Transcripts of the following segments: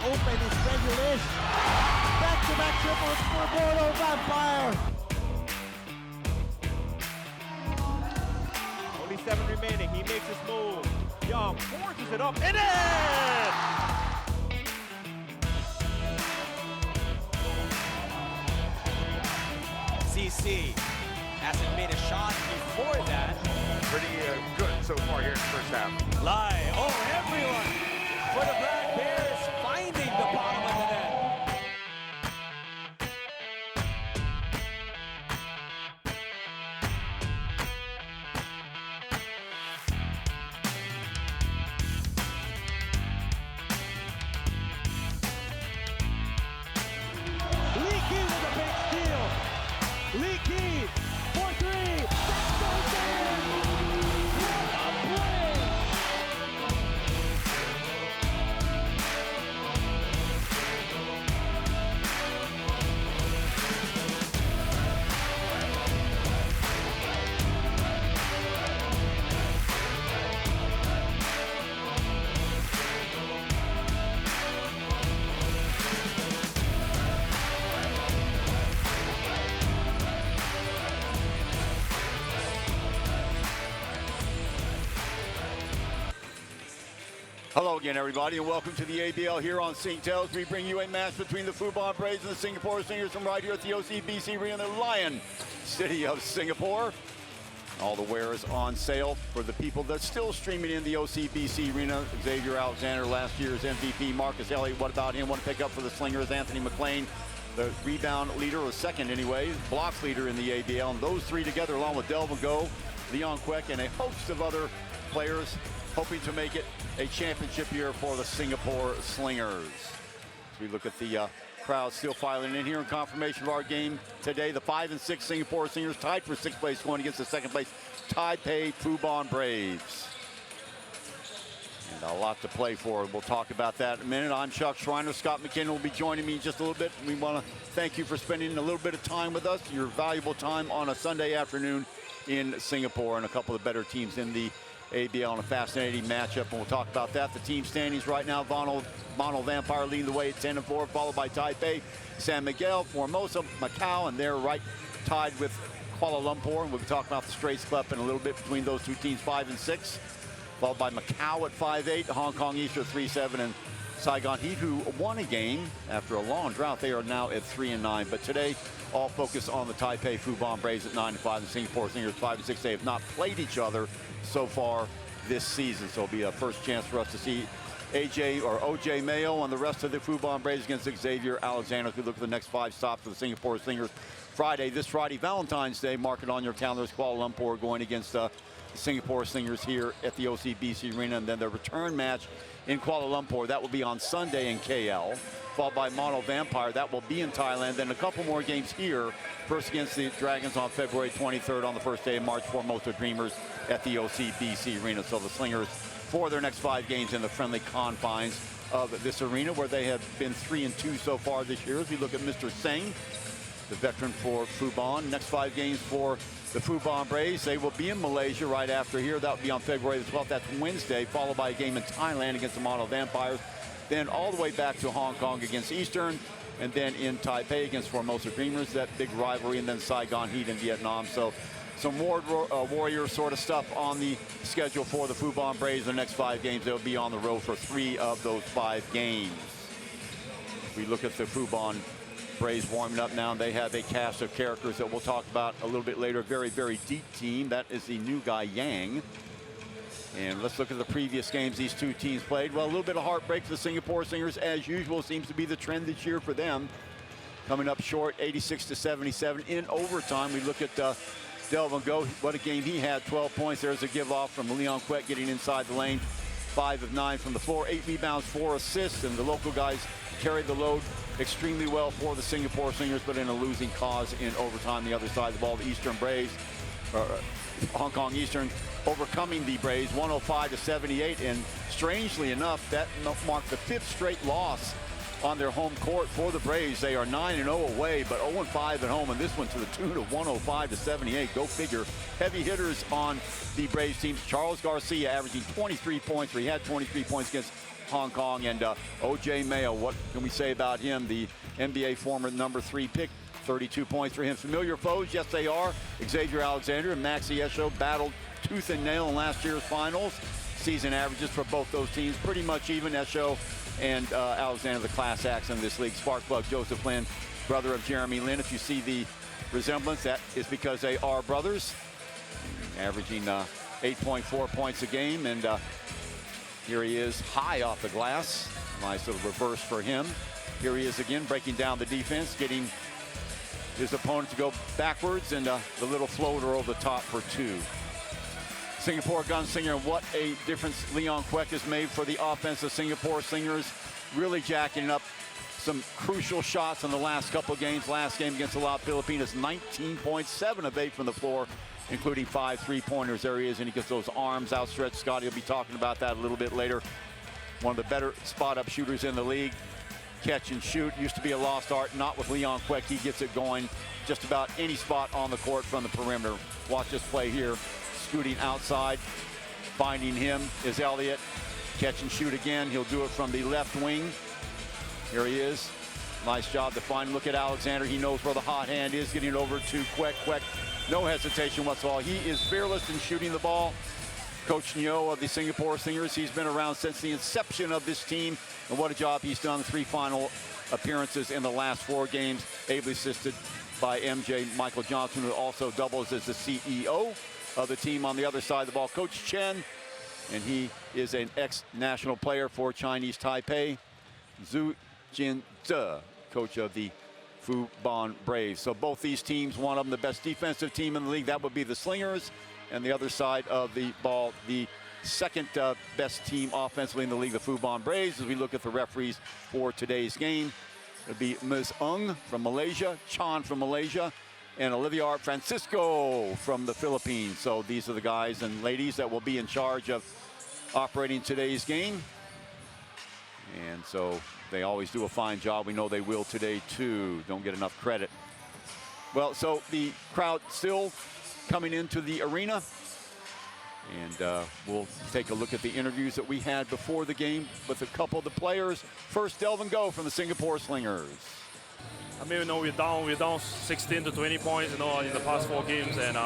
open is Regulish. Back-to-back triples for Mono Vampire. Only 7 remaining. He makes his move. Young forces it up and in! CC hasn't made a shot before that. Pretty good so far here in the first half. Lie. Oh, everyone for the Black Bears finding the bottom of the net. Leaky with a big steal. Leaky for 3. That goes in. What a play. Hello again, everybody, and welcome to the ABL here on Singtels. We bring you a match between the Fubon Braves and the Singapore Slingers from right here at the OCBC Arena in the Lion City of Singapore. All the wares on sale for the people that's still streaming in the OCBC Arena. Xavier Alexander, last year's MVP. Marcus Elliott, what about him? Want to pick up for the Slingers? Anthony McLean, the rebound leader, or second anyway, blocks leader in the ABL. And those three together, along with Delvin Go, Leon Queck, and a host of other players, hoping to make it a championship year for the Singapore Slingers. As we look at the crowd still filing in here in confirmation of our game today, the 5 and 6 Singapore Slingers tied for 6th place, going against the 2nd place Taipei Fubon Braves. And a lot to play for. We'll talk about that in a minute. I'm Chuck Schreiner. Scott McKinnon will be joining me in just a little bit. We want to thank you for spending a little bit of time with us, your valuable time on a Sunday afternoon in Singapore, and a couple of better teams in the ABL in a fascinating matchup, and we'll talk about that. The team standings right now: Mono Vampire leading the way at 10-4, followed by Taipei, San Miguel, Formosa, Macau, and they're right tied with Kuala Lumpur. And we'll be talking about the Straits Club in a little bit between those two teams, 5 and 6, followed by Macau at 5-8, Hong Kong East at 3-7, and Saigon Heat, who won a game after a long drought. They are now at 3-9. But today, all focus on the Taipei Fubon Braves at 9-5, and Singapore Slingers 5 and 6. They have not played each other so far this season, so it'll be a first chance for us to see OJ Mayo and the rest of the Fubon Braves against Xavier Alexander. If we look at the next 5 stops for the Singapore Slingers, this Friday, Valentine's Day, mark it on your calendars. Kuala Lumpur going against the Singapore Slingers here at the OCBC Arena, and then the return match in Kuala Lumpur, that will be on Sunday in KL, followed by Mono Vampire, that will be in Thailand. Then a couple more games here, first against the Dragons on February 23rd, on the first day of March, Formosa Dreamers at the OCBC Arena. So the Slingers, for their next 5 games in the friendly confines of this arena, where they have been 3-2 so far this year. As we look at Mr. Singh, the veteran for Fubon, next 5 games for the Fubon Braves, they will be in Malaysia right after here. That will be on February the 12th. That's Wednesday, followed by a game in Thailand against the Mono Vampires. Then all the way back to Hong Kong against Eastern, and then in Taipei against Formosa Dreamers, that big rivalry, and then Saigon Heat in Vietnam. So some more Warrior sort of stuff on the schedule for the Fubon Braves in the next 5 games. They'll be on the road for 3 of those 5 games. We look at the Fubon Braves warming up now, and they have a cast of characters that we'll talk about a little bit later. Very, very deep team. That is the new guy, Yang. And let's look at the previous games these two teams played. Well, a little bit of heartbreak for the Singapore Slingers, as usual, seems to be the trend this year for them. Coming up short, 86-77 in overtime. We look at Delvin Go, what a game he had, 12 points. There's a give off from Leon Queck getting inside the lane, 5 of 9 from the floor, 8 rebounds, 4 assists, and the local guys carried the load extremely well for the Singapore Slingers, but in a losing cause in overtime. The other side of the ball, the Eastern Braves, Hong Kong Eastern, overcoming the Braves 105-78, and strangely enough, that marked the 5th straight loss on their home court for the Braves. They are 9-0 away, but 0-5 at home, and this one to the tune of 105-78. Go figure. Heavy hitters on the Braves teams. Charles Garcia averaging 23 points, where he had 23 points against Hong Kong. And O.J. Mayo, what can we say about him? The NBA former #3 pick, 32 points for him. Familiar foes, yes they are. Xavier Alexander and Maxi Esho battled tooth and nail in last year's finals. Season averages for both those teams pretty much even. Esho and Alexander, the class acts in this league. Sparkplug Joseph Lin, brother of Jeremy Lin. If you see the resemblance, that is because they are brothers, averaging 8.4 points a game. And here he is high off the glass. Nice little reverse for him. Here he is again, breaking down the defense, getting his opponent to go backwards, and the little floater over the top for 2. Singapore gunslinger, and what a difference Leon Kwek has made for the offense of Singapore Slingers, really jacking up some crucial shots in the last couple of games. Last game against Alab, Pilipinas, 19.7 of 8 from the floor, including 5 3-pointers. There he is, and he gets those arms outstretched. Scotty will be talking about that a little bit later. One of the better spot-up shooters in the league. Catch and shoot used to be a lost art, not with Leon Kwek. He gets it going just about any spot on the court from the perimeter. Watch this play here. Scooting outside, finding him is Elliott. Catch and shoot again. He'll do it from the left wing. Here he is. Nice job to find. Look at Alexander. He knows where the hot hand is. Getting it over to Kwek. Kwek, no hesitation whatsoever. He is fearless in shooting the ball. Coach Nyo of the Singapore Slingers, he's been around since the inception of this team. And what a job he's done. 3 final appearances in the last 4 games, ably assisted by MJ Michael Johnson, who also doubles as the CEO of the team on the other side of the ball. Coach Chen, and he is an ex-national player for Chinese Taipei. Zhu Jinze, coach of the Fubon Braves. So both these teams, one of them the best defensive team in the league, that would be the Slingers, and the other side of the ball, the second best team offensively in the league, the Fubon Braves. As we look at the referees for today's game, it would be Ms. Ng from Malaysia, Chan from Malaysia, and Olivier Francisco from the Philippines. So these are the guys and ladies that will be in charge of operating today's game. And so they always do a fine job. We know they will today too. Don't get enough credit. Well, so the crowd still coming into the arena. And we'll take a look at the interviews that we had before the game with a couple of the players. First, Delvin Go from the Singapore Slingers. I mean, we're down 16 to 20 points, in the past 4 games, and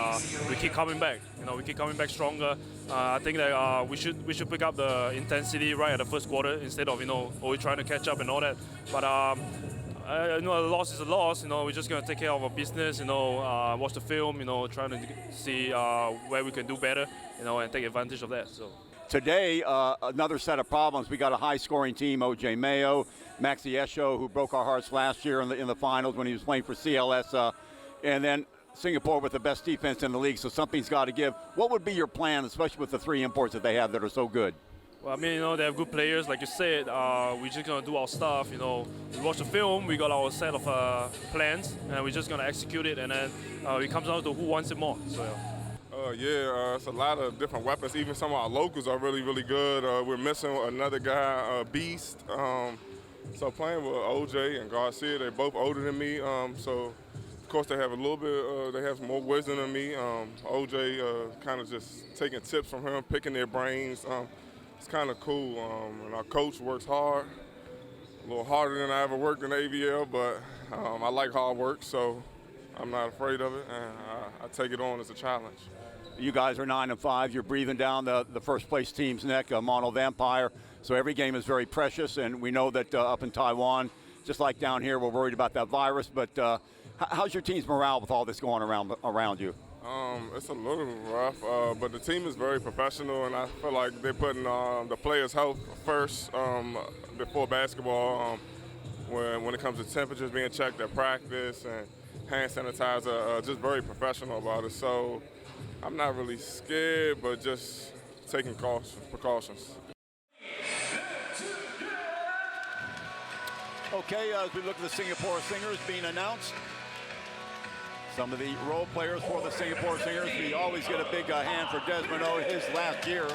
we keep coming back. We keep coming back stronger. I think that we should pick up the intensity right at the first quarter instead of always trying to catch up and all that. But a loss is a loss. We're just gonna take care of our business. Watch the film. Trying to see where we can do better. And take advantage of that. So. Today, another set of problems. We got a high-scoring team, O.J. Mayo, Maxi Esho, who broke our hearts last year in the finals when he was playing for CLS, and then Singapore with the best defense in the league, so something's got to give. What would be your plan, especially with the 3 imports that they have that are so good? Well, I mean, they have good players, like you said. We're just going to do our stuff, We watch the film, we got our set of plans, and we're just going to execute it, and then it comes down to who wants it more. So. It's a lot of different weapons. Even some of our locals are really, really good. We're missing another guy, Beast. So playing with OJ and Garcia, they're both older than me. So, of course, they have a little bit, they have more wisdom than me. OJ kind of just taking tips from him, picking their brains. It's kind of cool. And our coach works hard, a little harder than I ever worked in the ABL, but I like hard work, so I'm not afraid of it, and I take it on as a challenge. You guys are 9-5. You're breathing down the first place team's neck, Mono Vampire. So every game is very precious, and we know that up in Taiwan, just like down here, we're worried about that virus. But how's your team's morale with all this going around you? It's a little rough, but the team is very professional, and I feel like they're putting the players' health first before basketball. When it comes to temperatures being checked at practice and hand sanitizer, just very professional about it. So I'm not really scared, but just taking precautions. Okay, as we look at the Singapore Slingers being announced, some of the role players for the Singapore Slingers, we always get a big hand for Desmond O, his last year.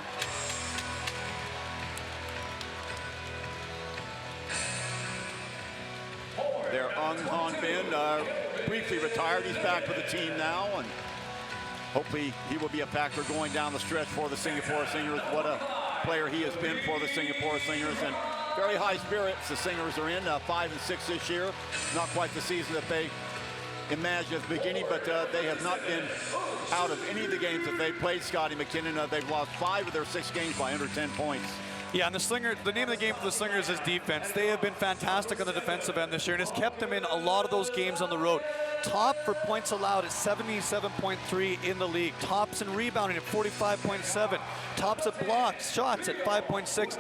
There, Ung Han Bin, briefly retired. He's back with the team now, and hopefully he will be a factor going down the stretch for the Singapore Slingers. What a player he has been for the Singapore Slingers, and very high spirits the Slingers are in, 5-6 this year. Not quite the season that they imagined at the beginning, but they have not been out of any of the games that they've played. Scotty McKinnon, they've lost 5 of their 6 games by under 10 points. Yeah, and the name of the game for the Slingers is defense. They have been fantastic on the defensive end this year, and has kept them in a lot of those games on the road. Top for points allowed at 77.3 in the league. Tops in rebounding at 45.7. Tops at blocks, shots at 5.6.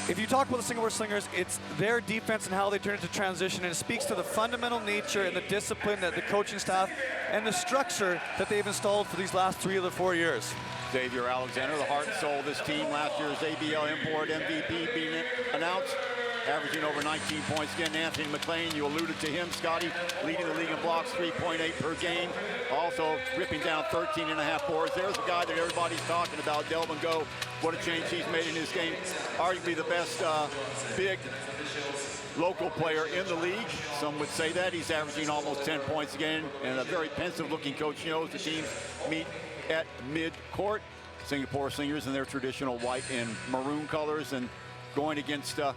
If you talk about the Singapore Slingers, it's their defense and how they turn into transition, and it speaks to the fundamental nature and the discipline that the coaching staff and the structure that they've installed for these last 3 of the 4 years. Xavier Alexander, the heart and soul of this team. Last year's ABL import MVP being announced, averaging over 19 points again. Anthony McLean, you alluded to him, Scotty, leading the league in blocks, 3.8 per game. Also ripping down 13.5 boards. There's a guy that everybody's talking about, Delvin Go. What a change he's made in his game. Arguably the best big local player in the league. Some would say that. He's averaging almost 10 points again, and a very pensive-looking coach knows the teams meet at mid-court. Singapore Slingers in their traditional white and maroon colors, and going against a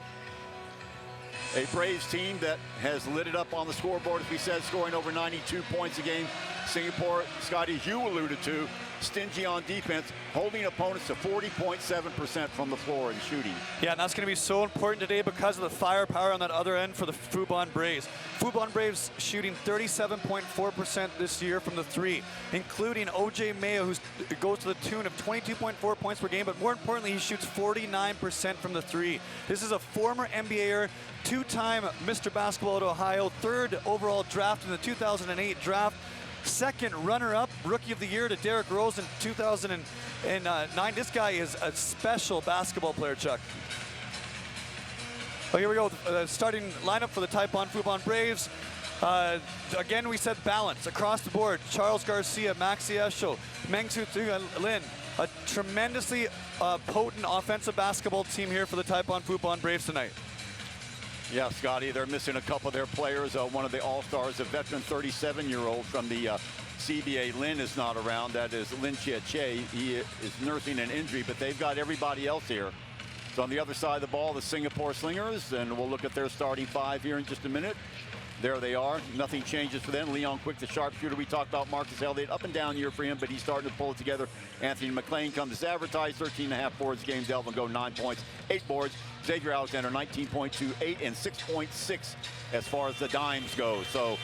Braves team that has lit it up on the scoreboard, as we said, scoring over 92 points a game. Singapore, Scotty, you alluded to, stingy on defense, holding opponents to 40.7% from the floor in shooting. Yeah, and that's going to be so important today because of the firepower on that other end for the Fubon Braves. Fubon Braves shooting 37.4% this year from the 3, including OJ Mayo, who goes to the tune of 22.4 points per game, but more importantly, he shoots 49% from the 3. This is a former NBAer, 2-time Mr. Basketball at Ohio, 3rd overall draft in the 2008 draft, 2nd runner-up, Rookie of the Year to Derrick Rose in 2009. This guy is a special basketball player, Chuck. Oh, here we go. Starting lineup for the Taipei Fubon Braves. Again, we said balance across the board. Charles Garcia, Maxi Esho, Meng Su Lin. A tremendously potent offensive basketball team here for the Taipei Fubon Braves tonight. Yeah, Scotty, they're missing a couple of their players. One of the all-stars, a veteran 37-year-old from the CBA, Lin, is not around. That is Lin Chia-Che. He is nursing an injury, but they've got everybody else here. So on the other side of the ball, the Singapore Slingers, and we'll look at their starting 5 here in just a minute. There they are. Nothing changes for them. Leon Quick, the sharpshooter. We talked about Marcus Elliott. Up and down year for him, but he's starting to pull it together. Anthony McLean comes as advertised. 13.5 boards a game. Delvin Go, 9 points, 8 boards. Xavier Alexander, 19.2, 8, and 6.6 as far as the dimes go. So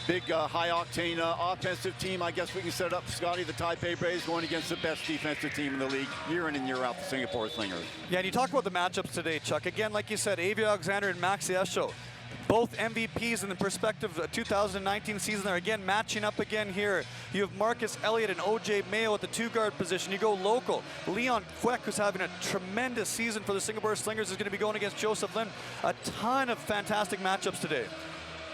big high-octane offensive team. I guess we can set it up, Scotty. The Taipei Braves going against the best defensive team in the league year in and year out, the Singapore Slingers. Yeah, and you talk about the matchups today, Chuck. Again, like you said, Xavier Alexander and Maxi Esho, both MVPs in the perspective of 2019 season. They're again matching up again here. You have Marcus Elliott and OJ Mayo at the 2-guard position. You go local. Leon Kwek, who's having a tremendous season for the Singapore Slingers, is going to be going against Joseph Lim. A ton of fantastic matchups today.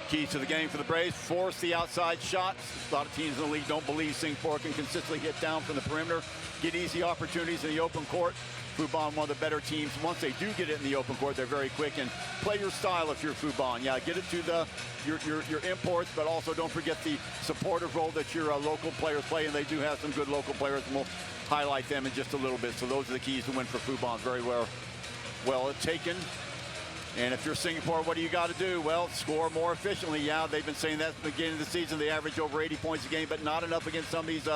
Keys to the game for the Braves, force the outside shots. A lot of teams in the league don't believe Singapore can consistently hit down from the perimeter, get easy opportunities in the open court. Fubon, one of the better teams. Once they do get it in the open court, they're very quick, and play your style if you're Fubon. Yeah, get it to your imports, but also don't forget the supportive role that your local players play, and they do have some good local players, and we'll highlight them in just a little bit. So those are the keys to win for Fubon. Very well taken. And if you're Singapore, what do you got to do? Well, score more efficiently. Yeah, they've been saying that at the beginning of the season. They average over 80 points a game, but not enough against some of these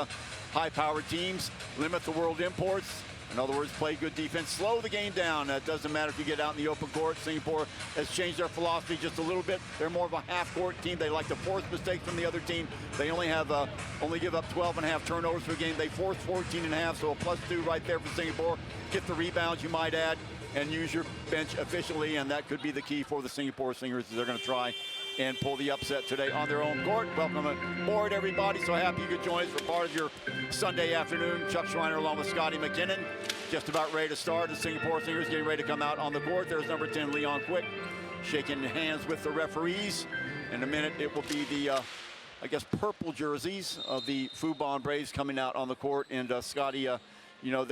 high-powered teams. Limit the world imports. In other words, play good defense. Slow the game down. It doesn't matter if you get out in the open court. Singapore has changed their philosophy just a little bit. They're more of a half-court team. They like to force mistakes from the other team. They only give up 12.5 turnovers per game. They force 14.5, so a +2 right there for Singapore. Get the rebounds, you might add, and use your bench efficiently, and that could be the key for the Singapore Slingers. They're going to try and pull the upset today on their own court. Welcome aboard, everybody. So happy you could join us for part of your Sunday afternoon. Chuck Schreiner along with Scotty McKinnon. Just about ready to start. The Singapore Slingers getting ready to come out on the court. There's number 10, Leon Quick, shaking hands with the referees. In a minute, it will be the, I guess, purple jerseys of the Fubon Braves coming out on the court. And Scotty, you know,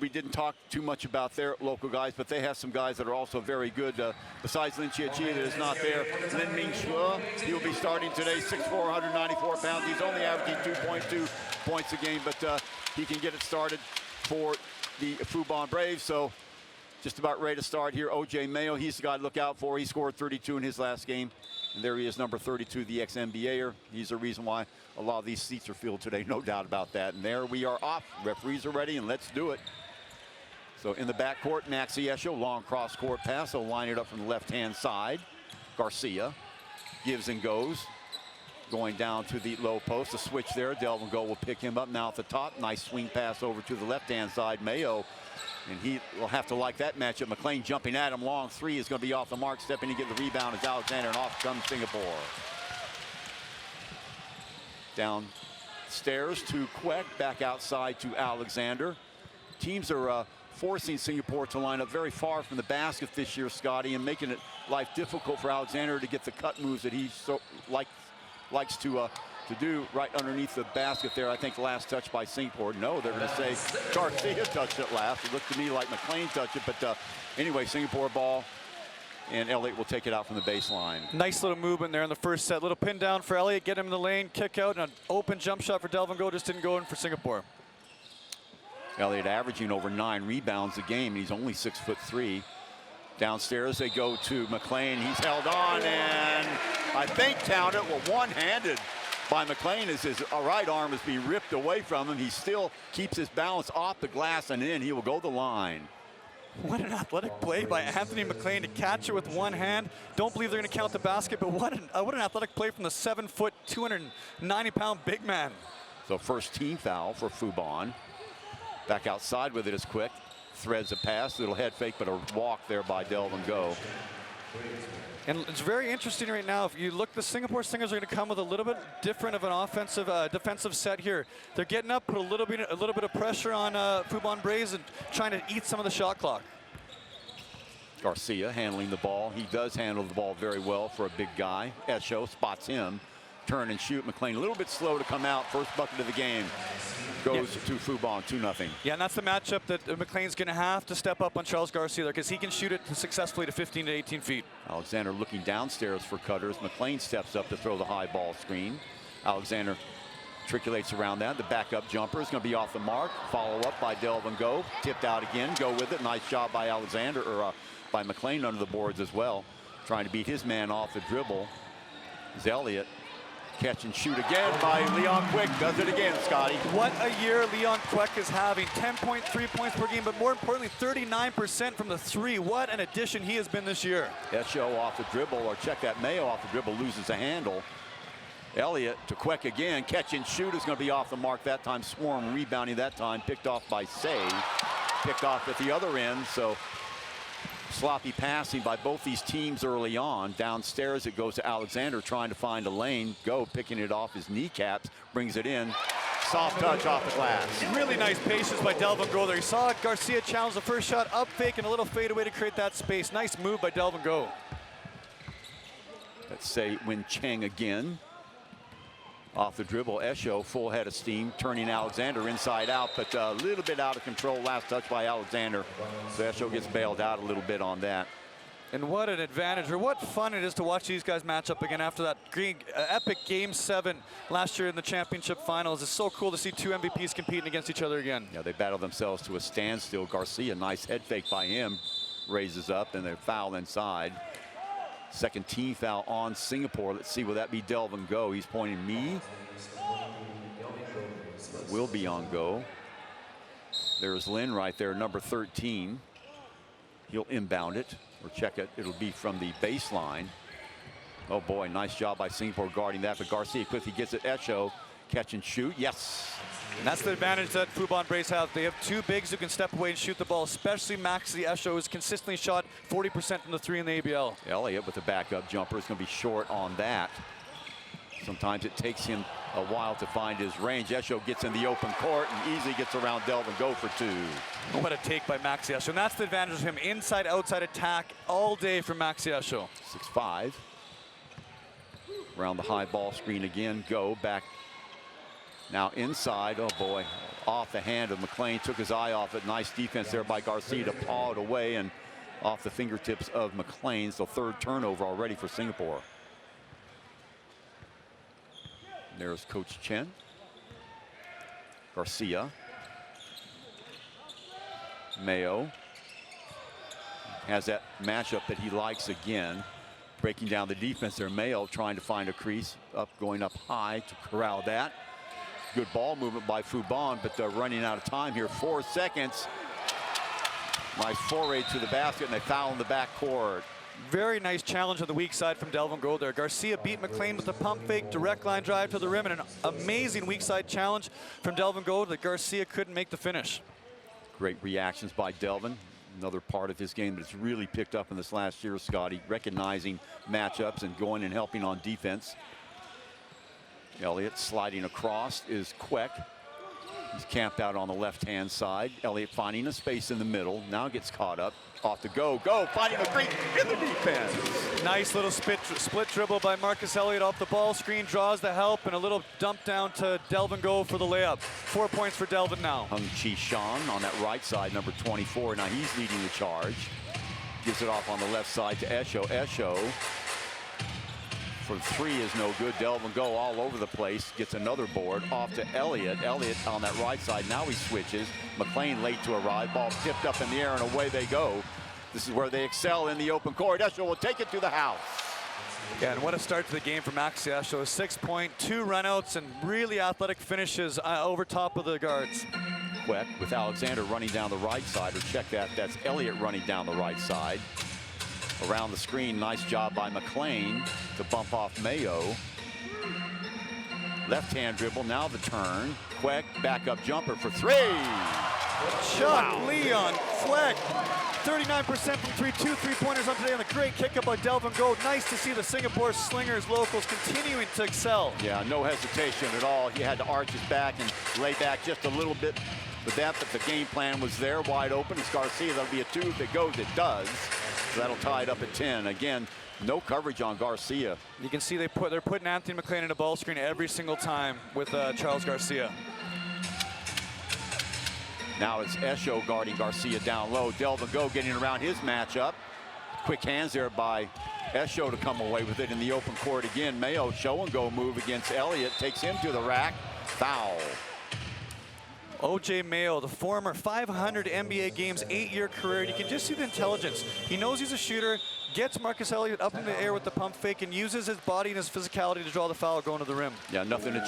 we didn't talk too much about their local guys, but they have some guys that are also very good. Besides Lin Chia-Chi, that is not there. Lin Ming Shua, he will be starting today, 6'4", 194 pounds. He's only averaging 2.2 points a game, but he can get it started. for the Fubon Braves. So just about ready to start here. OJ Mayo, he's the guy to look out for. He scored 32 in his last game. And there he is, number 32, the ex-NBAer. He's the reason why a lot of these seats are filled today, no doubt about that. And there we are off. Referees are ready, and let's do it. So in the backcourt, Maxi Esho, long cross-court pass. They'll line it up from the left-hand side. Garcia gives and goes. Going down to the low post, a switch there. Delvin Go will pick him up now at the top. Nice swing pass over to the left-hand side. Mayo, and he will have to like that matchup. McLean jumping at him. Long three is going to be off the mark. Stepping to get the rebound is Alexander, and off comes Singapore. Downstairs to Quek, back outside to Alexander. Teams are forcing Singapore to line up very far from the basket this year, Scotty, and making it life difficult for Alexander to get the cut moves that he so likes to do right underneath the basket there. I think the last touch by Singapore. No, they're going to say Garcia touched it last. It looked to me like McLean touched it, but anyway, Singapore ball, and Elliott will take it out from the baseline. Nice little movement there in the first set. Little pin down for Elliott, get him in the lane, kick out, and an open jump shot for Delvin Go, just didn't go in for Singapore. Elliott averaging over 9 rebounds a game, and he's only 6'3". Downstairs they go to McLean. He's held on, and I think count it, well, one-handed by McLean as his right arm is being ripped away from him. He still keeps his balance off the glass and in. He will go the line. What an athletic play by Anthony McLean to catch it with one hand. Don't believe they're going to count the basket, but what an athletic play from the 7-foot, 290-pound big man. So first team foul for Fubon. Back outside with it is Quick. Threads a pass, little head fake, but a walk there by Delvin Go. And it's very interesting right now. If you look, the Singapore Slingers are going to come with a little bit different of an offensive, defensive set here. They're getting up, put a little bit of pressure on Fubon Braves and trying to eat some of the shot clock. Garcia handling the ball. He does handle the ball very well for a big guy. Esho spots him. Turn and shoot. McLean a little bit slow to come out. First bucket of the game goes to Fubon, 2-0. Yeah, and that's the matchup that McLean's going to have to step up on Charles Garcia there, because he can shoot it successfully to 15 to 18 feet. Alexander looking downstairs for cutters. McLean steps up to throw the high ball screen. Alexander triculates around that. The backup jumper is going to be off the mark. Follow up by Delvin Go. Tipped out again. Go with it. Nice job by Alexander, or by McLean under the boards as well. Trying to beat his man off the dribble is Elliott. Catch and shoot again by Leon Quick. Does it again, Scotty. What a year Leon Quick is having. 10.3 points per game, but more importantly, 39% from the three. What an addition he has been this year. Esho off the dribble, or check that, Mayo off the dribble, loses the handle. Elliott to Quick again. Catch and shoot is going to be off the mark that time. Swarm rebounding that time. Picked off by Say. Picked off at the other end, so sloppy passing by both these teams early on. Downstairs it goes to Alexander trying to find a lane. Go picking it off his kneecaps, brings it in. Soft touch off the glass. Really nice patience by Delvin Go there. He saw Garcia challenge the first shot, up fake and a little fadeaway to create that space. Nice move by Delvin Go. Let's say Win Cheng again. Off the dribble, Esho full head of steam, turning Alexander inside out, but a little bit out of control. Last touch by Alexander. So Esho gets bailed out a little bit on that. And what an advantage, or what fun it is to watch these guys match up again after that epic Game 7 last year in the championship finals. It's so cool to see two MVPs competing against each other again. Yeah, they battle themselves to a standstill. Garcia, nice head fake by him, raises up, and they foul inside. Second team foul on Singapore. Let's see, will that be Delvin Go? He's pointing me. Will be on Go. There's Lin right there, number 13. He'll inbound it, or check it. It'll be from the baseline. Oh boy, nice job by Singapore guarding that, but Garcia quickly gets it. Esho, catch and shoot, yes. And that's the advantage that Fubon Braves have. They have two bigs who can step away and shoot the ball, especially Maxi Esho, who's consistently shot 40% from the three in the ABL. Elliott with the backup jumper is going to be short on that. Sometimes it takes him a while to find his range. Esho gets in the open court and easily gets around Delvin Go for two. What a take by Maxi Esho. And that's the advantage of him. Inside, outside attack all day from Maxi Esho. 6'5". Around the high ball screen again. Go back. Now inside, oh boy, off the hand of McLean, took his eye off it. Nice defense there by Garcia to paw it away and off the fingertips of McLean. So third turnover already for Singapore. There's Coach Chen. Garcia. Mayo has that matchup that he likes again. Breaking down the defense there. Mayo trying to find a crease. Going up high to corral that. Good ball movement by Fubon, but they're running out of time here. 4 seconds. Nice foray to the basket, and they foul in the backcourt. Very nice challenge on the weak side from Delvin Gold there. Garcia beat McLean with the pump fake, direct line drive to the rim, and an amazing weak side challenge from Delvin Gold that Garcia couldn't make the finish. Great reactions by Delvin. Another part of his game that's really picked up in this last year, Scotty, recognizing matchups and going and helping on defense. Elliott sliding across is Queck. He's camped out on the left-hand side. Elliott finding a space in the middle. Now gets caught up. Off to go, finding a break in the defense. Nice little split dribble by Marcus Elliott off the ball screen, draws the help, and a little dump down to Delvin Gold for the layup. 4 points for Delvin now. Hung Chi Shan on that right side, number 24. Now he's leading the charge. Gives it off on the left side to Esho. Esho for 3 is no good. Delvin Gold all over the place. Gets another board off to Elliott. Elliott on that right side. Now he switches. McLean late to arrive. Ball tipped up in the air and away they go. This is where they excel in the open court. Esho will take it to the house. Yeah, and what a start to the game for Maxi Esho. 6 point, 2 runouts, and really athletic finishes over top of the guards. Queck with Alexander running down the right side, or check that, that's Elliott running down the right side. Around the screen, nice job by McLean to bump off Mayo. Left-hand dribble, now the turn. Queck, back-up jumper for 3. Chuck Leon Queck, 39% from 3, 2 3-pointers on today, and a great kick up by Delvin Gold. Nice to see the Singapore Slingers locals continuing to excel. Yeah, no hesitation at all. He had to arch his back and lay back just a little bit with that, but the game plan was there, wide open. It's Garcia, that'll be a 2. If it goes, it does. So that'll tie it up at 10. Again, no coverage on Garcia. You can see they're putting Anthony McLean in a ball screen every single time with Charles Garcia. Now it's Esho guarding Garcia down low. Delvin Gold getting around his matchup. Quick hands there by Esho to come away with it in the open court again. Mayo show and go move against Elliott. Takes him to the rack. Foul. OJ Mayo, the former 500 NBA games, 8-year career. You can just see the intelligence. He knows he's a shooter, gets Marcus Elliott up in the air with the pump fake, and uses his body and his physicality to draw the foul going to the rim. Yeah, nothing to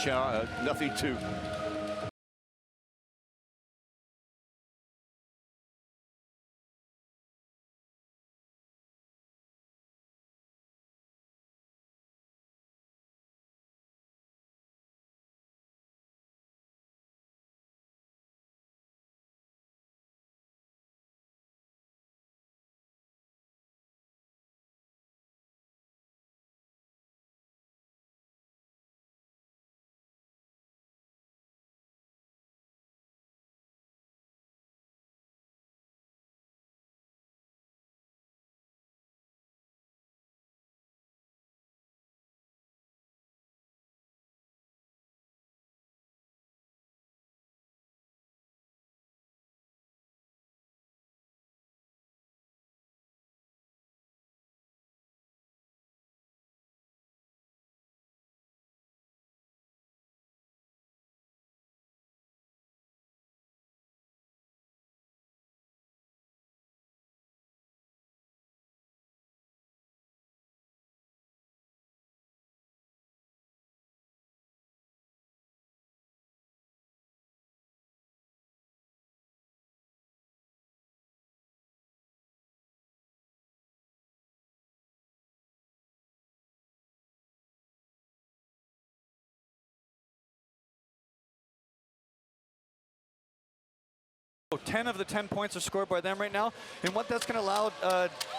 So 10 of the 10 points are scored by them right now. And what that's going to allow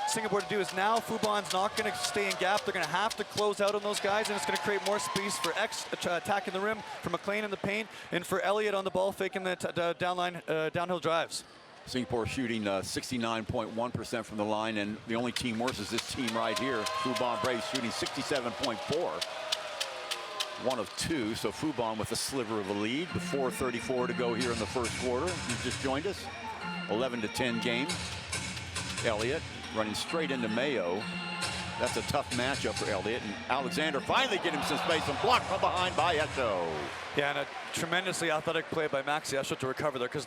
Singapore to do is now Fubon's not going to stay in gap. They're going to have to close out on those guys, and it's going to create more space for attacking the rim, for McLean in the paint, and for Elliott on the ball faking the downhill drives. Singapore shooting 69.1% from the line, and the only team worse is this team right here. Fubon Braves shooting 67.4. 1 of 2, so Fubon with a sliver of a lead with 4:34 to go here in the first quarter. You just joined us. 11-10 game. Elliott running straight into Mayo. That's a tough matchup for Elliott, and Alexander finally getting some space and blocked from behind by Esho. Yeah, and a tremendously athletic play by Maxi Esho to recover there, because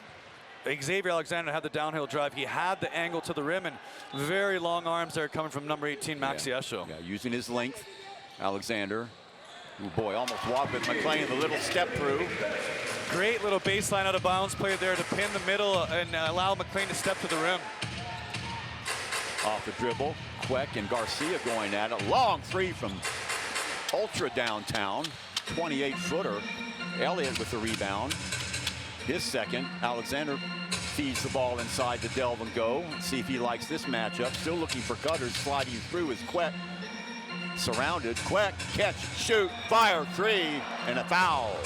Xavier Alexander had the downhill drive. He had the angle to the rim, and very long arms there coming from number 18, Maxi Esho. Yeah, using his length, Alexander. Oh boy, almost walked with McLean, the little step through. Great little baseline out of bounds play there to pin the middle and allow McLean to step to the rim. Off the dribble, Queck and Garcia going at it. Long three from ultra downtown, 28-footer. Elliott with the rebound. His second. Alexander feeds the ball inside to Delvin Go. See if he likes this matchup. Still looking for cutters. Sliding through is Queck. Surrounded. Queck, catch, shoot, fire, three, and a foul.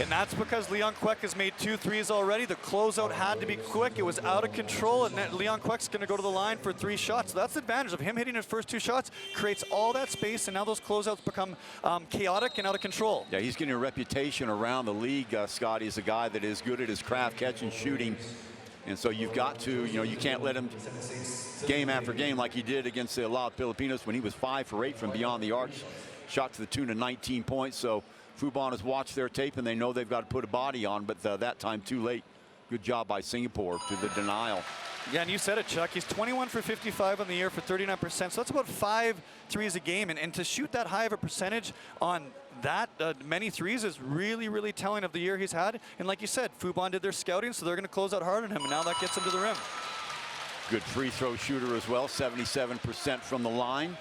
And that's because Leon Queck has made 2 threes already. The closeout had to be quick. It was out of control, and then Leon Queck's going to go to the line for 3 shots. So that's the advantage of him hitting his first 2 shots, creates all that space, and now those closeouts become chaotic and out of control. Yeah, he's getting a reputation around the league, Scotty, as a guy that is good at his craft, catching, shooting. And so you've got to, you can't let him game after game like he did against the Alab Pilipinas when he was 5 for 8 from beyond the arc. Shot to the tune of 19 points. So Fubon has watched their tape, and they know they've got to put a body on, but that time too late. Good job by Singapore to the denial. Yeah, and you said it, Chuck. He's 21 for 55 on the year for 39%. So that's about 5 threes a game. And to shoot that high of a percentage on that many threes is really, really telling of the year he's had. And like you said, Fubon did their scouting, so they're going to close out hard on him. And now that gets him to the rim. Good free throw shooter as well, 77% from the line.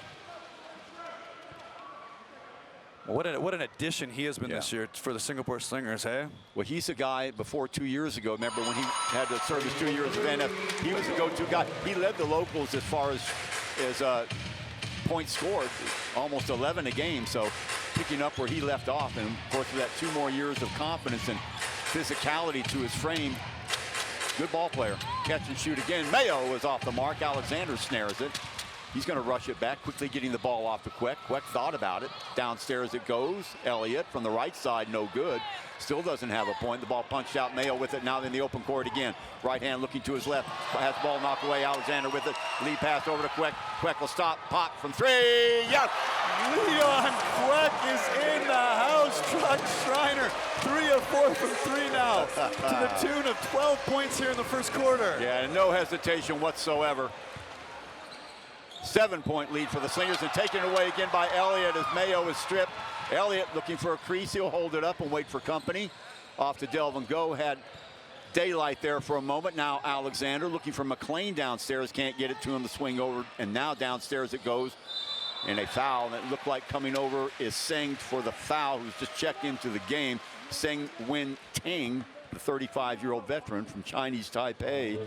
What an addition he has been this year for the Singapore Slingers, hey? Well, he's a guy before 2 years ago. Remember when he had to serve his 2 years of NF, he was the go-to guy. He led the locals as far as points scored, almost 11 a game. So picking up where he left off, and of course with that 2 more years of confidence and physicality to his frame. Good ball player. Catch and shoot again. Mayo is off the mark. Alexander snares it. He's going to rush it back, quickly getting the ball off to Queck. Queck thought about it. Downstairs it goes. Elliott from the right side, no good. Still doesn't have a point. The ball punched out. Mayo with it now in the open court again. Right hand looking to his left. Has the ball knocked away. Alexander with it. Lead pass over to Queck. Queck will stop. Pop from 3. Yes! Leon Queck is in the house. Chuck Schreiner, 3 of 4 from 3 now. To the tune of 12 points here in the first quarter. Yeah, and no hesitation whatsoever. 7-point lead for the Slingers, and taken away again by Elliott as Mayo is stripped. Elliott looking for a crease. He'll hold it up and wait for company. Off to Delvin Go. Had daylight there for a moment. Now Alexander looking for McLean downstairs. Can't get it to him to swing over. And now downstairs it goes. And a foul. And it looked like coming over is Seng for the foul, who's just checked into the game. Seng Win Ting, the 35-year-old veteran from Chinese Taipei,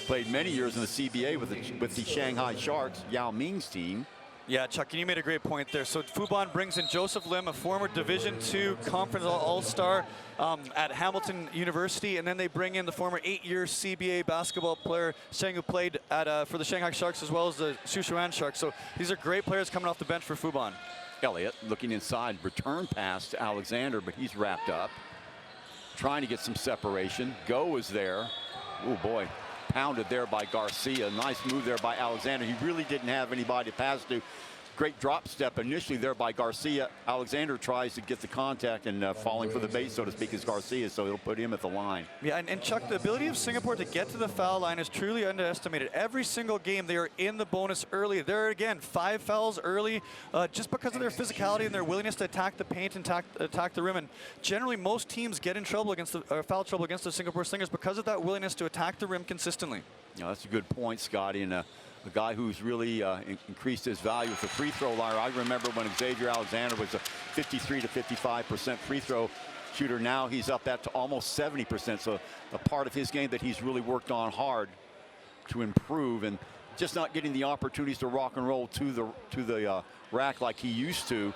played many years in the CBA with the Shanghai Sharks, Yao Ming's team. Yeah, Chuck, and you made a great point there. So Fubon brings in Joseph Lim, a former Division II Conference All-Star at Hamilton University, and then they bring in the former 8-year CBA basketball player, Sheng, who played for the Shanghai Sharks as well as the Sichuan Sharks. So these are great players coming off the bench for Fubon. Elliott looking inside, return pass to Alexander, but he's wrapped up. Trying to get some separation. Go is there. Oh boy, pounded there by Garcia. Nice move there by Alexander. He really didn't have anybody to pass to. Great drop step initially there by Garcia. Alexander tries to get the contact and falling for the base, so to speak, is Garcia, so he'll put him at the line. Yeah, and Chuck, the ability of Singapore to get to the foul line is truly underestimated. Every single game, they are in the bonus early. There again, 5 fouls early, just because of their physicality and their willingness to attack the paint and attack the rim. And generally, most teams get in trouble against foul trouble against the Singapore Slingers because of that willingness to attack the rim consistently. Yeah, that's a good point, Scotty, and a guy who's really increased his value with the free throw line. I remember when Xavier Alexander was a 53 to 55% free throw shooter. Now he's up that to almost 70%. So a part of his game that he's really worked on hard to improve, and just not getting the opportunities to rock and roll to the rack like he used to.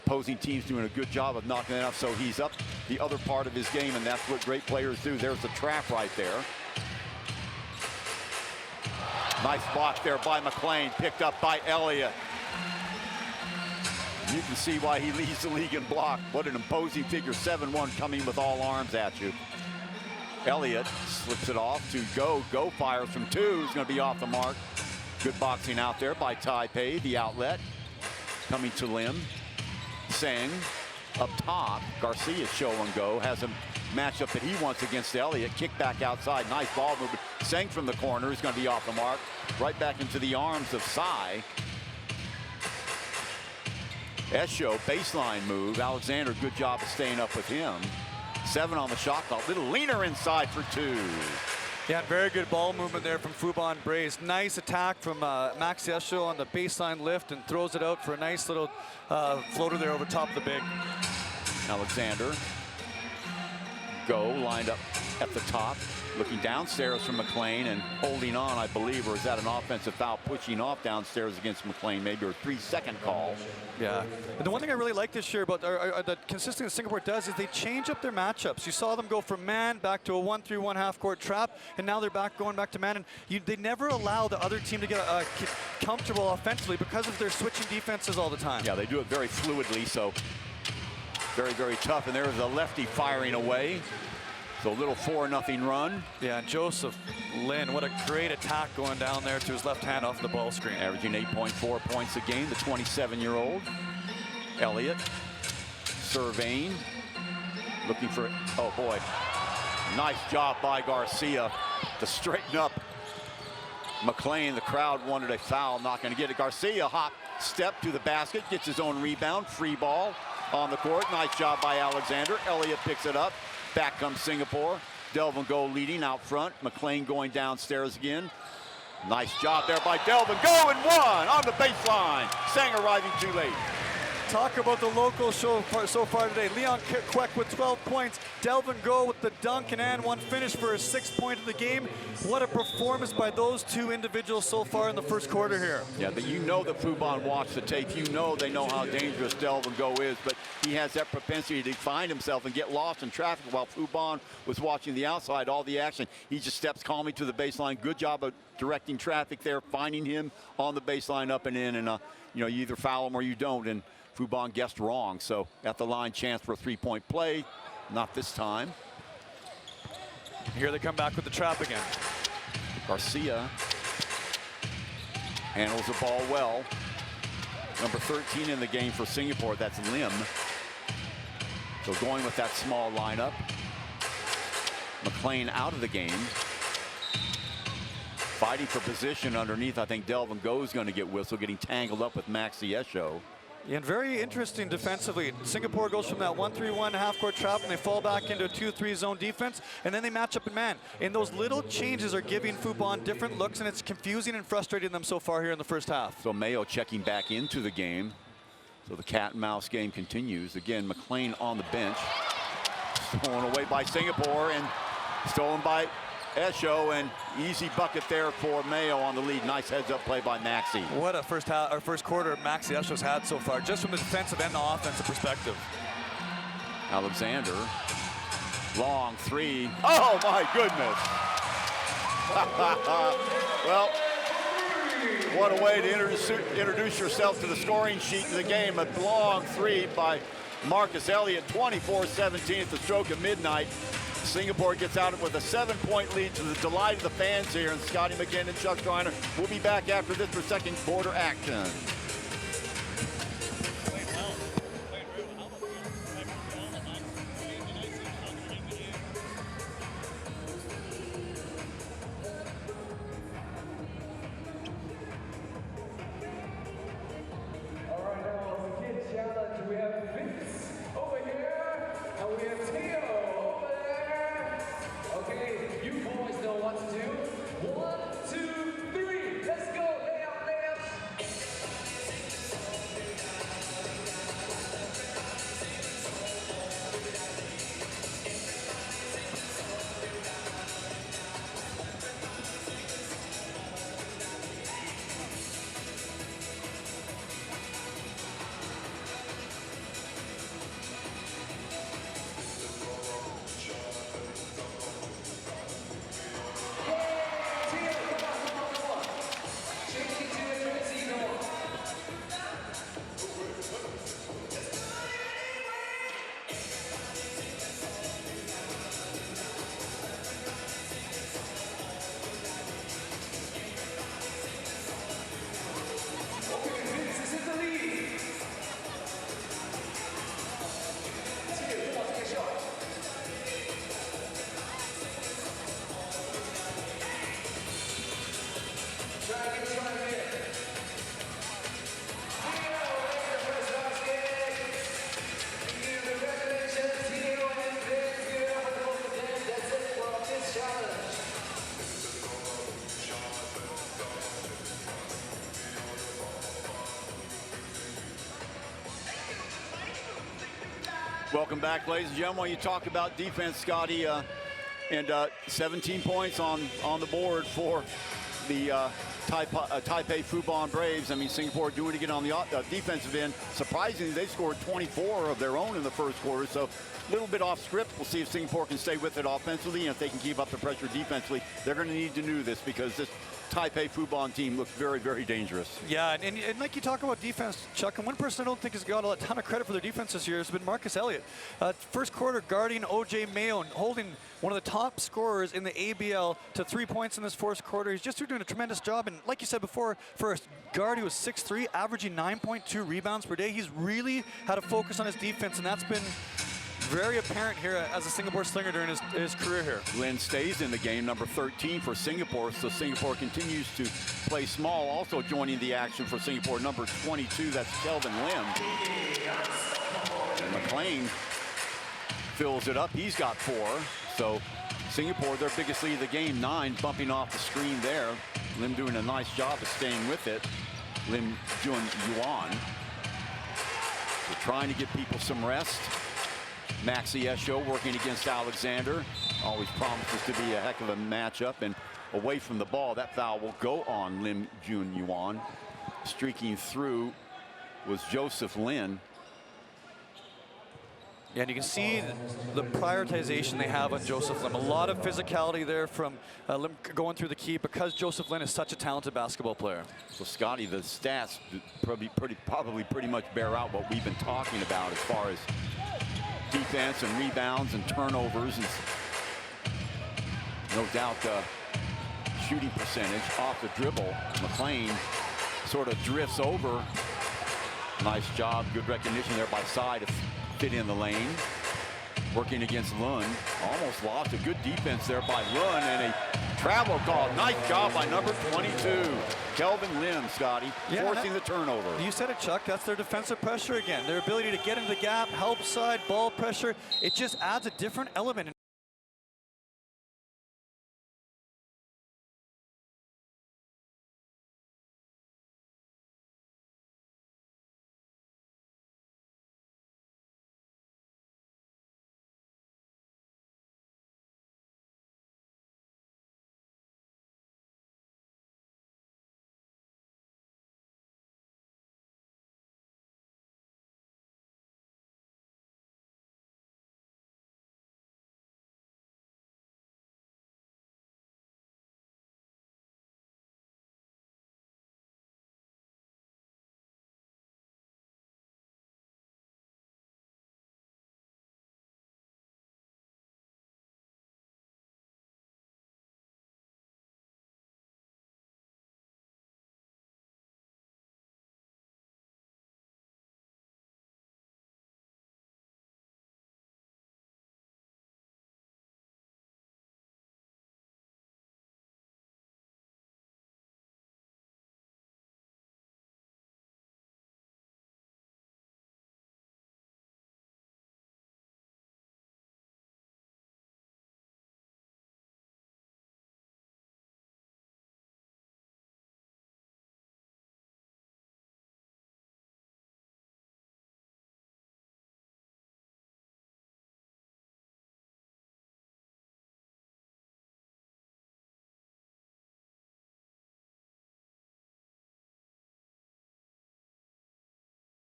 Opposing teams doing a good job of knocking it off. So he's up the other part of his game, and that's what great players do. There's the trap right there. Nice block there by McLean, picked up by Elliott. You can see why he leads the league in block. What an imposing figure, 7'1", coming with all arms at you. Elliott slips it off to Go. Go fires from 2, he's going to be off the mark. Good boxing out there by Taipei, the outlet. Coming to Lim. Seng up top. Garcia show and go. Has a matchup that he wants against Elliott. Kick back outside. Nice ball movement. Sang from the corner is going to be off the mark. Right back into the arms of Sai. Esho, baseline move. Alexander, good job of staying up with him. 7 on the shot clock. Little leaner inside for 2. Yeah, very good ball movement there from Fubon Braves. Nice attack from Max Esho on the baseline lift and throws it out for a nice little floater there over top of the big. Alexander. Go lined up at the top. Looking downstairs from McLean and holding on, I believe, or is that an offensive foul pushing off downstairs against McLean, maybe a 3-second call. Yeah, and the one thing I really like this year about that consistently that Singapore does is they change up their matchups. You saw them go from man back to a 1-3-1 half-court trap, and now they're going back to man. And they never allow the other team to get comfortable offensively because of their switching defenses all the time. Yeah, they do it very fluidly, so very, very tough. And there's a lefty firing away. So a little 4-0 run. Yeah, and Joseph Lin, what a great attack going down there to his left hand off the ball screen. Averaging 8.4 points a game, the 27-year-old. Elliott surveying, looking for, oh boy. Nice job by Garcia to straighten up McLean. The crowd wanted a foul, not going to get it. Garcia hop step to the basket, gets his own rebound, free ball on the court. Nice job by Alexander. Elliott picks it up. Back comes Singapore. Delvin Go leading out front. McLean going downstairs again. Nice job there by Delvin Go, and 1 on the baseline. Sang arriving too late. Talk about the local show so far today. Leon Kwek with 12 points. Delvin Go with the dunk and one finish for his 6th point of the game. What a performance by those 2 individuals so far in the first quarter here. Yeah, but you know that Fubon watched the tape. You know they know how dangerous Delvin Go is, but he has that propensity to find himself and get lost in traffic while Fubon was watching the outside, all the action. He just steps calmly to the baseline. Good job of directing traffic there, finding him on the baseline up and in, and you either foul him or you don't. And Fubon guessed wrong, so at the line, chance for a 3-point play. Not this time. Here they come back with the trap again. Garcia handles the ball well. Number 13 in the game for Singapore, that's Lim. So going with that small lineup. McLean out of the game. Fighting for position underneath. I think Delvin Go is going to get whistled, getting tangled up with Maxi Esho. And very interesting defensively. Singapore goes from that 1-3-1 half-court trap, and they fall back into a 2-3 zone defense, and then they match up in man. And those little changes are giving Fubon different looks, and it's confusing and frustrating them so far here in the first half. So Mayo checking back into the game. So the cat and mouse game continues. Again, McLean on the bench. Stolen away by Singapore and stolen by Esho, and easy bucket there for Mayo on the lead. Nice heads-up play by Maxi. What a first quarter Maxi Esho's had so far, just from the defensive and the offensive perspective. Alexander, long 3. Oh my goodness! Well, what a way to introduce yourself to the scoring sheet in the game. A long 3 by Marcus Elliott, 24-17 at the stroke of midnight. Singapore gets out with a 7-point lead to the delight of the fans here, and Scotty McGinn and Chuck Schreiner will be back after this for second quarter action. Welcome back, ladies and gentlemen. When you talk about defense, Scotty, and 17 points on the board for the Taipei Fubon Braves. I mean, Singapore doing it again on the defensive end. Surprisingly, they scored 24 of their own in the first quarter, so a little bit off script. We'll see if Singapore can stay with it offensively, and if they can keep up the pressure defensively. They're going to need to do this because this Taipei Fubon team looks very, very dangerous. Yeah, and like you talk about defense, Chuck, and one person I don't think has got a ton of credit for their defense this year has been Marcus Elliott. First quarter guarding OJ Mayo and holding one of the top scorers in the ABL to 3 points in this fourth quarter. He's just doing a tremendous job, and like you said before, for a guard who was 6'3", averaging 9.2 rebounds per day, he's really had a focus on his defense, and that's been very apparent here as a Singapore Slinger during his career here. Lin stays in the game, number 13 for Singapore, so Singapore continues to play small. Also joining the action for Singapore, number 22, that's Kelvin Lim. And McLean fills it up. He's got 4. So Singapore, their biggest lead of the game, 9, bumping off the screen there. Lim doing a nice job of staying with it. Lim Jun Yuan. They're trying to give people some rest. Maxi Esho working against Alexander. Always promises to be a heck of a matchup. And away from the ball, that foul will go on Lim Jun Yuan. Streaking through was Joseph Lin. Yeah, and you can see the prioritization they have on Joseph Lim. A lot of physicality there from Lim going through the key because Joseph Lin is such a talented basketball player. So Scotty, the stats probably pretty much bear out what we've been talking about as far as defense and rebounds and turnovers, and no doubt shooting percentage off the dribble. McLean sort of drifts over. Nice job, good recognition there by Sai to fit in the lane. Working against Lund, almost lost. A good defense there by Lund, and a travel call. Nice job by number 22, Kelvin Lim, Scotty, forcing the turnover. You said it, Chuck. That's their defensive pressure again. Their ability to get into the gap, help side, ball pressure. It just adds a different element.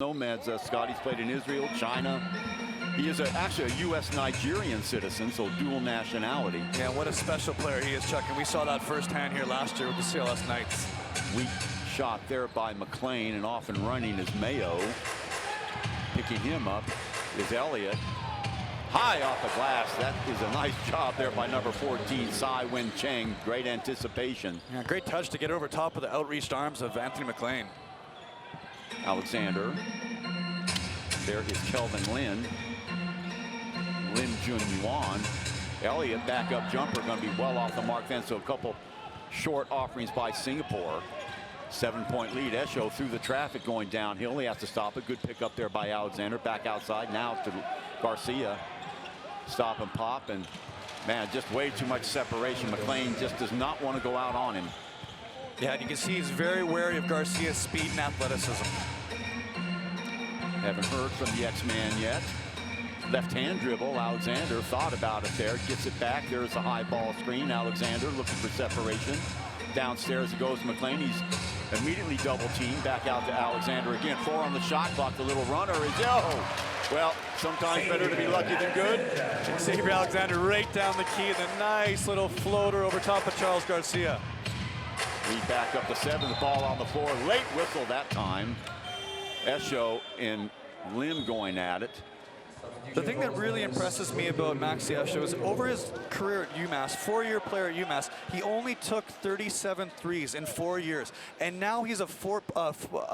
Nomads, Scotty's played in Israel, China. He is actually a U.S.-Nigerian citizen, so dual nationality. Yeah, what a special player he is, Chuck, and we saw that firsthand here last year with the CLS Knights. Weak shot there by McLean, and off and running is Mayo. Picking him up is Elliott. High off the glass. That is a nice job there by number 14, Sai Wen Cheng. Great anticipation. Yeah, great touch to get over top of the outreached arms of Anthony McLean. Alexander. There is Kelvin Lin. Lim Jun Yuan. Elliott back-up jumper going to be well off the mark then, so a couple short offerings by Singapore. 7-point lead. Esho through the traffic going downhill. He has to stop it. Good pick up there by Alexander. Back outside now to Garcia. Stop and pop, and man, just way too much separation. McLean just does not want to go out on him. Yeah, and you can see he's very wary of Garcia's speed and athleticism. Haven't heard from the X-Man yet. Left-hand dribble, Alexander thought about it there, gets it back. There's a high ball screen. Alexander looking for separation. Downstairs it goes McLean. He's immediately double teamed. Back out to Alexander again. 4 on the shot clock. The little runner is, well, sometimes better to be lucky than good. Xavier Alexander right down the key. The nice little floater over top of Charles Garcia. Lead back up to 7. The ball on the floor. Late whistle that time. Esho and Lim going at it. The thing that really impresses me about Maxi Esho is over his career at UMass, 4-year player at UMass, he only took 37 threes in 4 years. And now he's a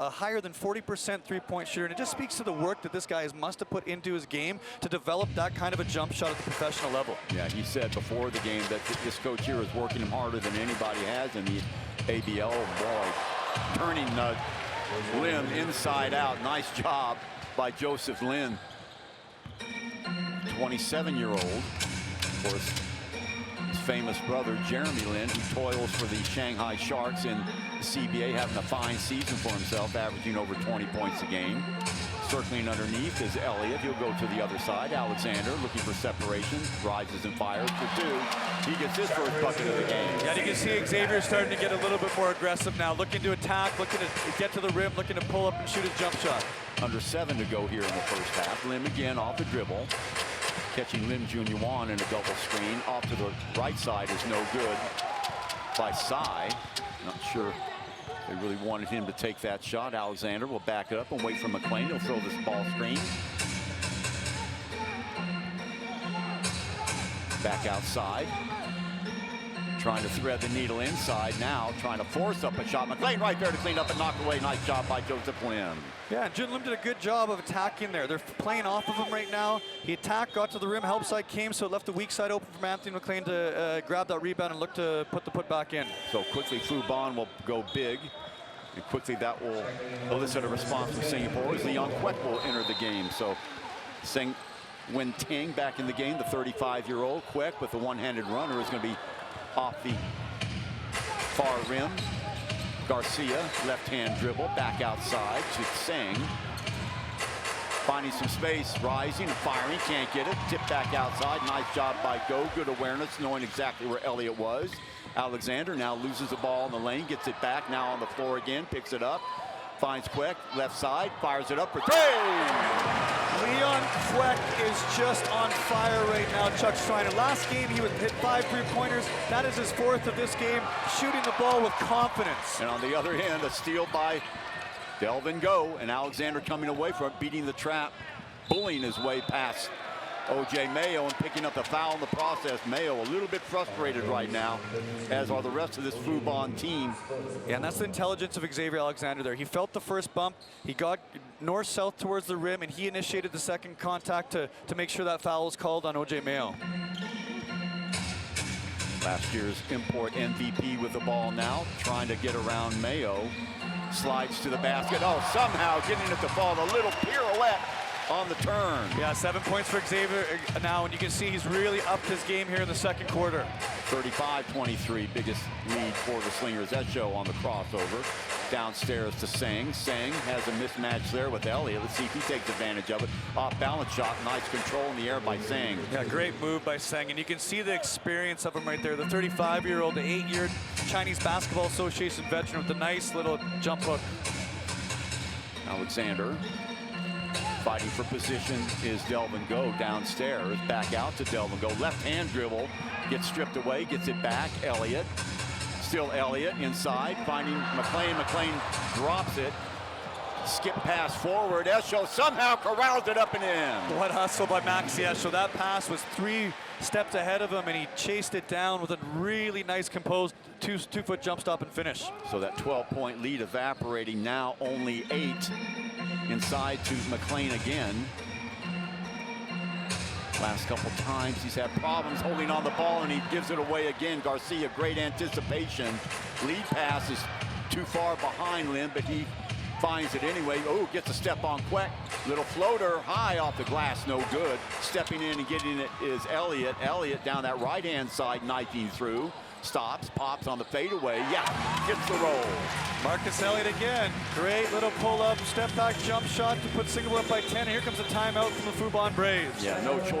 higher than 40% three-point shooter. And it just speaks to the work that this guy must have put into his game to develop that kind of a jump shot at the professional level. Yeah, he said before the game that this coach here is working him harder than anybody has in the ABL. Boy, turning Lim inside out. Nice job by Joseph Lin. 27-year-old, of course, his famous brother Jeremy Lin, who toils for the Shanghai Sharks in the CBA, having a fine season for himself, averaging over 20 points a game. Circling underneath is Elliott. He'll go to the other side. Alexander looking for separation, rises and fires for 2. He gets his first bucket of the game. Yeah, you can see Xavier starting to get a little bit more aggressive now, looking to attack, looking to get to the rim, looking to pull up and shoot a jump shot. Under 7 to go here in the first half. Lim again off the dribble. Catching Lim Junyuan in a double screen. Off to the right side is no good by Sai. Not sure they really wanted him to take that shot. Alexander will back it up and wait for McLean. He'll throw this ball screen. Back outside. Trying to thread the needle inside now. Trying to force up a shot. McLean right there to clean up and knock away. Nice job by Joseph Lim. Yeah, Jun Lim did a good job of attacking there. They're playing off of him right now. He attacked, got to the rim, help side came, so it left the weak side open for Anthony McLean to grab that rebound and look to put the putback in. So quickly Fubon will go big. And quickly that will elicit a response from Singapore as Leon Kwek will enter the game. So Seng Wen Ting back in the game, the 35-year-old. Kwek with the one-handed runner is going to be off the far rim. Garcia, left-hand dribble, back outside to Seng. Finding some space, rising and firing, can't get it. Tip back outside, nice job by Go. Good awareness, knowing exactly where Elliott was. Alexander now loses the ball in the lane, gets it back, now on the floor again, picks it up. Finds Kwek, left side, fires it up for 3! Leon Kwek is just on fire right now, Chuck Schreiner. Last game, he would hit 5 3-pointers. That is his 4th of this game, shooting the ball with confidence. And on the other end, a steal by Delvin Go, and Alexander coming away from it, beating the trap, bullying his way past OJ Mayo and picking up the foul in the process. Mayo a little bit frustrated right now, as are the rest of this Fubon team. Yeah, and that's the intelligence of Xavier Alexander there. He felt the first bump, he got north-south towards the rim, and he initiated the second contact to make sure that foul was called on OJ Mayo. Last year's import MVP with the ball now, trying to get around Mayo. Slides to the basket. Oh, somehow getting it to fall. A little pirouette on the turn. Yeah, 7 points for Xavier now, and you can see he's really upped his game here in the second quarter. 35-23, biggest lead for the Slingers. Esho on the crossover. Downstairs to Seng. Seng has a mismatch there with Elliott. Let's see if he takes advantage of it. Off balance shot, nice control in the air by Seng. Yeah, great move by Seng, and you can see the experience of him right there. The 35-year-old, the 8-year Chinese Basketball Association veteran with the nice little jump hook. Alexander fighting for position is Delvin Go downstairs. Back out to Delvin Go. Left-hand dribble. Gets stripped away. Gets it back. Elliott. Still Elliott inside. Finding McLean. McLean drops it. Skip pass forward. Esho somehow corrals it up and in. What hustle by Maxi Esho. That pass was 3 steps ahead of him, and he chased it down with a really nice composed two-foot jump stop and finish. So that 12-point lead evaporating now, only 8. Inside to McLean again. Last couple times he's had problems holding on the ball, and he gives it away again. Garcia, great anticipation. Lead pass is too far behind Lim, but he finds it anyway. Oh, gets a step on Queck. Little floater high off the glass, no good. Stepping in and getting it is Elliott. Elliott down that right-hand side, knifing through. Stops, pops on the fadeaway. Yeah, gets the roll. Marcus Elliott again. Great little pull-up, step-back jump shot to put Singapore up by 10. And here comes a timeout from the Fubon Braves. Yeah, no choice.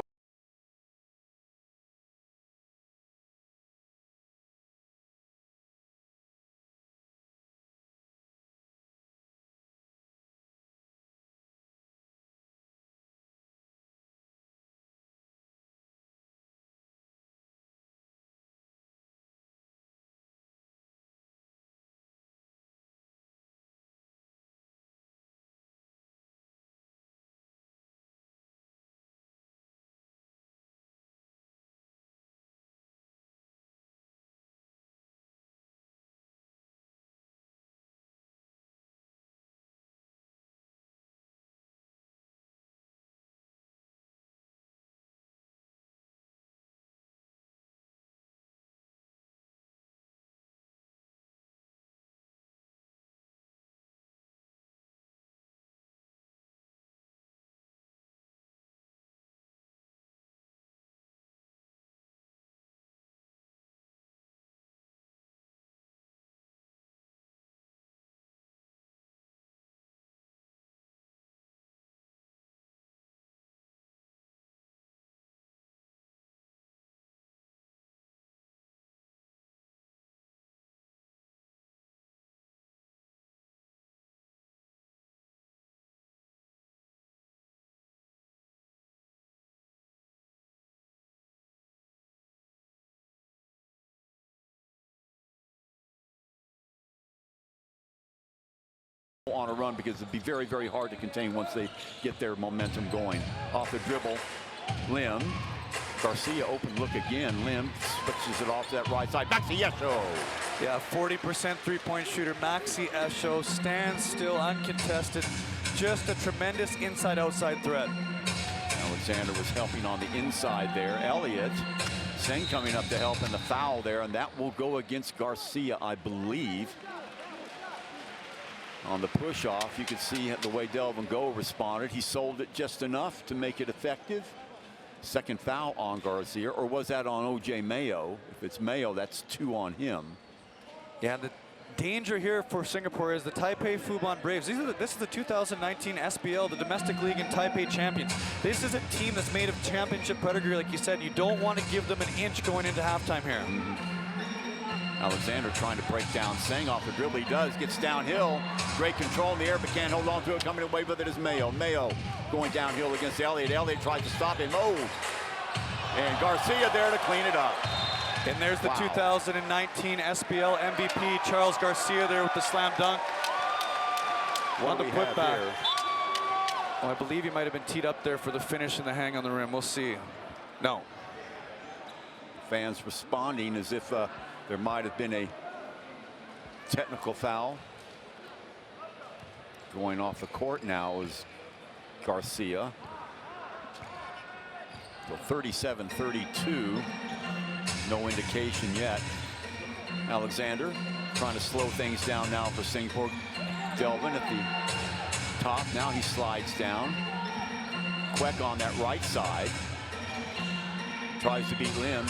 On a run because it'd be very, very hard to contain once they get their momentum going. Off the dribble, Lim. Garcia open look again. Lim switches it off to that right side. Maxi Esho. Yeah, 40% three-point shooter. Maxi Esho stands still uncontested. Just a tremendous inside-outside threat. Alexander was helping on the inside there. Elliott, Singh coming up to help in the foul there, and that will go against Garcia, I believe. On the push-off, you could see the way Delvin Go responded. He sold it just enough to make it effective. Second foul on Garcia, or was that on O.J. Mayo? If it's Mayo, that's 2 on him. Yeah, the danger here for Singapore is the Taipei Fubon Braves. This is the 2019 SBL, the domestic league and Taipei champions. This is a team that's made of championship pedigree, like you said. You don't want to give them an inch going into halftime here. Alexander trying to break down Singh off the dribble. He does, gets downhill. Great control in the air, but can't hold on to it. Coming away with it is Mayo. Mayo going downhill against Elliott. Elliott tries to stop him. Oh! And Garcia there to clean it up. And there's the 2019 SBL MVP, Charles Garcia there with the slam dunk. On the putback. Well, I believe he might have been teed up there for the finish and the hang on the rim. We'll see. No. Fans responding as if there might have been a technical foul. Going off the court now is Garcia. So 37-32. No indication yet. Alexander trying to slow things down now for Singapore. Delvin at the top. Now he slides down. Queck on that right side. Tries to beat Lim.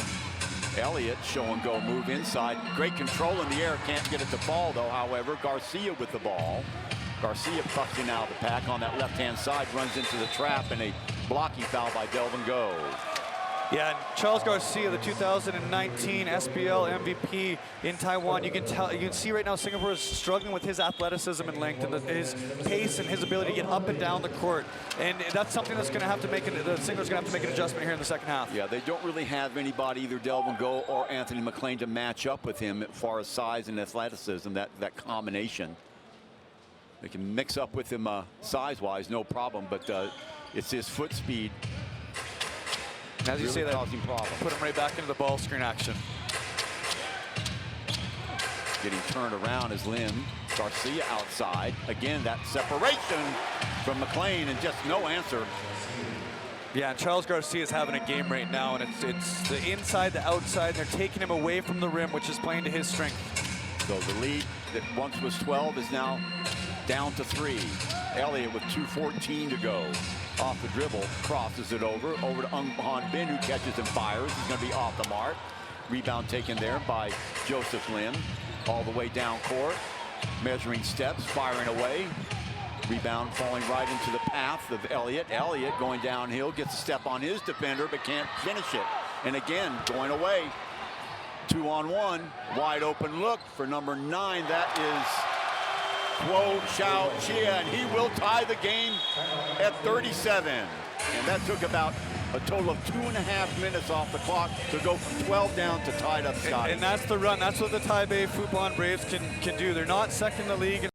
Elliott show and go move inside. Great control in the air. Can't get it to fall though. However, Garcia with the ball. Garcia pucks in out of the pack on that left-hand side. Runs into the trap and a blocking foul by Delvin Go. Yeah, Charles Garcia, the 2019 SBL MVP in Taiwan. You can see right now Singapore is struggling with his athleticism and length and his pace and his ability to get up and down the court. And that's something that's going to have to make the Singapore going to have to make an adjustment here in the second half. Yeah, they don't really have anybody, either Delvin Go or Anthony McLean, to match up with him as far as size and athleticism. That combination. They can mix up with him size-wise, no problem, but it's his foot speed. As you say that, problems. Put him right back into the ball screen action. Getting turned around is Lim. Garcia outside. Again, that separation from McLean and just no answer. Yeah, Charles Garcia is having a game right now, and it's the inside, the outside, and they're taking him away from the rim, which is playing to his strength. So the lead that once was 12 is now Down to 3. Elliott with 2:14 to go. Off the dribble, crosses it over to Han Bin, who catches and fires. He's going to be off the mark. Rebound taken there by Joseph Lim. All the way down court. Measuring steps, firing away. Rebound falling right into the path of Elliott. Elliott going downhill, gets a step on his defender, but can't finish it. And again, going away. 2-on-1, wide open look for number 9. That is Kuo Chao Chia, and he will tie the game at 37. And that took about a total of 2.5 minutes off the clock to go from 12 down to tied up, Scott. And that's the run. That's what the Taipei Fubon Braves can do. They're not second in the league.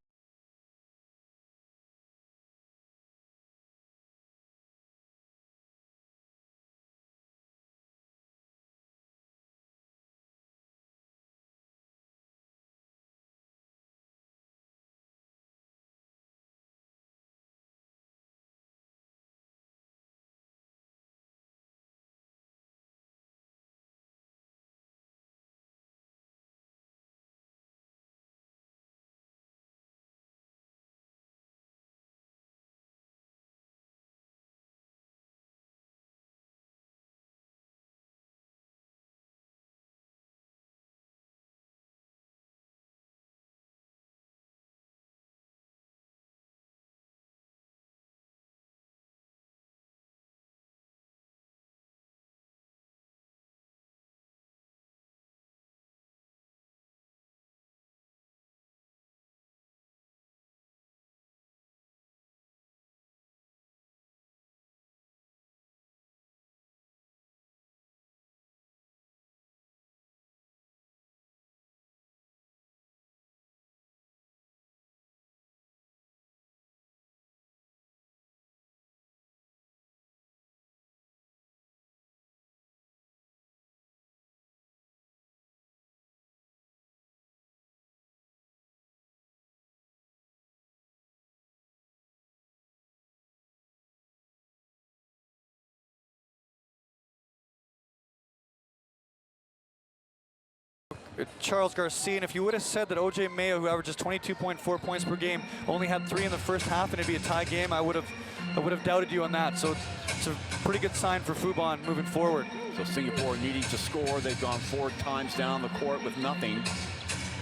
Charles Garcia, and if you would have said that OJ Mayo, who averages 22.4 points per game, only had 3 in the first half and it'd be a tie game, I would have doubted you on that. So it's a pretty good sign for Fubon moving forward. So Singapore needing to score. They've gone 4 times down the court with nothing.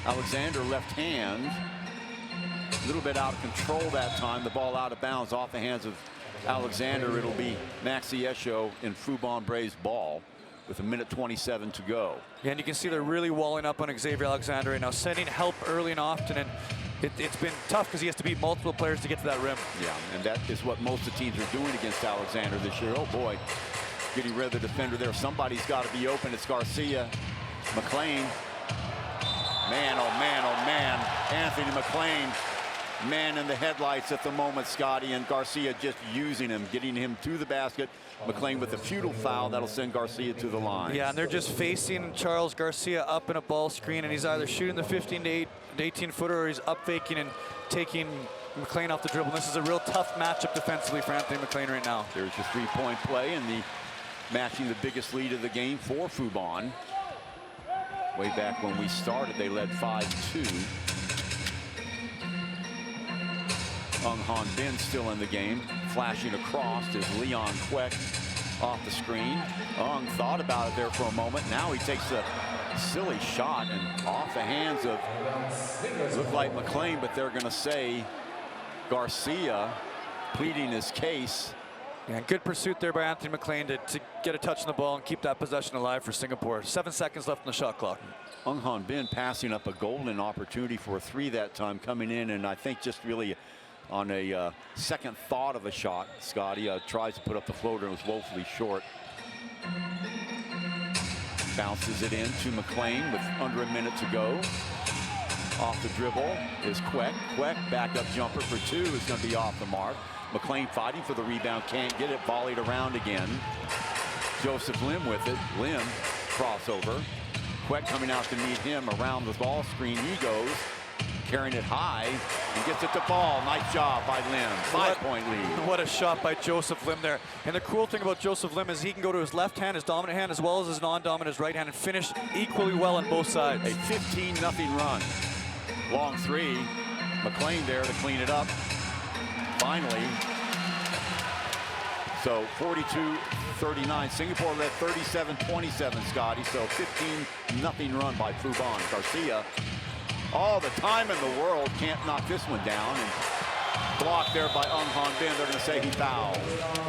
Alexander left hand, a little bit out of control that time. The ball out of bounds off the hands of Alexander. It'll be Maxi Esho in Fubon Braves ball with 1:27 to go. Yeah, and you can see they're really walling up on Xavier Alexander right now, sending help early and often, and it's been tough because he has to beat multiple players to get to that rim. Yeah, and that is what most of the teams are doing against Alexander this year. Oh boy, getting rid of the defender there. Somebody's got to be open. It's Garcia. McLean. Man, oh man, oh man. Anthony McLean, man in the headlights at the moment, Scotty, and Garcia just using him, getting him to the basket. McLean with a futile foul that'll send Garcia to the line. Yeah, and they're just facing Charles Garcia up in a ball screen, and he's either shooting the 15 to 18 footer or he's up faking and taking McLean off the dribble. This is a real tough matchup defensively for Anthony McLean right now. There's your 3-point play and the matching the biggest lead of the game for Fubon. Way back when we started, they led 5-2. Ung Han Bin still in the game. Flashing across is Leon Kwek off the screen. Ung thought about it there for a moment. Now he takes a silly shot and off the hands of, looked like McLean, but they're going to say Garcia pleading his case. Yeah, good pursuit there by Anthony McLean to get a touch on the ball and keep that possession alive for Singapore. 7 seconds left on the shot clock. Ung Han Bin passing up a golden opportunity for a 3 that time, coming in, and I think just really on a second thought of a shot, Scotty tries to put up the floater and was woefully short. Bounces it in to McLean with under a minute to go. Off the dribble is Kwek. Kwek, backup jumper for 2 is going to be off the mark. McLean fighting for the rebound, can't get it, volleyed around again. Joseph Lim with it. Lim, crossover. Kwek coming out to meet him around the ball screen. He goes, carrying it high, and gets it to fall. Nice job by Lim. 5-point lead. What a shot by Joseph Lim there. And the cool thing about Joseph Lim is he can go to his left hand, his dominant hand, as well as his non-dominant, his right hand, and finish equally well on both sides. A 15-0 run. Long 3. McLean there to clean it up. Finally. So 42-39. Singapore led 37-27, Scotty. So 15-0 run by Fubon. Garcia, all the time in the world, can't knock this one down. And blocked there by Han Bin. They're going to say he fouled.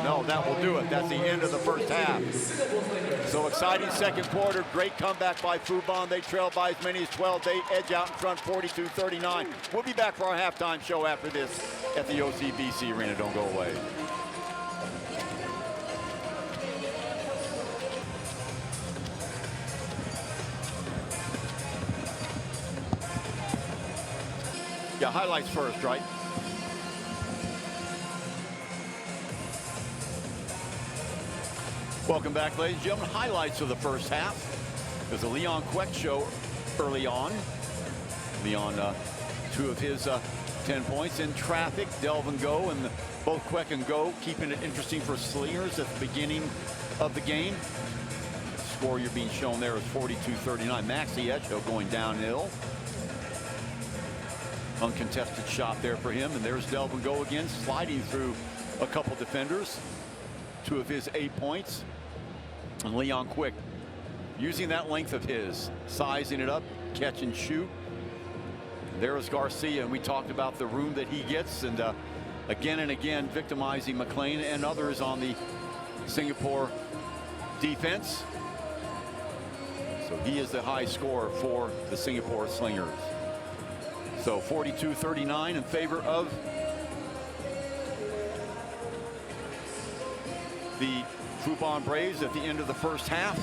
No, that will do it. That's the end of the first half. So exciting second quarter. Great comeback by Fubon. They trail by as many as 12. They edge out in front 42-39. We'll be back for our halftime show after this at the OCBC Arena. Don't go away. Yeah, highlights first, right? Welcome back, ladies and gentlemen. Highlights of the first half. There's a Leon Queck show early on. Leon, 2 of his 10 points in traffic. Delve and go, and both Queck and Go keeping it interesting for Slingers at the beginning of the game. The score you're being shown there is 42-39. Maxi Echo going downhill. Uncontested shot there for him, and there's Delve and Go again, sliding through a couple defenders. 2 of his 8 points. And Leon Queck using that length of his, sizing it up, catch and shoot. And there's Garcia, and we talked about the room that he gets, and again and again victimizing McLean and others on the Singapore defense. So he is the high scorer for the Singapore Slingers. So 42-39 in favor of the Fubon Braves at the end of the first half.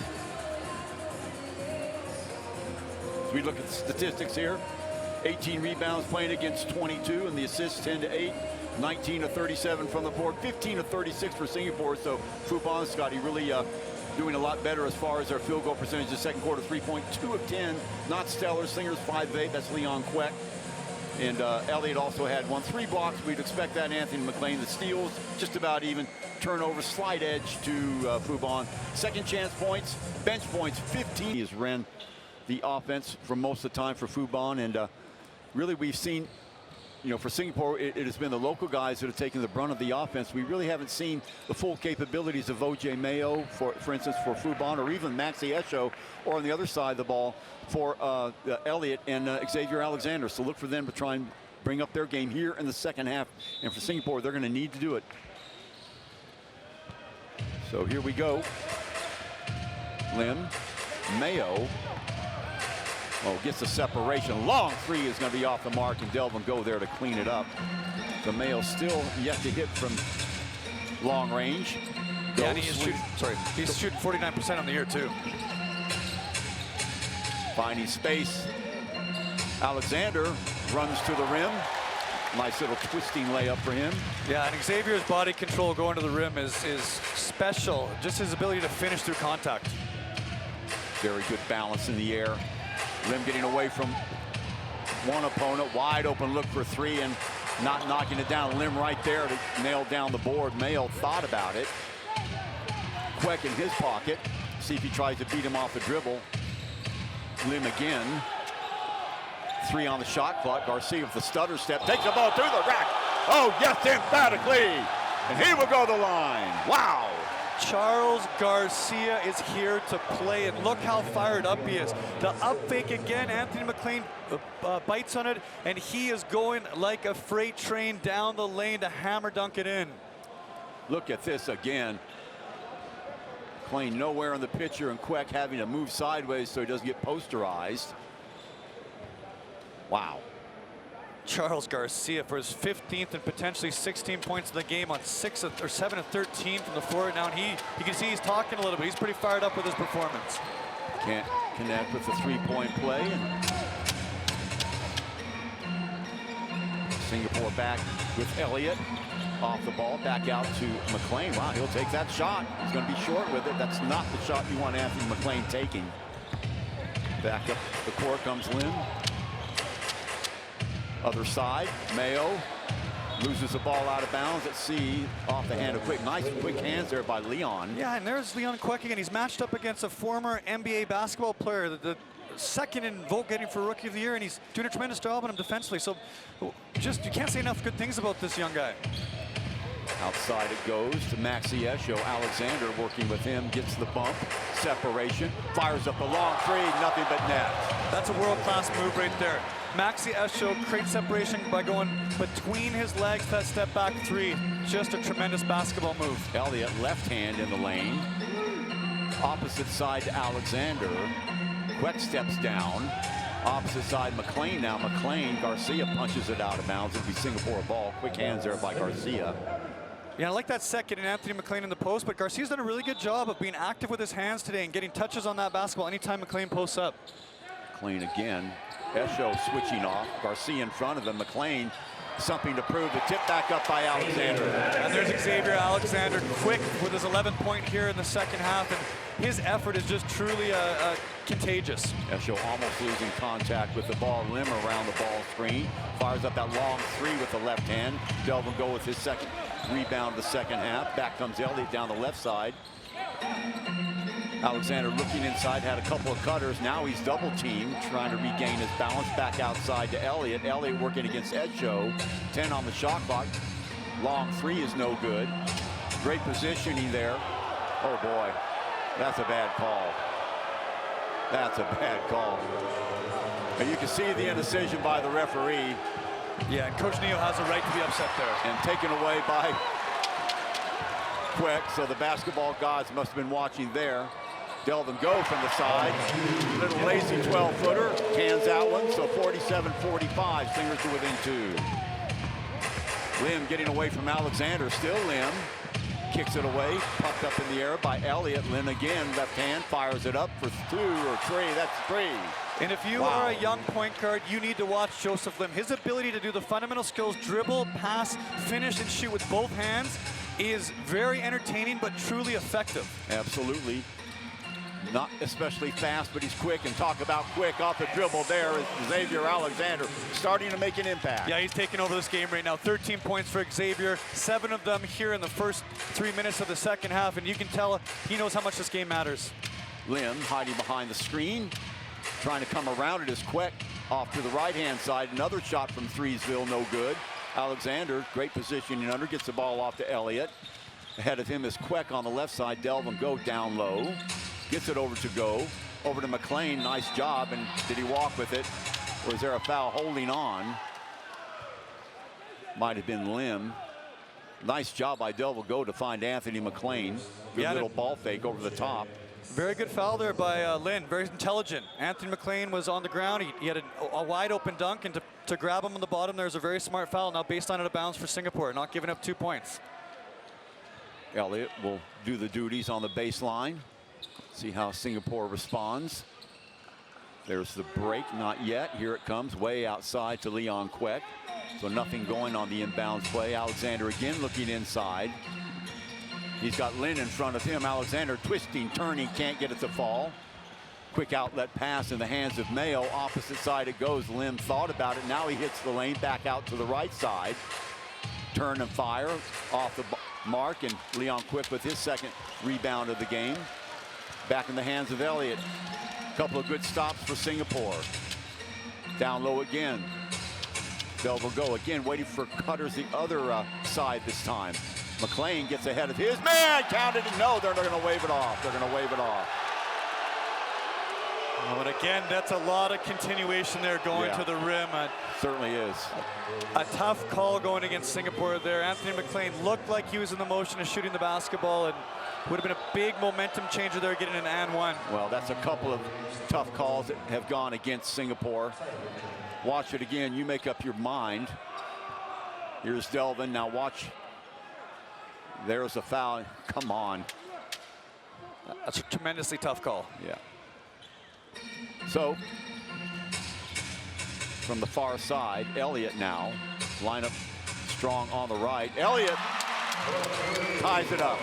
As we look at the statistics here, 18 rebounds playing against 22, and the assists 10-8, 19-37 from the board, 15-36 for Singapore. So Fubon, Scotty, really doing a lot better as far as their field goal percentage. The second quarter, 3-point, 2 of 10, not stellar. Slingers 5 of 8. That's Leon Queck. And Elliott also had 3 blocks. We'd expect that. Anthony McLean, the steals, just about even. Turnover, slight edge to Fubon. Second chance points, bench points, 15. He has ran the offense for most of the time for Fubon. And really we've seen, you know, for Singapore, it has been the local guys that have taken the brunt of the offense. We really haven't seen the full capabilities of O.J. Mayo, for instance, for Fubon, or even Maxi Echo, or on the other side of the ball for Elliott and Xavier Alexander. So look for them to try and bring up their game here in the second half. And for Singapore, they're going to need to do it. So here we go. Lim, Mayo. Oh, gets the separation. Long 3 is going to be off the mark, and Delvin Go there to clean it up. So Mayo still yet to hit from long range. Yeah, and he's shooting 49% on the year too. Finding space. Alexander runs to the rim. Nice little twisting layup for him. Yeah, and Xavier's body control going to the rim is special. Just his ability to finish through contact. Very good balance in the air. Lim getting away from one opponent. Wide open look for 3 and not knocking it down. Lim right there to nail down the board. Mayo thought about it. Queck in his pocket. See if he tries to beat him off the dribble. Lim again. 3 on the shot clock. Garcia with the stutter step. Takes the ball through the rack. Oh, yes, emphatically. And he will go the line. Wow. Charles Garcia is here to play, and look how fired up he is. The up fake again. Anthony McLean bites on it, and he is going like a freight train down the lane to hammer dunk it in. Look at this again. McLean nowhere in the picture, and Queck having to move sideways so he doesn't get posterized. Wow. Charles Garcia for his 15th and potentially 16 points in the game on 7 of 13 from the floor. Now, and you can see he's talking a little bit. He's pretty fired up with his performance. Can't connect with the 3-point play. Singapore back with Elliott. Off the ball, back out to McLean. Wow, he'll take that shot. He's going to be short with it. That's not the shot you want Anthony McLean taking. Back up the court comes Lim. Other side, Mayo loses the ball out of bounds. Let's see, off the hand of Queck. Nice quick hands there by Leon. Yeah, and there's Leon Queck again. He's matched up against a former NBA basketball player. The second in vote getting for Rookie of the Year, and he's doing a tremendous job on him defensively. So just, you can't say enough good things about this young guy. Outside it goes to Maxi Esho. Alexander working with him, gets the bump, separation, fires up a long three, nothing but net. That's a world-class move right there. Maxi Esho creates separation by going between his legs, that step back three. Just a tremendous basketball move. Elliott left hand in the lane. Opposite side to Alexander. Queck steps down. Opposite side, McLean now. McLean, Garcia punches it out of bounds. It'll be Singapore ball. Quick hands there by Garcia. Yeah, I like that second and Anthony McLean in the post, but Garcia's done a really good job of being active with his hands today and getting touches on that basketball anytime McLean posts up. McLean again. Esho switching off. Garcia in front of him. McLean, something to prove. The tip back up by Alexander. And there's Xavier Alexander, quick with his 11th point here in the second half, and his effort is just truly contagious. Esho almost losing contact with the ball. Lim around the ball screen. Fires up that long three with the left hand. Delvin go with his second rebound of the second half. Back comes Elliott down the left side. Alexander looking inside, had a couple of cutters. Now he's double teamed, trying to regain his balance. Back outside to Elliott. Elliott working against Esho. 10 on the shot clock. Long three is no good. Great positioning there. Oh boy, that's a bad call. That's a bad call. And you can see the indecision by the referee. Yeah, and Coach Neo has a right to be upset there. And taken away by Queck, so the basketball gods must have been watching there. Delvin go from the side. Little lazy 12-footer. Cans that one, so 47-45. Slingers to within two. Lim getting away from Alexander. Still Lim. Kicks it away. Popped up in the air by Elliott. Lim again, left hand, fires it up for two or three. That's three. And if you are a young point guard, you need to watch Joseph Lim. His ability to do the fundamental skills, dribble, pass, finish, and shoot with both hands is very entertaining, but truly effective. Absolutely. Not especially fast, but he's quick. And talk about quick off the dribble there is Xavier Alexander starting to make an impact. Yeah, he's taking over this game right now. 13 points for Xavier, 7 of them here in the first 3 minutes of the second half, and you can tell he knows how much this game matters. Lim hiding behind the screen, trying to come around it is Queck off to the right-hand side. Another shot from Threesville, no good. Alexander, great positioning under, gets the ball off to Elliott. Ahead of him is Queck on the left side. Delvin go down low. Gets it over to Go. Over to McLean, nice job. And did he walk with it? Or is there a foul holding on? Might have been Lim. Nice job by Delvin Go to find Anthony McLean. Good little ball fake over the top. Very good foul there by Lynn, very intelligent. Anthony McLean was on the ground. He had a wide open dunk, and to grab him on the bottom, there's a very smart foul. Now baseline out of bounds for Singapore, not giving up 2 points. Elliott will do the duties on the baseline. See how Singapore responds. There's the break, not yet. Here it comes, way outside to Leon Queck. So nothing going on the inbounds play. Alexander again looking inside. He's got Lynn in front of him. Alexander twisting, turning, can't get it to fall. Quick outlet pass in the hands of Mayo. Opposite side it goes. Lim thought about it. Now he hits the lane back out to the right side. Turn and fire off the mark, and Leon Queck with his second rebound of the game. Back in the hands of Elliott. Couple of good stops for Singapore. Down low again. Delvin go again, waiting for cutters the other side this time. McLean gets ahead of his man, counted it. No, they're going to wave it off. They're going to wave it off. Oh, and again, that's a lot of continuation there going to the rim. Certainly is. A tough call going against Singapore there. Anthony McLean looked like he was in the motion of shooting the basketball, and would have been a big momentum changer there, getting an and one. Well, that's a couple of tough calls that have gone against Singapore. Watch it again. You make up your mind. Here's Delvin. Now watch. There's a foul. Come on. That's a tremendously tough call. Yeah. So, from the far side, Elliott now. Line up strong on the right. Elliott ties it up.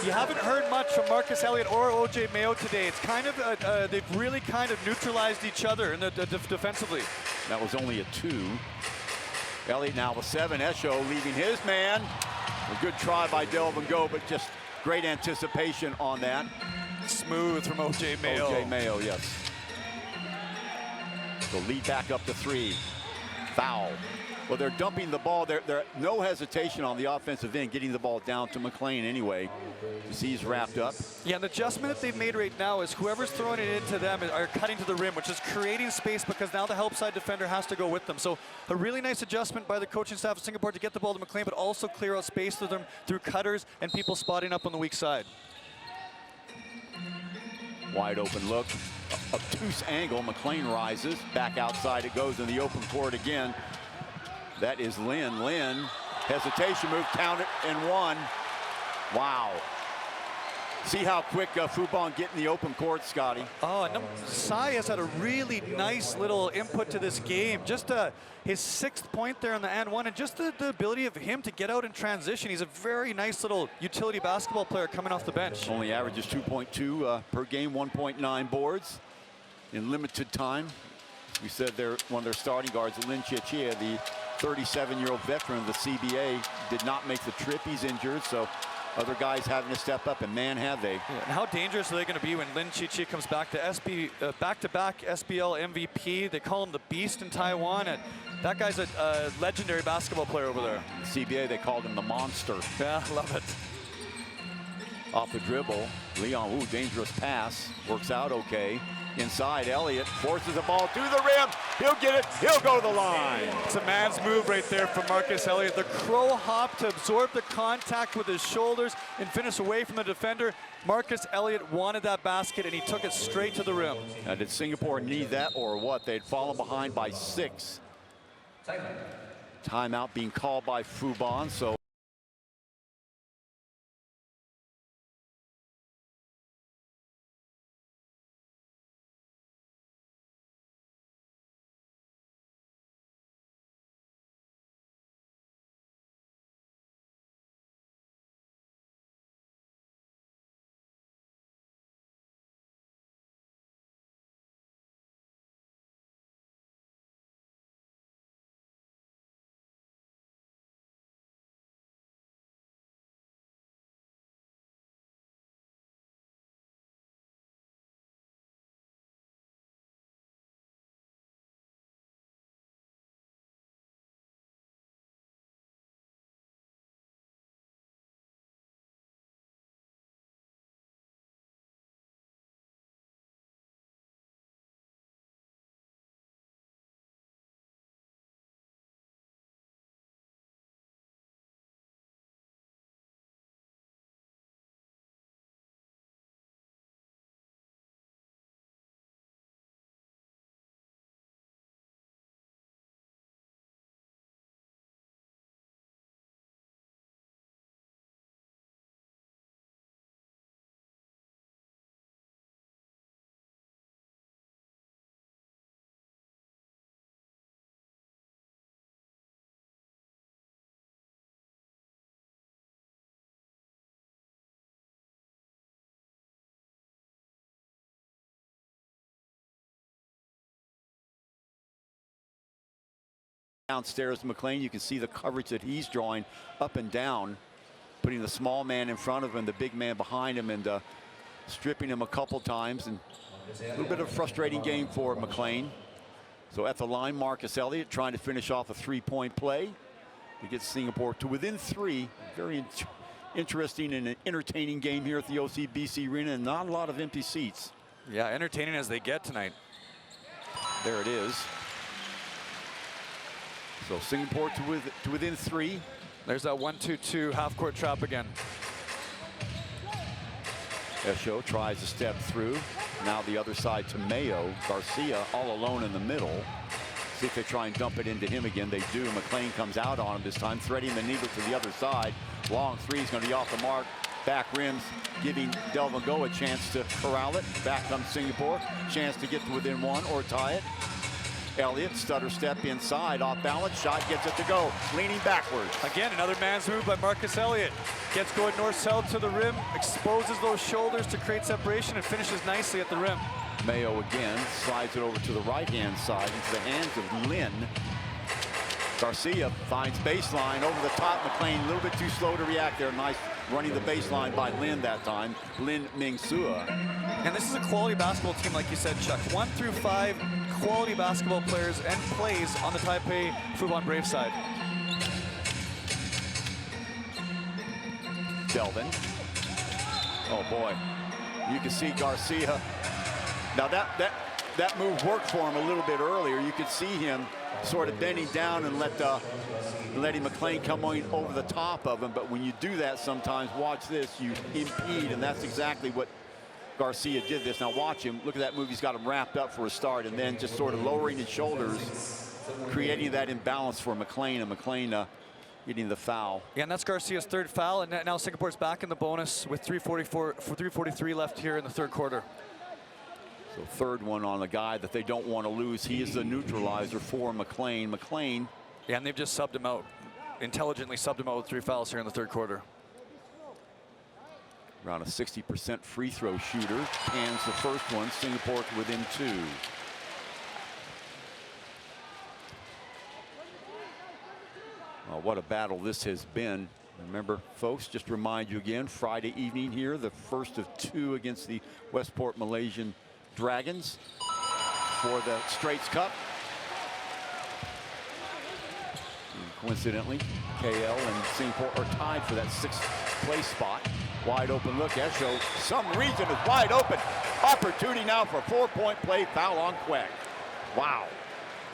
You haven't heard much from Marcus Elliott or OJ Mayo today. It's kind of, they've really kind of neutralized each other in the defensively. That was only a 2. Elliott now with 7. Esho leaving his man. A good try by Delvin Go, but just great anticipation on that. Smooth from OJ Mayo. OJ Mayo, yes. So lead back up to 3. Foul. Well, they're dumping the ball. They're no hesitation on the offensive end, getting the ball down to McLean anyway. You see he's wrapped up. Yeah, and the adjustment that they've made right now is whoever's throwing it into them are cutting to the rim, which is creating space because now the help side defender has to go with them. So a really nice adjustment by the coaching staff of Singapore to get the ball to McLean, but also clear out space to them through cutters and people spotting up on the weak side. Wide open look. Obtuse angle. McLean rises. Back outside it goes in the open court again. That is Lin. Lin, hesitation move, count it, and 1. Wow. See how quick Fubon get in the open court, Scotty. Oh, and Sai has had a really nice little input to this game. Just his 6th point there on the and 1, and just the ability of him to get out in transition. He's a very nice little utility basketball player coming off the bench. Only averages 2.2 per game, 1.9 boards in limited time. We said one of their starting guards, Lin Chia, the 37-year-old veteran of the CBA, did not make the trip. He's injured, so other guys having to step up, and man, have they. Yeah, and how dangerous are they going to be when Lin Chia comes back to back-to-back SBL MVP? They call him the Beast in Taiwan, and that guy's a legendary basketball player over there. CBA, they called him the Monster. Yeah, love it. Off the dribble, Leon Wu, dangerous pass, works out okay. Inside, Elliott forces the ball to the rim. He'll get it. He'll go to the line. It's a man's move right there from Marcus Elliott. The crow hop to absorb the contact with his shoulders and finish away from the defender. Marcus Elliott wanted that basket, and he took it straight to the rim. Now, did Singapore need that or what? They'd fallen behind by 6. Timeout being called by Fubon, so downstairs, McLean, you can see the coverage that he's drawing up and down, putting the small man in front of him, the big man behind him, and stripping him a couple times. And a little bit of a frustrating game for McLean. So at the line, Marcus Elliott trying to finish off a 3-point play to get Singapore to within 3. Very interesting and an entertaining game here at the OCBC Arena, and not a lot of empty seats. Yeah, entertaining as they get tonight. There it is. So Singapore to within 3. There's that 1-2-2 half-court trap again. Esho tries to step through. Now the other side to Mayo. Garcia all alone in the middle. See if they try and dump it into him again. They do. McLean comes out on him this time, threading the needle to the other side. Long 3 is going to be off the mark. Back rims, giving Delvin Go a chance to corral it. Back comes Singapore. Chance to get to within 1 or tie it. Elliott, stutter step inside, off balance, shot gets it to go, leaning backwards. Again, another man's move by Marcus Elliott. Gets going north-south to the rim, exposes those shoulders to create separation, and finishes nicely at the rim. Mayo again slides it over to the right-hand side into the hands of Lin. Garcia finds baseline over the top. McLean a little bit too slow to react there. Nice running the baseline by Lin that time, Lin Ming-sua. And this is a quality basketball team, like you said, Chuck. 1 through 5 quality basketball players and plays on the Taipei Fubon Braves side. Delvin. Oh boy, you can see Garcia. Now that move worked for him a little bit earlier. You could see him sort of bending down and letting McLean come over the top of him. But when you do that, sometimes watch this, you impede, and that's exactly what Garcia did this. Now watch him. Look at that move. He's got him wrapped up for a start, and then just sort of lowering his shoulders, creating that imbalance for McLean, and McLean getting the foul. Yeah, and that's Garcia's third foul, and now Singapore's back in the bonus with 3:43 left here in the third quarter. So third one on the guy that they don't want to lose. He is the neutralizer for McLean. McLean. Yeah, and they've just subbed him out, intelligently subbed him out with 3 fouls here in the third quarter. Around a 60% free throw shooter. Cans the first one. Singapore within 2. Well, what a battle this has been. Remember, folks, just to remind you again, Friday evening here, the first of 2 against the Westport Malaysian Dragons for the Straits Cup. And coincidentally, KL and Singapore are tied for that 6th place spot. Wide open look. Esho, some reason is wide open. Opportunity now for 4-point play. Foul on Queck. Wow.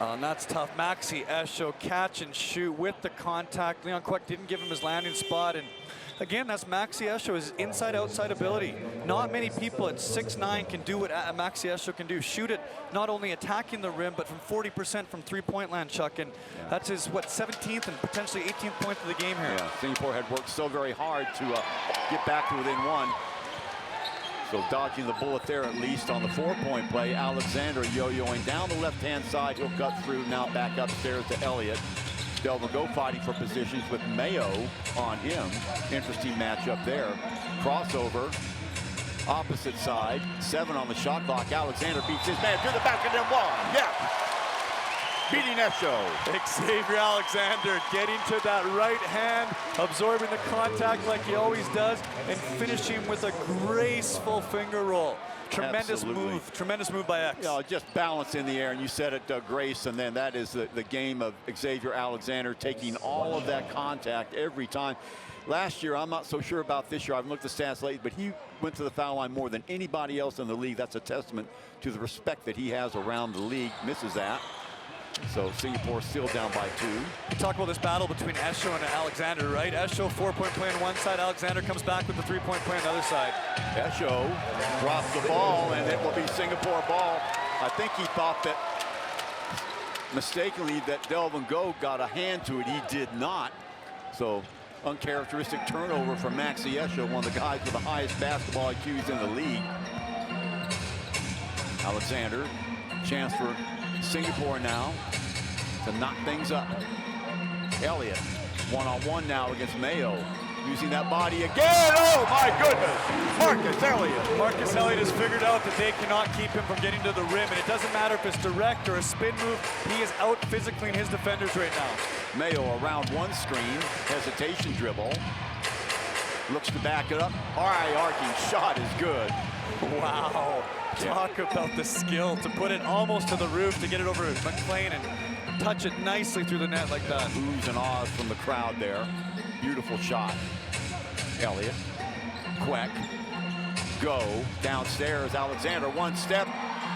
And that's tough. Maxi Esho catch and shoot with the contact. Leon Queck didn't give him his landing spot. And again, that's Maxi Esho, his inside-outside ability. Not many people at 6'9" can do what Maxi Esho can do. Shoot it, not only attacking the rim, but from 40% from three-point land, Chuck. And that's his, 17th and potentially 18th point of the game here. Yeah, Singapore had worked so very hard to get back to within 1. So dodging the bullet there, at least on the 4-point play. Alexander yo-yoing down the left-hand side. He'll cut through, now back upstairs to Elliott. Delvin Go fighting for positions with Mayo on him. Interesting matchup there. Crossover, opposite side. 7 on the shot clock. Alexander beats his man to the back and then 1. Yeah. Beating Esho. Xavier Alexander getting to that right hand, absorbing the contact like he always does, and finishing with a graceful finger roll. Tremendous move by X. You know, just balance in the air, and you said it, Grace, and then that is the game of Xavier Alexander taking all of that contact every time. Last year, I'm not so sure about this year. I haven't looked at the stats lately, but he went to the foul line more than anybody else in the league. That's a testament to the respect that he has around the league. Misses that. So Singapore still down by 2. We talk about this battle between Esho and Alexander, right? Esho 4-point play on one side. Alexander comes back with the 3-point play on the other side. Esho drops the ball, and it will be Singapore ball. I think he thought that mistakenly that Delvin Go got a hand to it. He did not. So uncharacteristic turnover from Maxi Esho, one of the guys with the highest basketball IQs in the league. Alexander, chance for Singapore now to knock things up. Elliott, one-on-one now against Mayo. Using that body again. Oh my goodness. Marcus Elliott. Marcus Elliott has figured out that they cannot keep him from getting to the rim. And it doesn't matter if it's direct or a spin move. He is out physically in his defenders right now. Mayo around one screen. Hesitation dribble. Looks to back it up. High arcing shot is good. Wow. Talk about the skill to put it almost to the roof, to get it over McLean and touch it nicely through the net like that. Oohs and ahs from the crowd there. Beautiful shot. Elliott, Queck, Go, downstairs. Alexander, one step,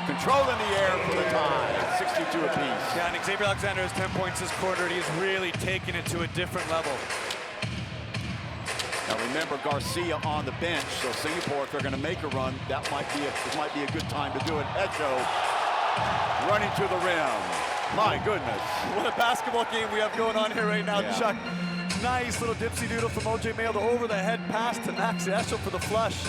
controlling the air for the tie. 62 apiece. Yeah, and Xavier Alexander has 10 points this quarter, and he's really taken it to a different level. Now remember, Garcia on the bench, so Singapore, if they're going to make a run, it might be a good time to do it. Esho running to the rim. My goodness. What a basketball game we have going on here right now, Chuck. Nice little dipsy doodle from OJ Mayo, the over the head pass to Maxi Esho for the flush.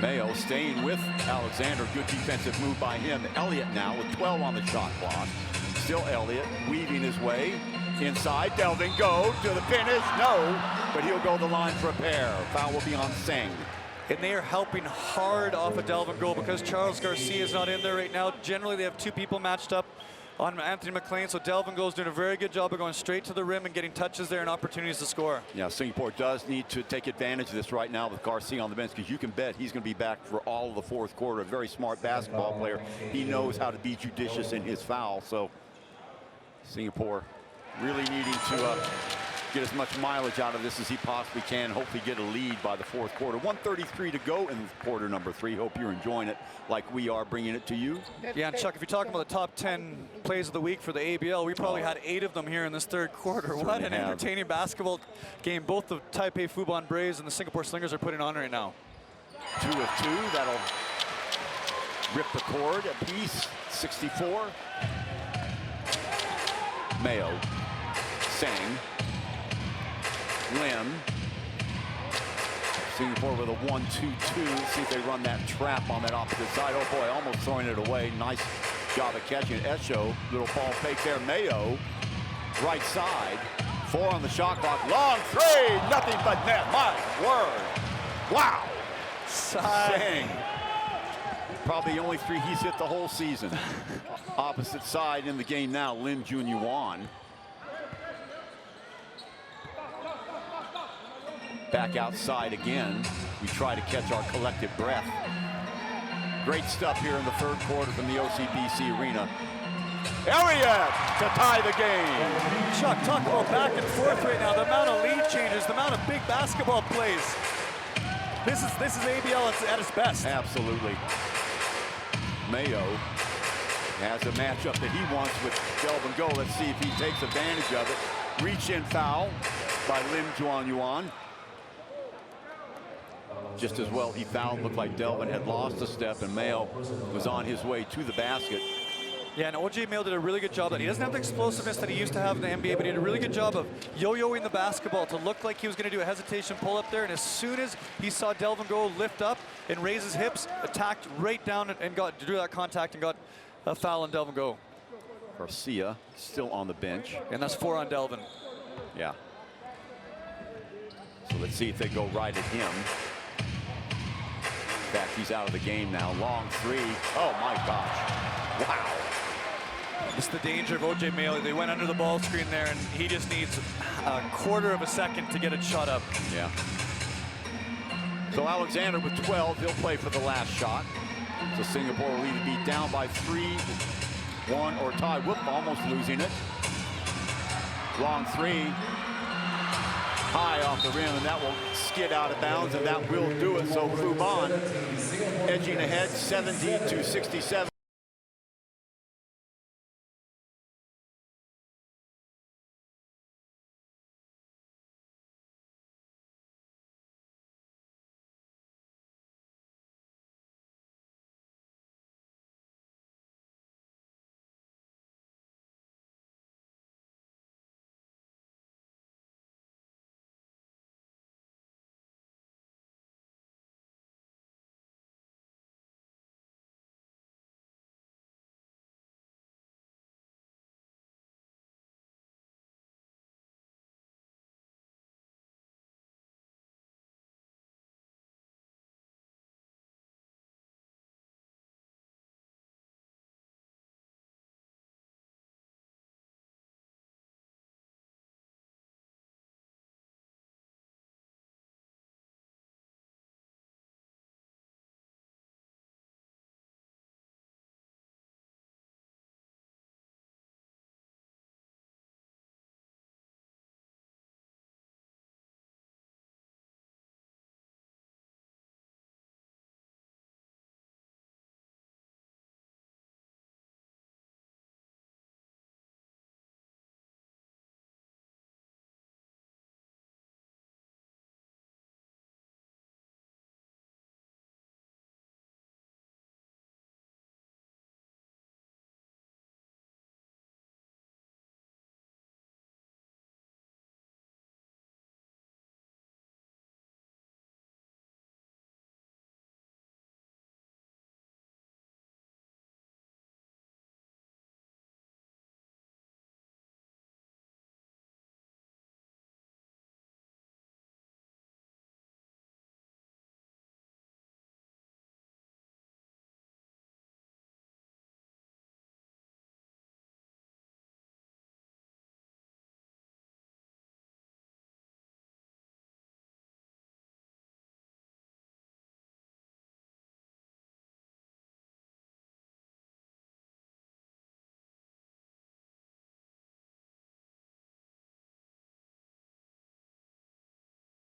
Mayo staying with Alexander. Good defensive move by him. Elliott now with 12 on the shot clock. Still Elliott weaving his way. Inside, Delvin Go to the finish. No, but he'll go the line for a pair. Foul will be on Singh. And they are helping hard off of Delvin Go because Charles Garcia is not in there right now. Generally, they have 2 people matched up on Anthony McLean, so Delvin Go's doing a very good job of going straight to the rim and getting touches there and opportunities to score. Yeah, Singapore does need to take advantage of this right now with Garcia on the bench, because you can bet he's going to be back for all of the fourth quarter. A very smart basketball player. He knows how to be judicious in his foul, so Singapore really needing to get as much mileage out of this as he possibly can, hopefully get a lead by the fourth quarter. 1:33 to go in quarter number 3. Hope you're enjoying it like we are, bringing it to you. Yeah, and Chuck, if you're talking about the top 10 plays of the week for the ABL, we probably had 8 of them here in this third quarter. What an entertaining basketball game both the Taipei Fubon Braves and the Singapore Slingers are putting on right now. 2 of 2, that'll rip the cord a piece. 64. Mayo, Sang, Lim. Singapore with a 1-2-2. See if they run that trap on that opposite side. Oh boy, almost throwing it away. Nice job of catching it. Esho, little ball fake there. Mayo, right side. 4 on the shot clock. Long 3, nothing but net. My word. Wow. Sang. Probably the only 3 he's hit the whole season. Opposite side in the game now, Lim Junyuan. Back outside again. We try to catch our collective breath. Great stuff here in the third quarter from the OCBC arena. Elliott to tie the game. Chuck, talk about back and forth right now. The amount of lead changes, the amount of big basketball plays. This is ABL at its best. Absolutely. Mayo has a matchup that he wants with Delvin Go. Let's see if he takes advantage of it. Reach in foul by Lim Juanyuan. Just as well he fouled. Looked like Delvin had lost a step and Mayo was on his way to the basket. Yeah, and OJ Mayo did a really good job. That he doesn't have the explosiveness that he used to have in the NBA, but he did a really good job of yo-yoing the basketball to look like he was going to do a hesitation pull up there. And as soon as he saw Delvin Go lift up and raise his hips, attacked right down and got to do that contact and got a foul on Delvin Go. Garcia still on the bench. And that's 4 on Delvin. Yeah. So let's see if they go right at him. In fact, he's out of the game now. Long 3. Oh my gosh. Wow. It's the danger of OJ Mayo. They went under the ball screen there, and he just needs a quarter of a second to get it shot up. Yeah. So Alexander with 12, he'll play for the last shot. So Singapore will either be down by 3, 1, or tie. Whoop, almost losing it. Long 3. High off the rim, and that will skid out of bounds, and that will do it. So Fubon edging ahead 70-67.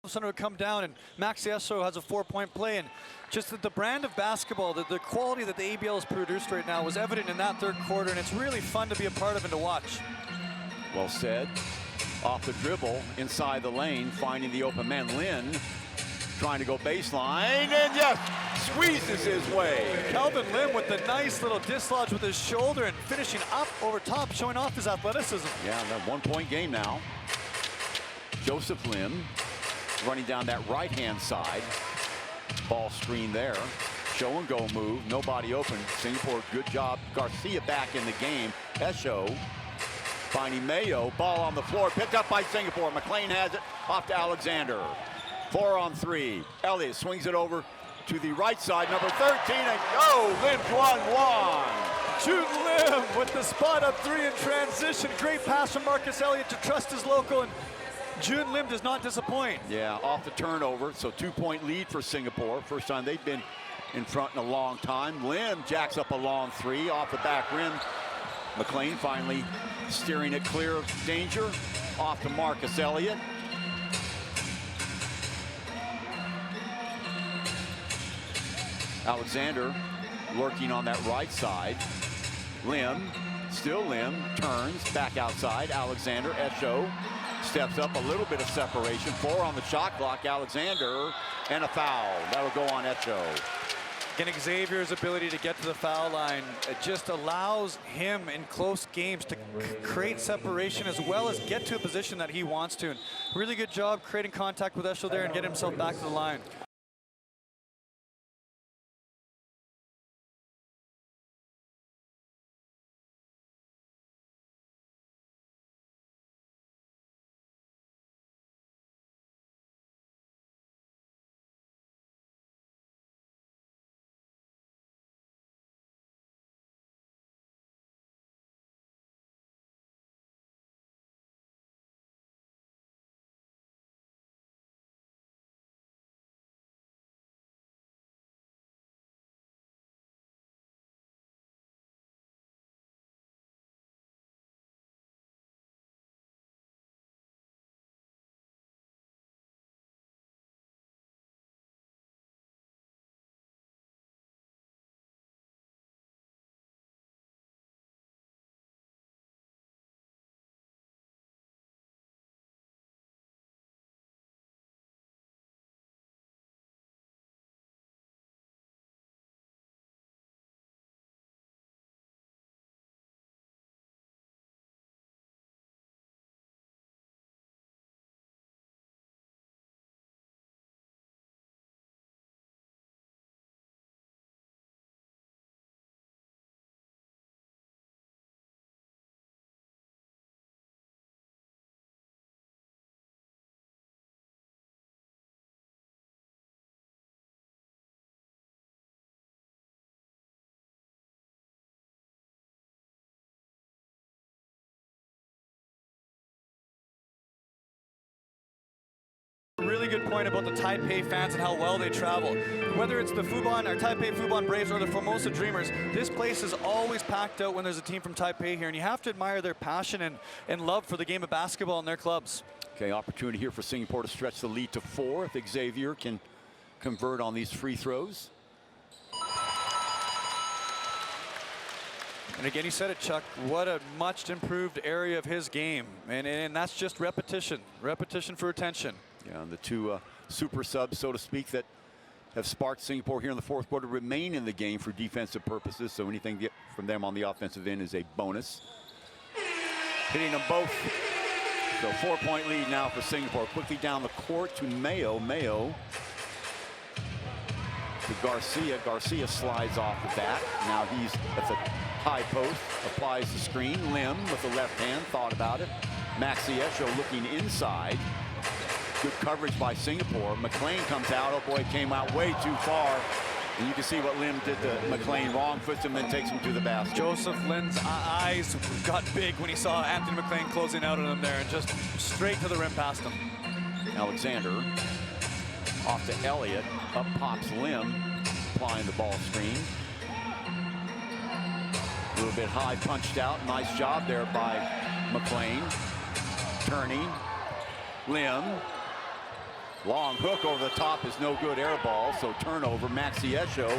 center would come down, and Maxi Esho has a 4-point play. And just that the brand of basketball, the quality that the ABL has produced right now was evident in that third quarter, and it's really fun to be a part of and to watch. Well said. Off the dribble, inside the lane, finding the open man. Lin trying to go baseline, and just squeezes his way. Kelvin Lim with the nice little dislodge with his shoulder and finishing up over top, showing off his athleticism. Yeah, that 1-point game now. Joseph Lim running down that right-hand side. Ball screen there. Show and go move, nobody open. Singapore, good job. Garcia back in the game. Esho finding Mayo, ball on the floor, picked up by Singapore. McLean has it, off to Alexander. 4-on-3. Elliott swings it over to the right side, number 13, and Lim Juan. June Lim with the spot up 3 in transition. Great pass from Marcus Elliott to trust his local, and June Lim does not disappoint. Yeah, off the turnover, so 2-point lead for Singapore. First time they've been in front in a long time. Lim jacks up a long 3 off the back rim. McLean finally steering it clear of danger. Off to Marcus Elliott. Alexander lurking on that right side. Lim, still Lim, turns back outside. Alexander, Esho steps up, a little bit of separation. 4 on the shot clock. Alexander, and a foul. That'll go on Esho. Again, Xavier's ability to get to the foul line, it just allows him in close games to create separation as well as get to a position that he wants to. And really good job creating contact with Esho there and get himself back to the line. Really good point about the Taipei fans and how well they travel. Whether it's the Taipei Fubon Braves or the Formosa Dreamers, this place is always packed out when there's a team from Taipei here, and you have to admire their passion and love for the game of basketball in their clubs. Okay, opportunity here for Singapore to stretch the lead to 4 if Xavier can convert on these free throws. And again, you said it, Chuck, what a much improved area of his game. And that's just repetition for attention. Yeah, and the 2 super subs, so to speak, that have sparked Singapore here in the fourth quarter remain in the game for defensive purposes. So anything from them on the offensive end is a bonus. Hitting them both. So 4-point lead now for Singapore. Quickly down the court to Mayo. Mayo to Garcia. Garcia slides off the bat. Now he's at the high post, applies the screen. Lim with the left hand, thought about it. Maxi Esho looking inside. Good coverage by Singapore. McLean comes out. Oh boy, came out way too far. And you can see what Lim did to McLean. Wrong foots him, then takes him to the basket. Joseph Lin's eyes got big when he saw Anthony McLean closing out on him there and just straight to the rim past him. Alexander off to Elliott. Up pops Lim, applying the ball screen. A little bit high, punched out. Nice job there by McLean. Turning. Lim Long hook over the top is no good, air ball, so turnover. Maxi Esho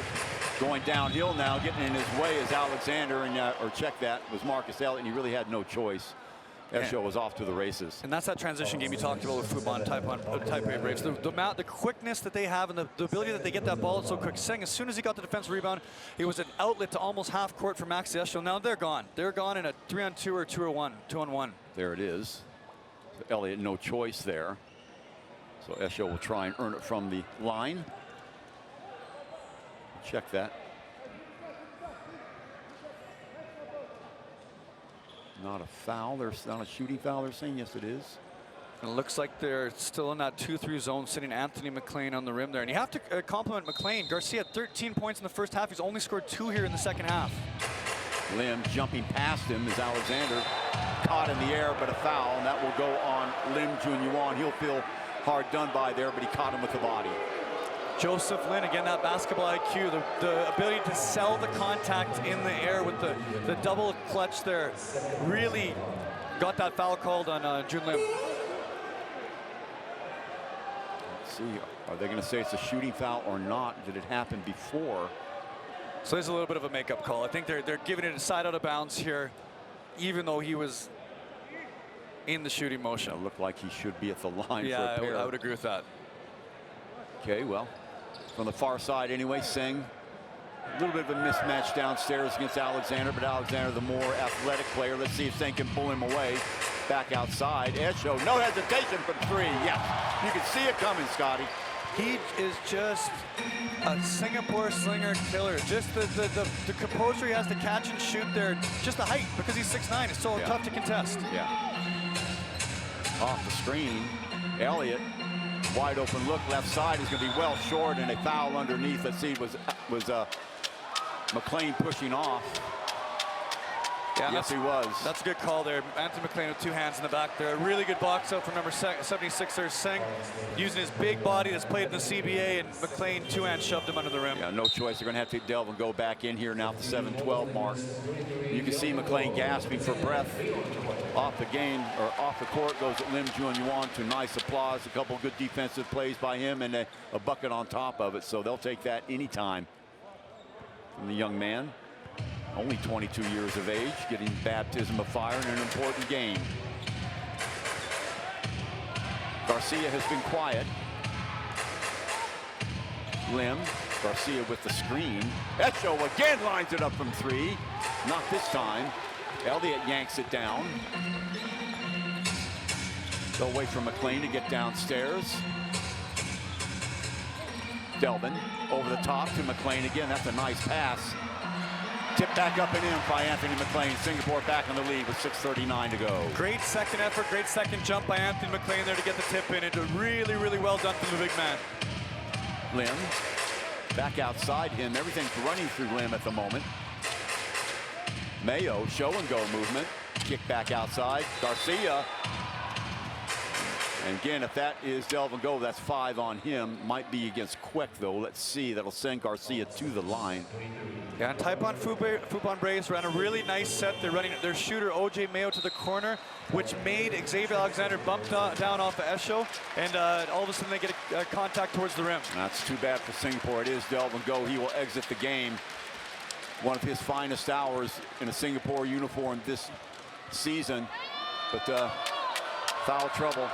going downhill now, getting in his way is Alexander, and or check that, was Marcus Elliott, and he really had no choice. Esho was off to the races. And that's that transition game you talked about with Fubon, Taipei Braves. The quickness that they have and the ability that they get that ball so quick. Seng, as soon as he got the defensive rebound, it was an outlet to almost half court for Maxi Esho. Now they're gone. They're gone in a 3-on-2 or 2-on-1. There it is. So Elliott, no choice there. So Esho will try and earn it from the line. Check that. Not a foul. There's not a shooting foul. They're saying yes, it is. And it looks like they're still in that 2-3 zone, sitting Anthony McLean on the rim there. And you have to compliment McLean. Garcia had 13 points in the first half. He's only scored 2 here in the second half. Lim jumping past him is Alexander. Caught in the air, but a foul, and that will go on Lim Junyuan. He'll feel hard done by there, but he caught him with the body. Joseph Lin, again, that basketball IQ, the ability to sell the contact in the air with the double clutch there, really got that foul called on Jun Lim. Let's see, are they going to say it's a shooting foul or not? Did it happen before? So there's a little bit of a makeup call. I think they're giving it a side out of bounds here, even though he was in the shooting motion. It looked like he should be at the line for a pair. I would agree with that. Okay, well, from the far side anyway, Singh. A little bit of a mismatch downstairs against Alexander, but Alexander the more athletic player. Let's see if Singh can pull him away. Back outside, Esho, no hesitation from 3. Yeah, you can see it coming, Scotty. He is just a Singapore slinger killer. Just the composure he has to catch and shoot there. Just the height, because he's 6'9", it's so tough to contest. Yeah. Off the screen, Elliott, wide open look, left side is going to be well short, and a foul underneath. Let's see, was McLean pushing off. Yeah, yes, he was. That's a good call there. Anthony McLean with 2 hands in the back there. A really good box out from number 76 there, Seng, using his big body that's played in the CBA, and McLean 2 hands shoved him under the rim. Yeah, no choice. They're going to have to delve and go back in here now at the 7-12 mark. You can see McLean gasping for breath. Off the game, or off the court goes Lim Junyuan to nice applause. A couple good defensive plays by him, and a bucket on top of it. So they'll take that anytime from the young man. Only 22 years of age, getting baptism of fire in an important game. Garcia has been quiet. Lim, Garcia with the screen. Esho again lines it up from 3. Not this time. Elliott yanks it down. They'll wait for McLean to get downstairs. Delvin over the top to McLean again. That's a nice pass. Tip back up and in by Anthony McLean. Singapore back in the lead with 6:39 to go. Great second effort, great second jump by Anthony McLean there to get the tip in. It really, really well done from the big man. Lim back outside him. Everything's running through Lim at the moment. Mayo, show and go movement. Kick back outside. Garcia. And again, if that is delve and go, that's 5 on him. Might be against Quick, though. Let's see. That'll send Garcia to the line. Yeah, and Taipei Fubon Braves ran a really nice set. They're running their shooter, OJ Mayo, to the corner, which made Xavier Alexander bump down off of Esho. And all of a sudden, they get a contact towards the rim. That's too bad for Singapore. It is delve and go. He will exit the game. One of his finest hours in a Singapore uniform this season. But foul trouble.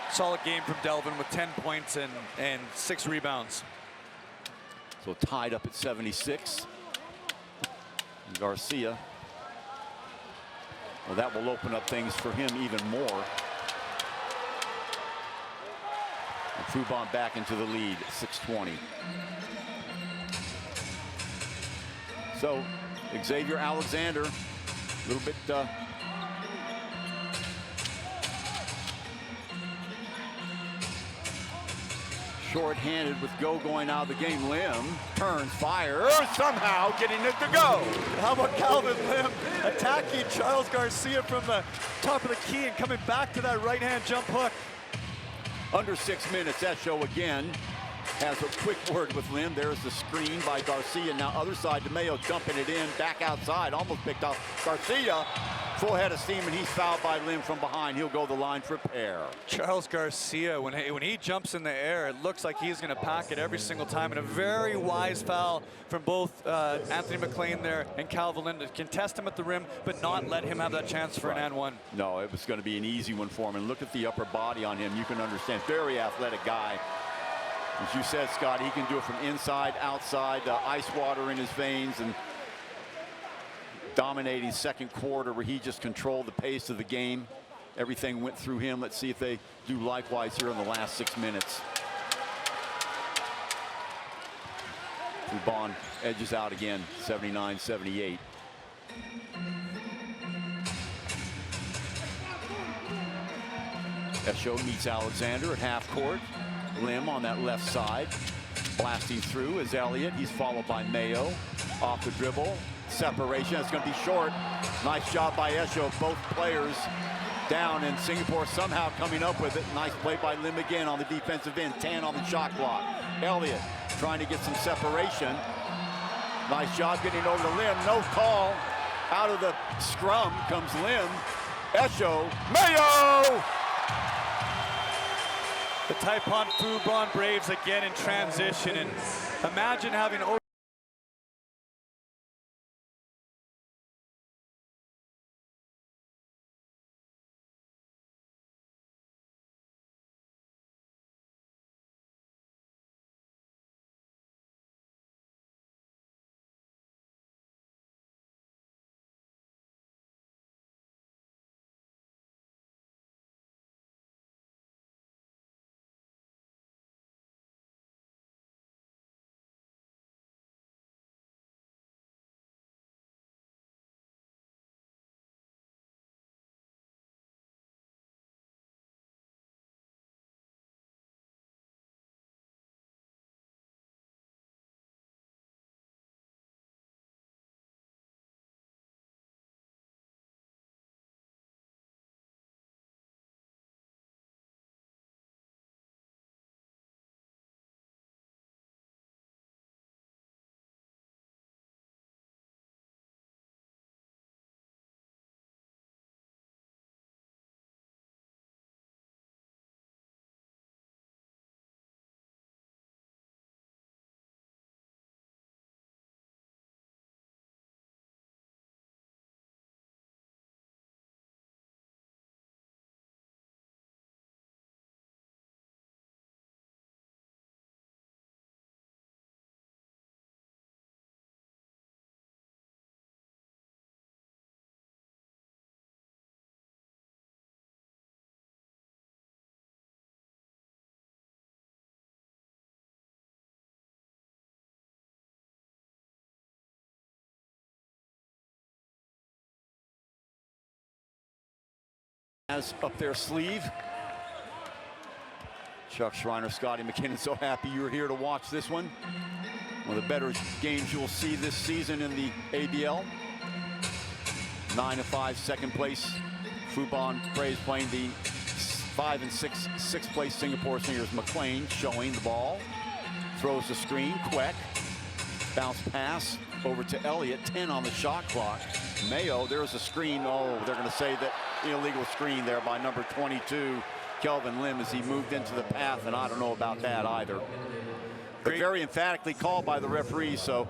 Solid game from Delvin with 10 points and 6 rebounds. So tied up at 76. And Garcia. Well, that will open up things for him even more. And Fubon back into the lead at 6:20. So Xavier Alexander, a little bit short-handed with going out of the game. Lim turns, fires, somehow getting it to go. How about Calvin Lim attacking Charles Garcia from the top of the key and coming back to that right-hand jump hook. Under 6 minutes, Esho again has a quick word with Lim. There's the screen by Garcia. Now other side to Mayo, dumping it in, back outside, almost picked off. Garcia full head of steam, and he's fouled by Lim from behind. He'll go the line for a pair. Charles Garcia, when he jumps in the air, it looks like he's going to pack it every single time. And a very wise foul from both Anthony McLean there and Calvin Lim to contest him at the rim, but not let him have that chance for an and one. No, it was going to be an easy one for him. And look at the upper body on him. You can understand. Very athletic guy. As you said, Scott, he can do it from inside, outside, ice water in his veins, and dominating second quarter where he just controlled the pace of the game. Everything went through him. Let's see if they do likewise here in the last 6 minutes. Fubon edges out again, 79-78. Esho meets Alexander at half court. Lim on that left side. Blasting through is Elliott. He's followed by Mayo. Off the dribble. Separation. It's going to be short. Nice job by Esho. Both players down, and Singapore somehow coming up with it. Nice play by Lim again on the defensive end. 10 on the shot clock. Elliott trying to get some separation. Nice job getting over to Lim. No call. Out of the scrum comes Lim. Esho. Mayo! The Taipei Fubon Braves again in transition, and imagine having has up their sleeve. Chuck Schreiner, Scotty McKinnon, so happy you're here to watch this one. One of the better games you'll see this season in the ABL. 9-5, second place. Fubon Braves playing the 5 and 6, sixth place Singapore Slingers. McLean showing the ball. Throws the screen, Queck. Bounce pass over to Elliott, 10 on the shot clock. Mayo, there's a screen. Oh, they're going to say that illegal screen there by number 22, Kelvin Lim, as he moved into the path, and I don't know about that either. But very emphatically called by the referee, so.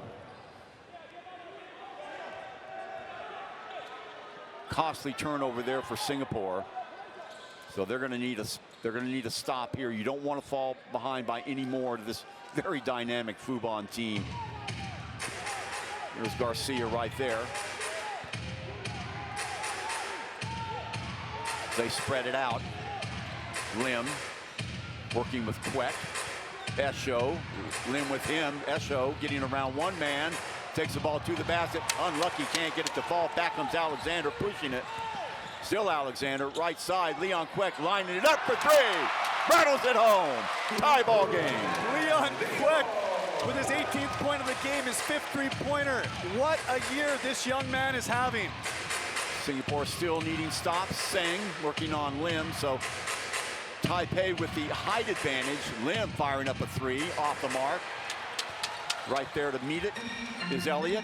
Costly turnover there for Singapore. So they're going to need a stop here. You don't want to fall behind by any more to this very dynamic Fubon team. There's Garcia right there. They spread it out. Lim working with Queck. Esho, Lim with him. Esho getting around one man. Takes the ball to the basket. Unlucky, can't get it to fall. Back comes Alexander pushing it. Still Alexander, right side. Leon Queck lining it up for three. Rattles it home. Tie ball game. Leon Queck with his 18th point of the game, his 5th three-pointer. What a year this young man is having. Singapore still needing stops. Seng working on Lim, so Taipei with the height advantage. Lim firing up a three off the mark. Right there to meet it is Elliott.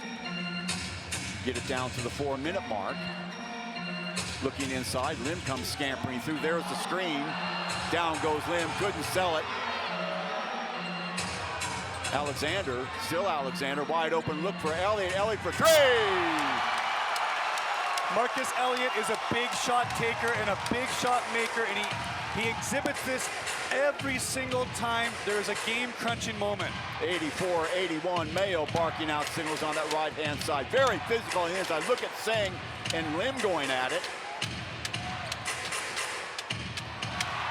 Get it down to the 4-minute mark. Looking inside, Lim comes scampering through. There's the screen. Down goes Lim, couldn't sell it. Alexander, still Alexander, wide open, look for Elliott. Elliott for three! Marcus Elliott is a big shot taker and a big shot maker, and he exhibits this every single time there's a game-crunching moment. 84-81, Mayo barking out signals on that right-hand side. Very physical on the inside. Look at Seng and Lim going at it.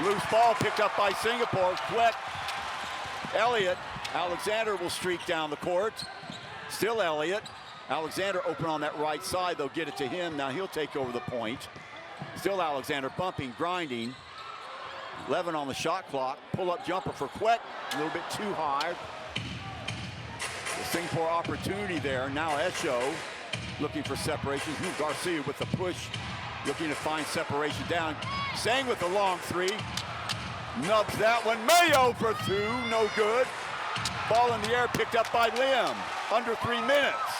Loose ball picked up by Singapore. Quet, Elliott. Alexander will streak down the court. Still Elliott. Alexander open on that right side. They'll get it to him. Now he'll take over the point. Still Alexander bumping, grinding. 11 on the shot clock. Pull-up jumper for Quet. A little bit too high. The Singapore opportunity there. Now Esho looking for separation. Garcia with the push. Looking to find separation down. Sang with the long three. Nubs that one. Mayo for two. No good. Ball in the air picked up by Lim. Under 3 minutes.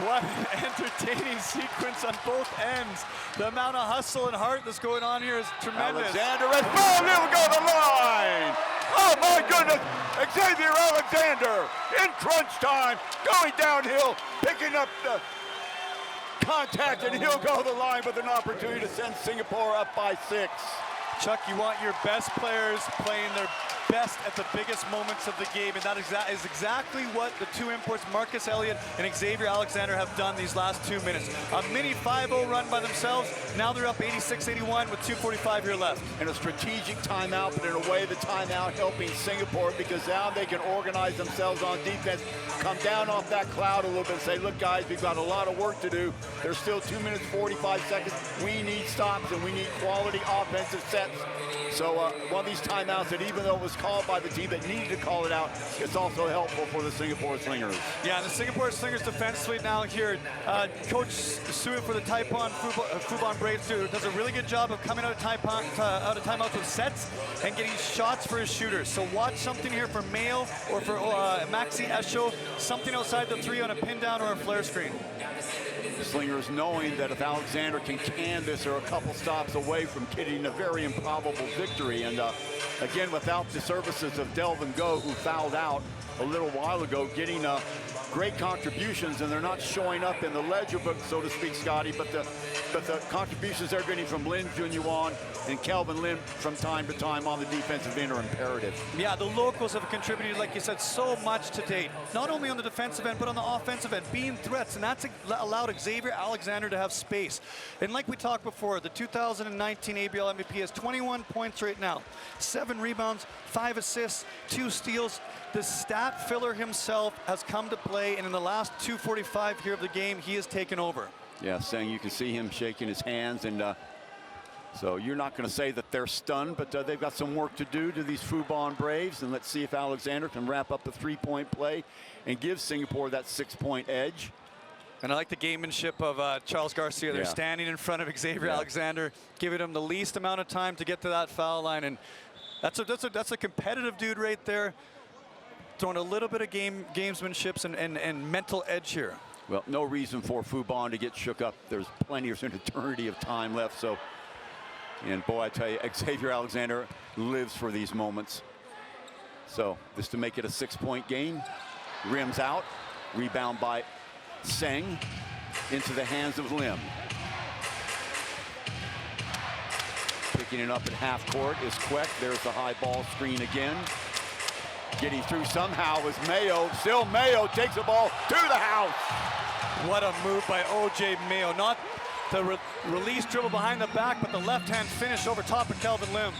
What an entertaining sequence on both ends. The amount of hustle and heart that's going on here is tremendous. Alexander has ball. He'll go to the line. Oh my goodness. Xavier Alexander in crunch time. Going downhill. Picking up the contact, and he'll go to the line with an opportunity to send Singapore up by 6. Chuck, you want your best players playing their best at the biggest moments of the game, and that is exactly what the two imports, Marcus Elliott and Xavier Alexander, have done these last 2 minutes. A mini 5-0 run by themselves. Now they're up 86-81 with 2:45 here left. And a strategic timeout, but in a way the timeout helping Singapore, because now they can organize themselves on defense, come down off that cloud a little bit and say, look guys, we've got a lot of work to do. There's still 2 minutes, 45 seconds. We need stops and we need quality offensive sets. So one of these timeouts that, even though it was called by the team that needed to call it out, it's also helpful for the Singapore Slingers. Yeah, the Singapore Slingers defensively now here. Coach Sue for the Taipei Fubon Braves does a really good job of coming out of timeouts with sets and getting shots for his shooters. So watch something here for Mayo or for Maxi Esho, something outside the three on a pin down or a flare screen. Slingers knowing that if Alexander can canvas, they're a couple stops away from getting a very improbable victory. And again, without the services of Delvin Go, who fouled out a little while ago, getting great contributions, and they're not showing up in the ledger book, so to speak, Scotty, but the contributions they're getting from Lin Junyuan and Kelvin Lim from time to time on the defensive end are imperative. Yeah, the locals have contributed, like you said, so much to date. Not only on the defensive end, but on the offensive end, being threats, and that's allowed Xavier Alexander to have space. And like we talked before, the 2019 ABL MVP has 21 points right now, 7 rebounds, 5 assists, 2 steals. The stat filler himself has come to play, and in the last 2:45 here of the game, he has taken over. Yeah, saying you can see him shaking his hands, and so you're not going to say that they're stunned, but they've got some work to do to these Fubon Braves, and let's see if Alexander can wrap up the 3-point play and give Singapore that 6-point edge. And I like the gamemanship of Charles Garcia. They're standing in front of Xavier Alexander, giving him the least amount of time to get to that foul line, and that's a competitive dude right there, throwing a little bit of gamesmanship and mental edge here. Well, no reason for Fubon to get shook up. There's plenty of an eternity of time left. So, and boy, I tell you, Xavier Alexander lives for these moments. So this to make it a 6-point game. Rims out, rebound by Seng into the hands of Lim. Picking it up at half court is Quek. There's the high ball screen again. Getting through somehow is Mayo. Still Mayo takes the ball to the house. What a move by O.J. Mayo. Not the release dribble behind the back, but the left-hand finish over top of Kelvin Lim.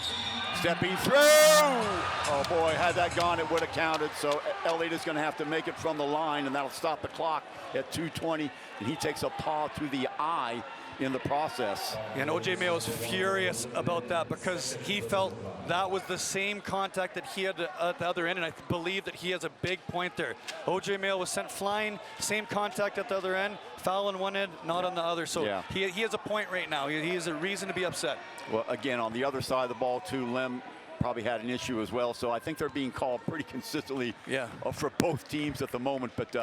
Stepping through. Oh boy, had that gone, it would have counted. So Elliott is going to have to make it from the line, and that'll stop the clock at 2:20. And he takes a paw to the eye in the process. And O.J. Mayo is furious about that because he felt that was the same contact that he had at the other end, and I believe that he has a big point there. O.J. Mayo was sent flying, same contact at the other end, foul on one end, not on the other. So he has a point right now. He has a reason to be upset. Well, again, on the other side of the ball too, Lim probably had an issue as well. So I think they're being called pretty consistently for both teams at the moment. But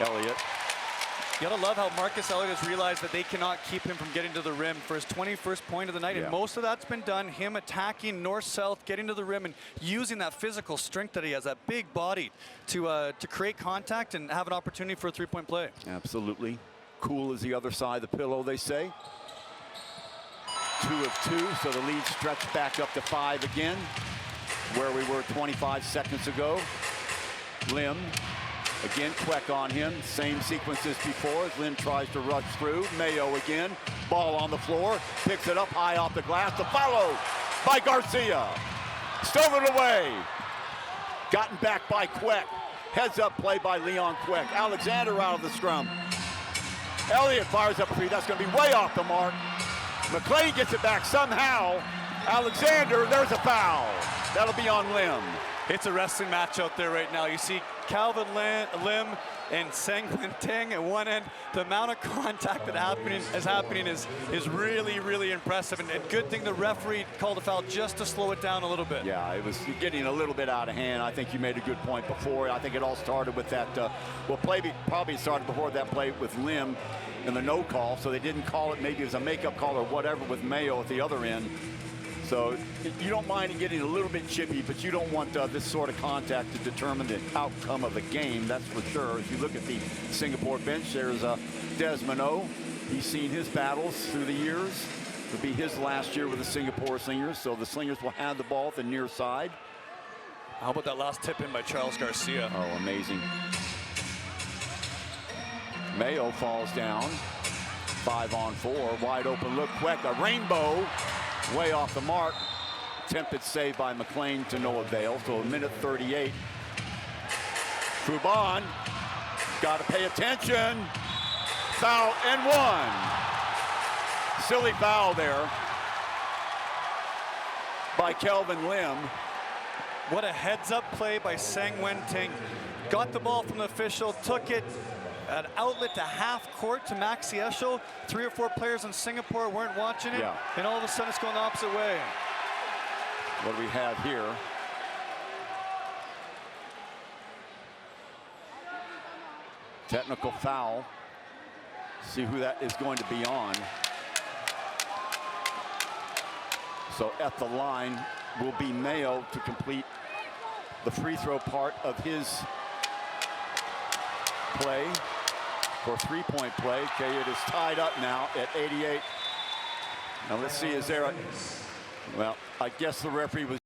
Elliott You gotta love how Marcus Elliott has realized that they cannot keep him from getting to the rim for his 21st point of the night, and most of that's been done him attacking north-south, getting to the rim, and using that physical strength that he has, that big body, to create contact and have an opportunity for a three-point play. Absolutely. Cool as the other side of the pillow, they say. 2 of 2, so the lead stretched back up to 5 again, where we were 25 seconds ago. Lim. Again, Queck on him. Same sequence as before as Lynn tries to rush through. Mayo again. Ball on the floor. Picks it up high off the glass. The follow by Garcia. Stolen away. Gotten back by Queck. Heads up play by Leon Queck. Alexander out of the scrum. Elliott fires up 3. That's going to be way off the mark. McLean gets it back somehow. Alexander, there's a foul. That'll be on Lim. It's a wrestling match out there right now. You see Calvin Lim and Sang Teng at one end. The amount of contact that is happening is really, really impressive. And good thing the referee called a foul just to slow it down a little bit. Yeah, it was getting a little bit out of hand. I think you made a good point before. I think it all started with that, probably started before that play with Lim and the no call. So they didn't call it, maybe it was a makeup call or whatever with Mayo at the other end. So you don't mind it getting a little bit chippy, but you don't want this sort of contact to determine the outcome of the game, that's for sure. If you look at the Singapore bench, there's Desmond O. He's seen his battles through the years. It'll be his last year with the Singapore Slingers, so the Slingers will have the ball at the near side. How about that last tip in by Charles Garcia? Oh, amazing. Mayo falls down. 5-on-4, wide open look. Queck, a rainbow. Way off the mark. Attempted save by McLean to no avail. So a minute 38. Fubon got to pay attention. Foul and 1. Silly foul there by Kelvin Lim. What a heads-up play by Sang Teng. Got the ball from the official, took it. An outlet to half court to Maxi Eschel. 3 or 4 players in Singapore weren't watching it, and all of a sudden it's going the opposite way. What do we have here? Technical foul. See who that is going to be on. So at the line will be Mayo to complete the free throw part of his play. For 3-point play. Okay, it is tied up now at 88. Now let's see, is there a, well, I guess the referee was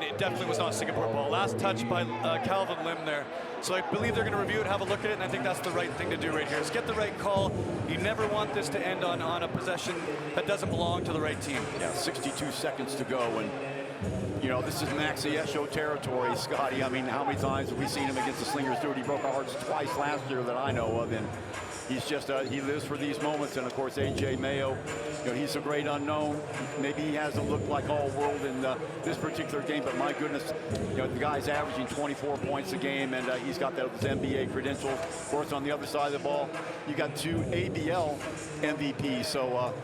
it definitely was not Singapore ball. Last touch by Calvin Lim there. So I believe they're going to review it, have a look at it, and I think that's the right thing to do right here. Is get the right call. You never want this to end on a possession that doesn't belong to the right team. Yeah, 62 seconds to go, and you know, this is Maxi Esho territory, Scotty. I mean, how many times have we seen him against the Slingers do it? He broke our hearts twice last year that I know of, and he's just, he lives for these moments. And of course, AJ Mayo, you know, he's a great unknown. Maybe he hasn't looked like all world in this particular game, but my goodness, you know, the guy's averaging 24 points a game, and he's got those NBA credentials. Of course, on the other side of the ball, you got 2 ABL MVPs, so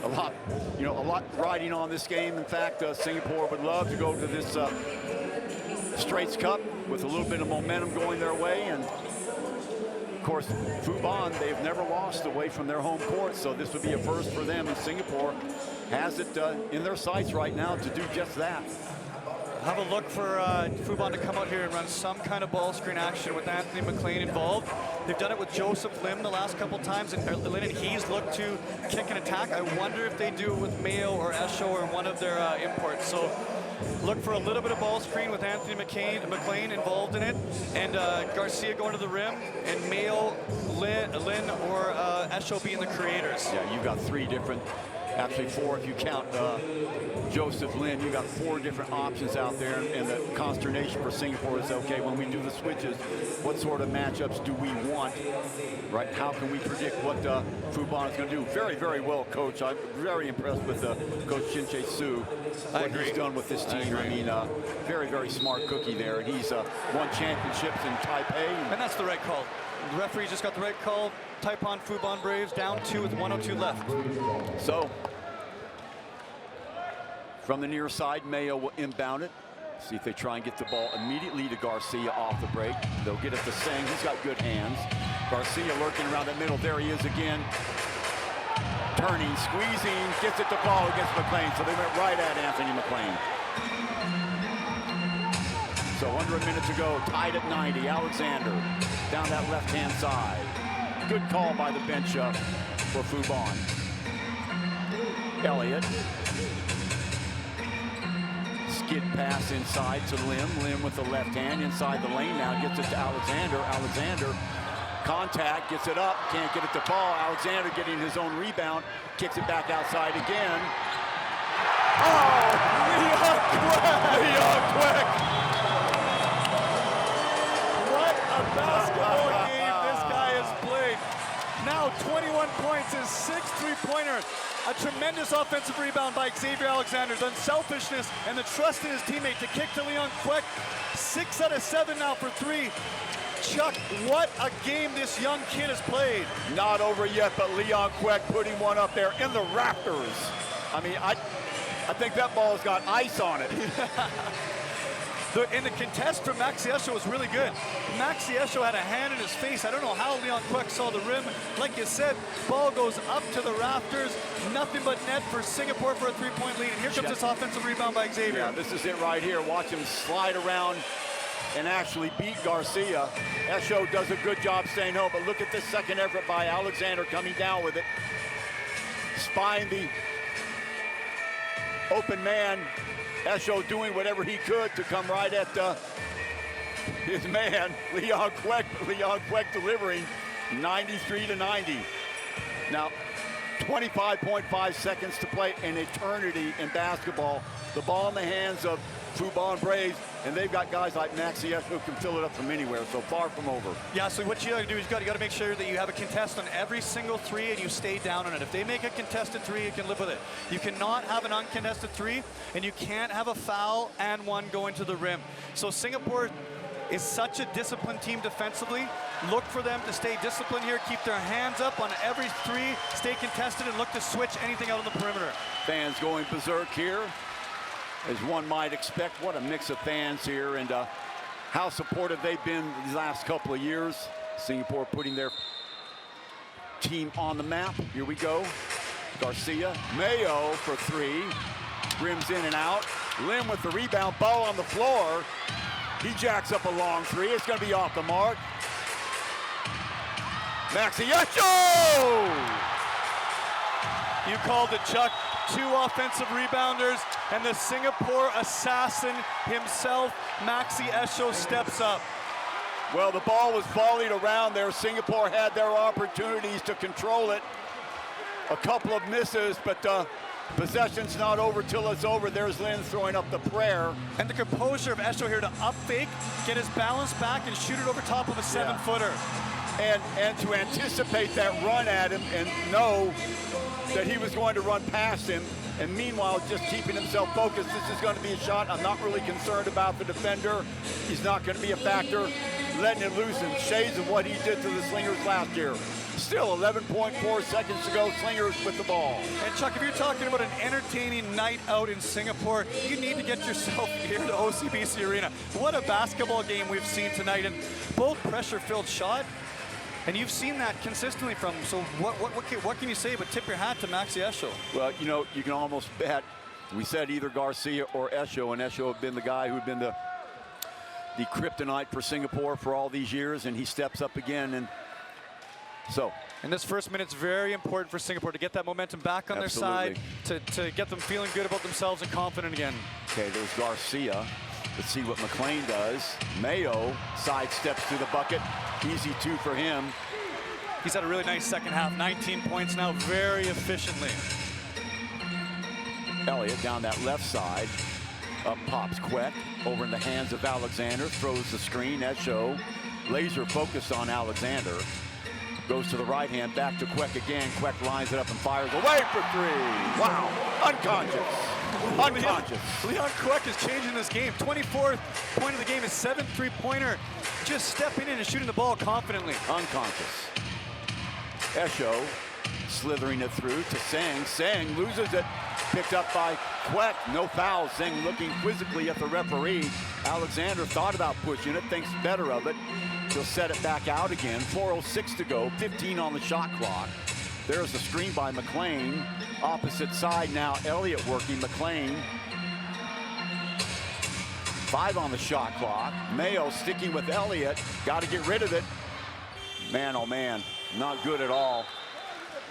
a lot riding on this game. In fact, Singapore would love to go to this Straits Cup with a little bit of momentum going their way, and of course, Fubon, they've never lost away from their home court, so this would be a first for them, and Singapore has it in their sights right now to do just that. Have a look for Fubon to come out here and run some kind of ball screen action with Anthony McLean involved. They've done it with Joseph Lim the last couple times, and Lynn and He's looked to kick and attack. I wonder if they do it with Mayo or Esho or one of their imports. So look for a little bit of ball screen with Anthony McLean involved in it, and Garcia going to the rim, and Mayo, Lynn or Esho being the creators. Yeah, you've got 3 different, actually 4 if you count Joseph Lin. You got 4 different options out there, and the consternation for Singapore is, okay, when we do the switches, what sort of matchups do we want, right? How can we predict what Fubon is going to do? Very, very well coached. I'm very impressed with Coach Shin-Chae Su, what he's done with this team. I mean, very, very smart cookie there, and he's won championships in Taipei. And that's the right call. The referee just got the right call. Taipei Fubon Braves down 2 with 1:02 left. So, from the near side, Mayo will inbound it. See if they try and get the ball immediately to Garcia off the break. They'll get it to Seng. He's got good hands. Garcia lurking around the middle. There he is again. Turning, squeezing, gets it to fall against McLean. So they went right at Anthony McLean. So under a minute to go, tied at 90. Alexander down that left-hand side. Good call by the bench for Fubon. Elliott. Skid pass inside to Lim. Lim with the left hand inside the lane now. Gets it to Alexander. Alexander, contact, gets it up. Can't get it to fall. Alexander getting his own rebound. Kicks it back outside again. Oh! Leon Queck! What a basketball game this guy has played. Now 21 points, his 6th three-pointer. A tremendous offensive rebound by Xavier Alexander. The unselfishness and the trust in his teammate to kick to Leon Queck. 6 out of 7 now for 3. Chuck, what a game this young kid has played. Not over yet, but Leon Queck putting one up there in the rafters. I mean, I think that ball's got ice on it. And the contest from Maxi Esho was really good. Maxi Esho had a hand in his face. I don't know how Leon Queck saw the rim. Like you said, ball goes up to the rafters. Nothing but net for Singapore for a 3-point lead. And here comes this offensive rebound by Xavier. Yeah, this is it right here. Watch him slide around and actually beat Garcia. Esho does a good job staying home, but look at this second effort by Alexander coming down with it. Spying the open man. Esho doing whatever he could to come right at his man, Leon Queck. Leon Queck delivering 93-90. Now, 25.5 seconds to play, an eternity in basketball. The ball in the hands of Fubon Braves, and they've got guys like Maxi Esho who can fill it up from anywhere, so far from over. Yeah, so what you got to do is you got to make sure that you have a contest on every single 3 and you stay down on it. If they make a contested 3, you can live with it. You cannot have an uncontested 3, and you can't have a foul and one going to the rim. So Singapore is such a disciplined team defensively. Look for them to stay disciplined here, keep their hands up on every 3, stay contested, and look to switch anything out on the perimeter. Fans going berserk here, as one might expect. What a mix of fans here, and how supportive they've been these last couple of years. Singapore putting their team on the map. Here we go. Garcia, Mayo for 3. Rims in and out. Lim with the rebound, ball on the floor. He jacks up a long 3. It's going to be off the mark. Maxi Esho! You called it, Chuck. 2 offensive rebounders. and the Singapore assassin himself, Maxi Esho, steps up. Well, the ball was volleyed around there. Singapore had their opportunities to control it. A couple of misses, but possession's not over till it's over. There's Lin throwing up the prayer. And the composure of Esho here to up fake, get his balance back, and shoot it over top of a 7-footer. And to anticipate that run at him and know that he was going to run past him, and meanwhile just keeping himself focused. This is going to be a shot. I'm not really concerned about the defender. He's not going to be a factor. Letting it loose in shades of what he did to the Slingers last year. Still 11.4 seconds to go, Slingers with the ball. And Chuck, if you're talking about an entertaining night out in Singapore, you need to get yourself here to OCBC Arena. What a basketball game we've seen tonight, and both pressure-filled shot. And you've seen that consistently from him. So what can you say but tip your hat to Maxi Esho? Well, you know, you can almost bet. We said either Garcia or Esho, and Esho had been the guy who'd been the kryptonite for Singapore for all these years, and he steps up again. And so, and this first minute's very important for Singapore to get that momentum back on their side, to get them feeling good about themselves and confident again. Okay, there's Garcia. Let's see what McLean does. Mayo sidesteps to the bucket. Easy 2 for him. He's had a really nice second half. 19 points now, very efficiently. Elliott down that left side. Up pops Quek, over in the hands of Alexander, throws the screen. Esho, laser focused on Alexander. Goes to the right hand, back to Quek again. Quek lines it up and fires away for 3. Wow, unconscious. Unconscious. Leon Quek is changing this game. 24th point of the game is 7 3-pointer. Just stepping in and shooting the ball confidently. Unconscious. Esho slithering it through to Sang. Sang loses it. Picked up by Quek. No foul. Sang looking quizzically at the referee. Alexander thought about pushing it, thinks better of it. He'll set it back out again. 4:06 to go. 15 on the shot clock. There's the screen by McLean. Opposite side now. Elliott working. McLean. 5 on the shot clock. Mayo sticking with Elliott. Got to get rid of it. Man, oh man, not good at all.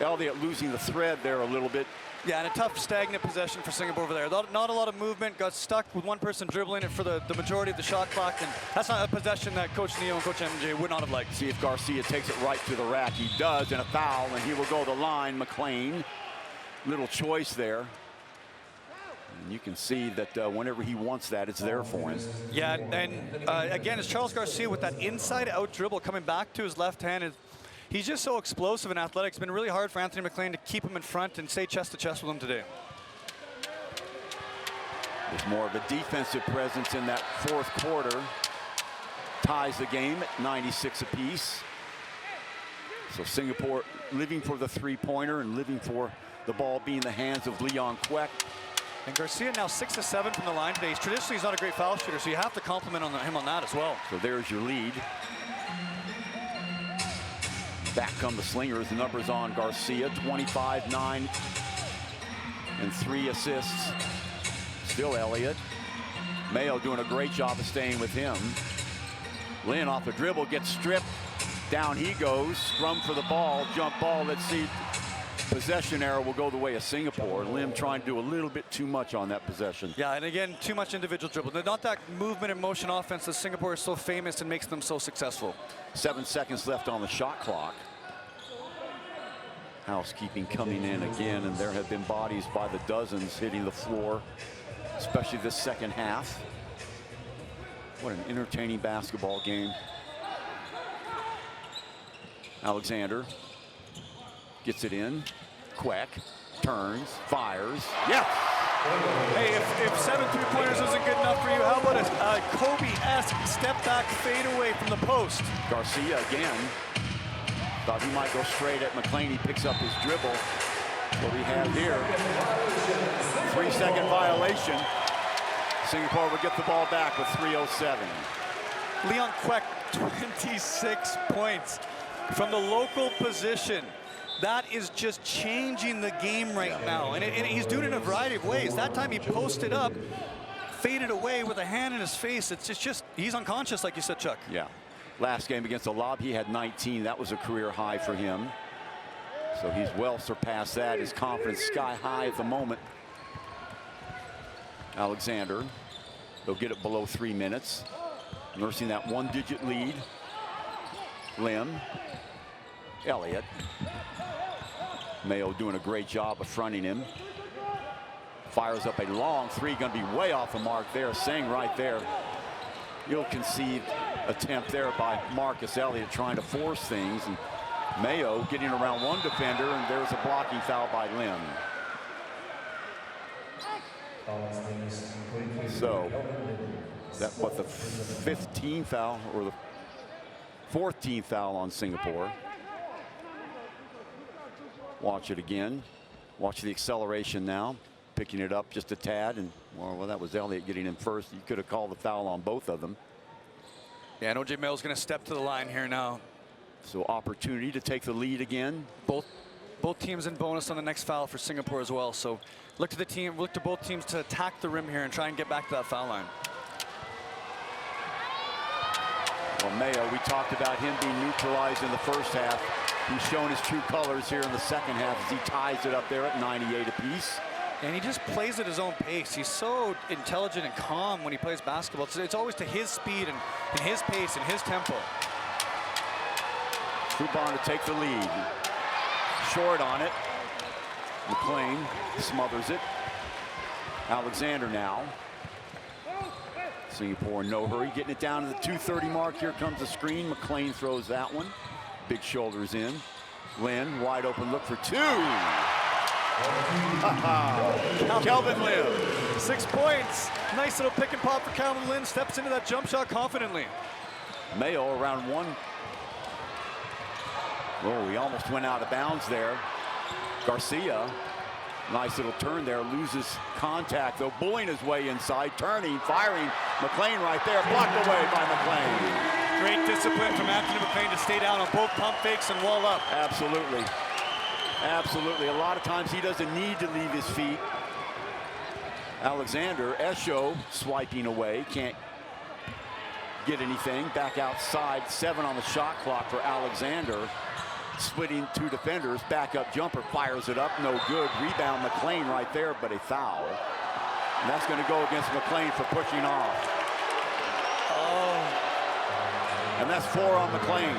Elliott losing the thread there a little bit. Yeah, and a tough, stagnant possession for Singapore over there. Not a lot of movement, got stuck with one person dribbling it for the majority of the shot clock, and that's not a possession that Coach Neo and Coach MJ would not have liked. See if Garcia takes it right to the rack. He does, and a foul, and he will go the line. McLean, little choice there. And you can see that whenever he wants that, it's there for him. Yeah, and again, it's Charles Garcia with that inside-out dribble coming back to his left hand. He's just so explosive and athletic. It's been really hard for Anthony McLean to keep him in front and stay chest to chest with him today. There's more of a defensive presence in that fourth quarter. Ties the game at 96 apiece. So Singapore living for the three-pointer and living for the ball being in the hands of Leon Quek. And Garcia now 6 of 7 from the line today. Traditionally, he's not a great foul shooter, so you have to compliment him on that as well. So there's your lead. Back come the Slingers. The numbers on Garcia, 25, 9, and 3 assists. Still Elliott. Mayo doing a great job of staying with him. Lin off the dribble, gets stripped. Down he goes. Scrum for the ball, jump ball. Let's see. Possession error will go the way of Singapore. Lim trying to do a little bit too much on that possession. Yeah, and again, too much individual dribble. Not that movement and motion offense that Singapore is so famous and makes them so successful. 7 seconds left on the shot clock. Housekeeping coming in again, and there have been bodies by the dozens hitting the floor, especially this second half. What an entertaining basketball game. Alexander gets it in. Quek turns, fires. Yes! Hey, if 7 3-pointers isn't good enough for you, how about a Kobe-esque step-back fadeaway from the post? Garcia again. Thought he might go straight at McLean. He picks up his dribble. What we have here. 3-second violation. Singapore will get the ball back with 3:07. Leon Quek, 26 points from the local position. That is just changing the game right now. And he's doing it in a variety of ways. That time he posted up, faded away with a hand in his face. It's just he's unconscious, like you said, Chuck. Yeah. Last game against Alab, he had 19. That was a career high for him. So he's well surpassed that. His confidence sky high at the moment. Alexander. They'll get it below 3 minutes. Nursing that one-digit lead. Lim. Elliott. Mayo doing a great job of fronting him. Fires up a long three, going to be way off the mark there. Singh right there. Ill-conceived attempt there by Marcus Elliott trying to force things. And Mayo getting around one defender, and there's a blocking foul by Lim. So, that what the 15th foul or the 14th foul on Singapore. Watch it again. Watch the acceleration now. Picking it up just a tad, and well, that was Elliott getting in first. You could have called the foul on both of them. Yeah, and OJ Mayo's going to step to the line here now. So opportunity to take the lead again. Both teams in bonus on the next foul for Singapore as well. So look to both teams to attack the rim here and try and get back to that foul line. Well, Mayo, we talked about him being neutralized in the first half. He's shown his true colors here in the second half as he ties it up there at 98 apiece. And he just plays at his own pace. He's so intelligent and calm when he plays basketball. It's always to his speed and his pace and his tempo. Fubon to take the lead. Short on it. McLean smothers it. Alexander now. Singapore in no hurry. Getting it down to the 2:30 mark. Here comes the screen. McLean throws that one. Big shoulders in. Lin, wide open look for two. Kelvin Lim. 6 points. Nice little pick and pop for Calvin Lim. Steps into that jump shot confidently. Mayo around one. Oh, he almost went out of bounds there. Garcia, nice little turn there, loses contact though, bullying his way inside, turning, firing. McLean right there, blocked away by McLean. Great discipline from Anthony McLean to stay down on both pump fakes and wall up. Absolutely. Absolutely. A lot of times he doesn't need to leave his feet. Alexander, Esho swiping away, can't get anything. Back outside, 7 on the shot clock for Alexander. Splitting 2 defenders, back-up jumper, fires it up, no good. Rebound McLean right there, but a foul. And that's going to go against McLean for pushing off. Oh. And that's 4 on McLean.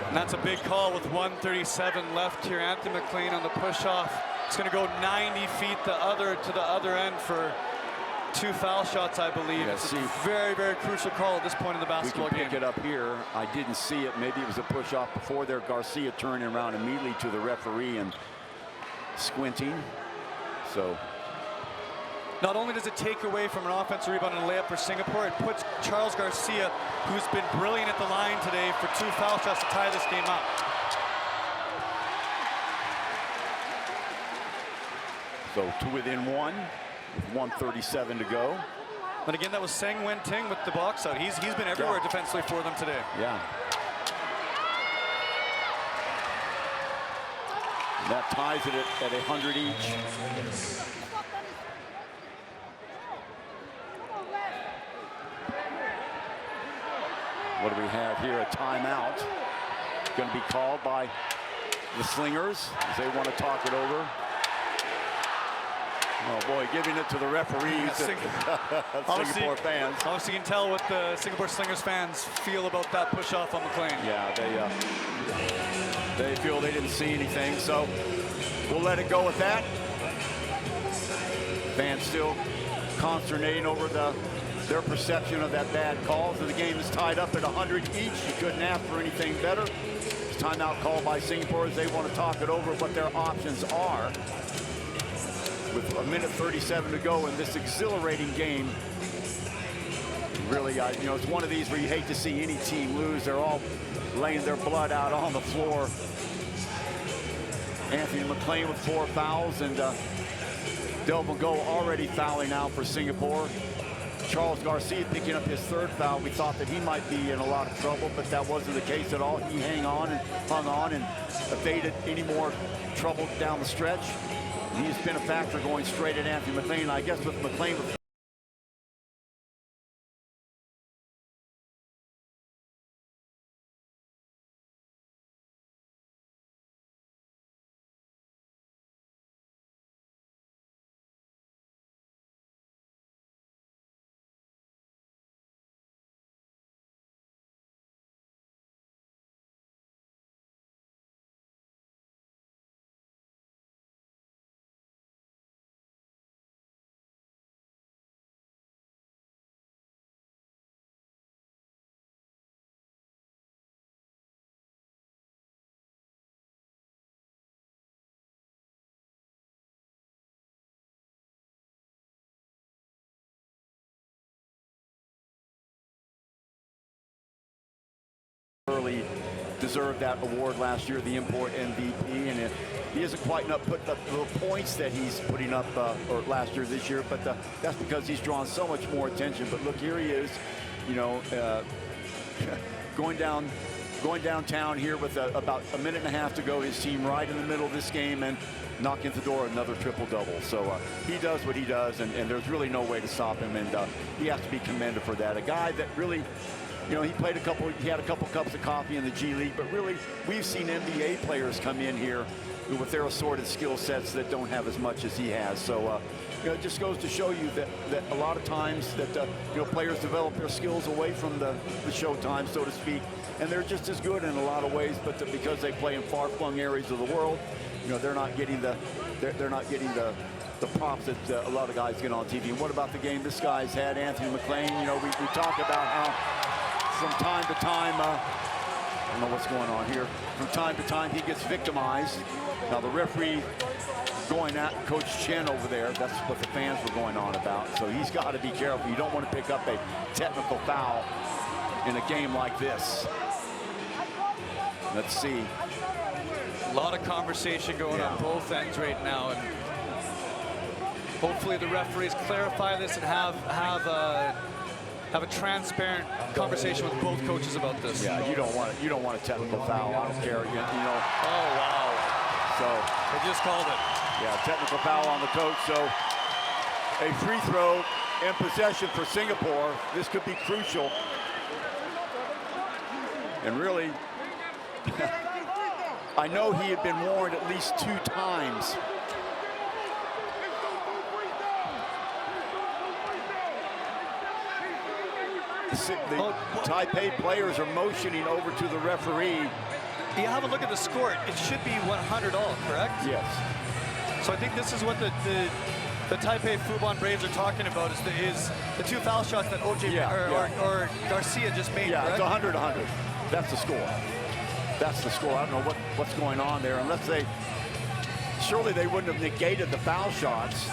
And that's a big call with 1:37 left here. Anthony McLean on the push-off. It's going to go 90 feet to the other end for 2 foul shots, I believe. Yeah, it's a very, very crucial call at this point in the basketball game. We can pick it up here. I didn't see it. Maybe it was a push-off before there. Garcia turning around immediately to the referee and squinting. So not only does it take away from an offensive rebound and a layup for Singapore, it puts Charles Garcia, who's been brilliant at the line today, for 2 foul shots to tie this game up. So to within 1, with 1:37 to go. But again, that was Seng Wen Ting with the box out. He's been everywhere defensively for them today. Yeah. And that ties it at 100 each. What do we have here? A timeout. Going to be called by the Slingers as they want to talk it over. Oh boy, giving it to the referees. Singapore fans. Obviously, you can tell what the Singapore Slingers fans feel about that push-off on McLean. Yeah, they feel they didn't see anything, so we'll let it go with that. Fans still consternating over their perception of that bad call. So the game is tied up at 100 each. You couldn't ask for anything better. It's timeout called by Singapore as they want to talk it over what their options are. With 1:37 to go in this exhilarating game. Really, you know, it's one of these where you hate to see any team lose. They're all laying their blood out on the floor. Anthony McLean with 4 fouls, and Delvin Go already fouling out for Singapore. Charles Garcia picking up his 3rd foul. We thought that he might be in a lot of trouble, but that wasn't the case at all. He hung on and evaded any more trouble down the stretch. He's been a factor going straight at Anthony McLean. I guess with McLean thoroughly deserved that award last year, the import MVP, and he isn't quite putting up the points that he's putting up or last year, this year, but that's because he's drawn so much more attention. But look, here he is, you know, going downtown here with about a minute and a half to go. His team right in the middle of this game and knocking at the door another triple-double. So he does what he does, and there's really no way to stop him, and he has to be commended for that. A guy that really, you know, he had a couple cups of coffee in the G League, but really we've seen NBA players come in here with their assorted skill sets that don't have as much as he has. So you know, it just goes to show you that a lot of times that you know, players develop their skills away from the showtime, so to speak, and they're just as good in a lot of ways, but because they play in far-flung areas of the world, you know, they're not getting the props that a lot of guys get on TV. And what about the game this guy's had, Anthony McLean? You know, we talk about how from time to time, I don't know what's going on here. From time to time, he gets victimized. Now the referee going at Coach Chen over there, that's what the fans were going on about. So he's got to be careful. You don't want to pick up a technical foul in a game like this. Let's see. A lot of conversation going on both ends right now, and hopefully the referees clarify this and have a transparent conversation with both coaches about this. Yeah, you don't want a technical foul. I don't care. You know. Oh wow. So they just called it. Yeah, technical foul on the coach. So a free throw in possession for Singapore. This could be crucial. And really, I know he had been warned at least 2 times. The Taipei players are motioning over to the referee. You have a look at the score. It should be 100 all, correct? Yes. So I think this is what the Taipei Fubon Braves are talking about, is the 2 foul shots that or Garcia just made, yeah, correct? It's 100-100. That's the score. That's the score. I don't know what's going on there. Unless surely they wouldn't have negated the foul shots.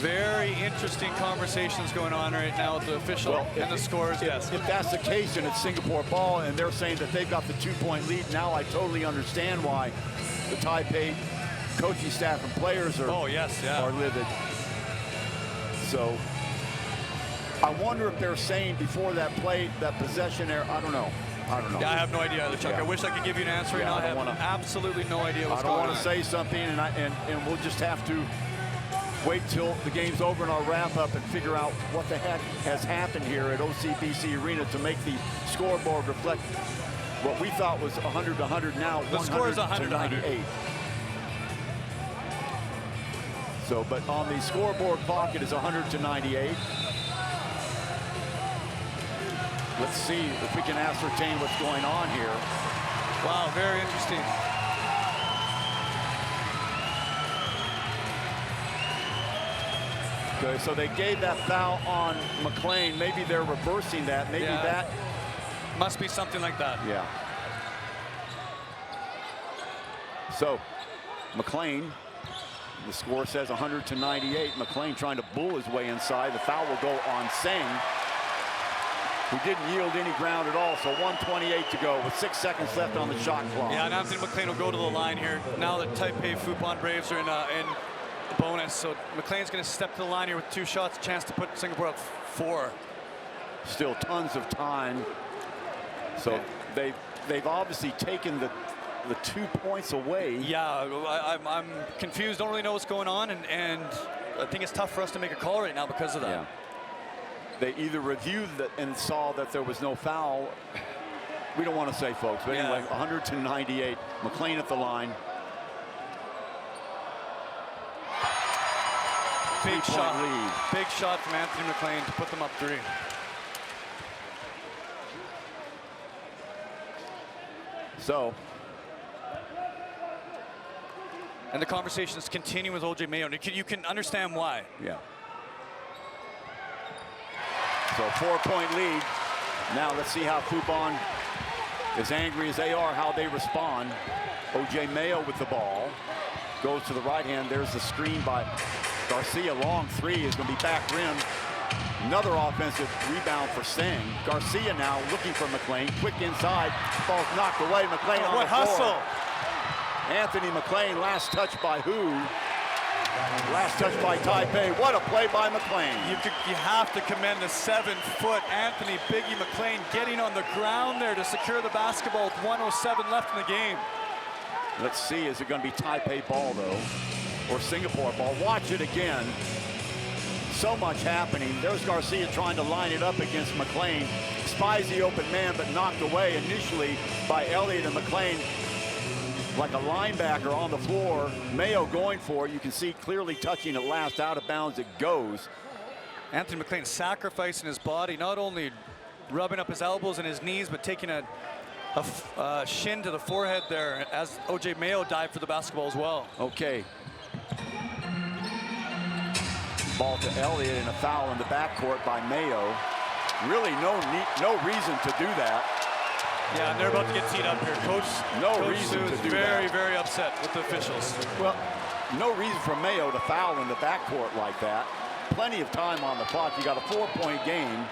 Very interesting conversations going on right now with the official and the scores. If that's the case and it's Singapore ball and they're saying that they've got the 2-point lead, now I totally understand why the Taipei coaching staff and players are livid. So I wonder if they're saying before that play, that possession error. I don't know. Yeah, I have no idea, Chuck. I wish I could give you an answer right now. I have absolutely no idea what's going on. I don't want to say something, and we'll just have to wait till the game's over and I'll wrap up and figure out what the heck has happened here at OCBC Arena to make the scoreboard reflect what we thought was 100-100. Now the score is 100-98. So, but on the scoreboard clock, it is 100-98. Let's see if we can ascertain what's going on here. Wow, very interesting. Okay, so they gave that foul on McLean. Maybe they're reversing that. Maybe that must be something like that. Yeah. So McLean, the score says 100-98. McLean trying to bull his way inside. The foul will go on Singh, who didn't yield any ground at all. So 1:28 to go with 6 seconds left on the shot clock. Yeah, and Anthony McLean will go to the line here now that Taipei Fubon Braves are in bonus. So McLean's going to step to the line here with 2 shots, a chance to put Singapore up 4. Still tons of time. So they've obviously taken the 2 points away. Yeah, I'm confused. Don't really know what's going on, and I think it's tough for us to make a call right now because of that. Yeah. They either reviewed and saw that there was no foul. We don't want to say, folks, but anyway, 100-98. McLean at the line. Big shot lead. Big shot from Anthony McLean to put them up 3. So. And the conversation is continuing with OJ Mayo. You can understand why. Yeah. So 4-point lead. Now let's see how Fubon, as angry as they are, how they respond. OJ Mayo with the ball. Goes to the right hand. There's the screen by Garcia. Long 3 is going to be back rim. Another offensive rebound for Singh. Garcia now looking for McLean. Quick inside. Ball's knocked away. McLean on what the floor. hustle. Anthony McLean, last touch by who? Last touch by Taipei. What a play by McLean. You have to commend the 7-foot Anthony Biggie McLean getting on the ground there to secure the basketball with 1:07 left in the game. Let's see, is it going to be Taipei ball though, or Singapore ball? Watch it again. So much happening. There's Garcia trying to line it up against McLean. Spies the open man, but knocked away initially by Elliott and McLean. Like a linebacker on the floor. Mayo going for it. You can see clearly touching it last. Out of bounds it goes. Anthony McLean sacrificing his body, not only rubbing up his elbows and his knees, but taking a shin to the forehead there as O.J. Mayo dived for the basketball as well. Okay. Ball to Elliott and a foul in the backcourt by Mayo. Really no reason to do that. Yeah, and they're about to get teed up here. Coach reason to do very, that. very upset with the officials. Well, no reason for Mayo to foul in the backcourt like that. Plenty of time on the clock. You got a 4-point game.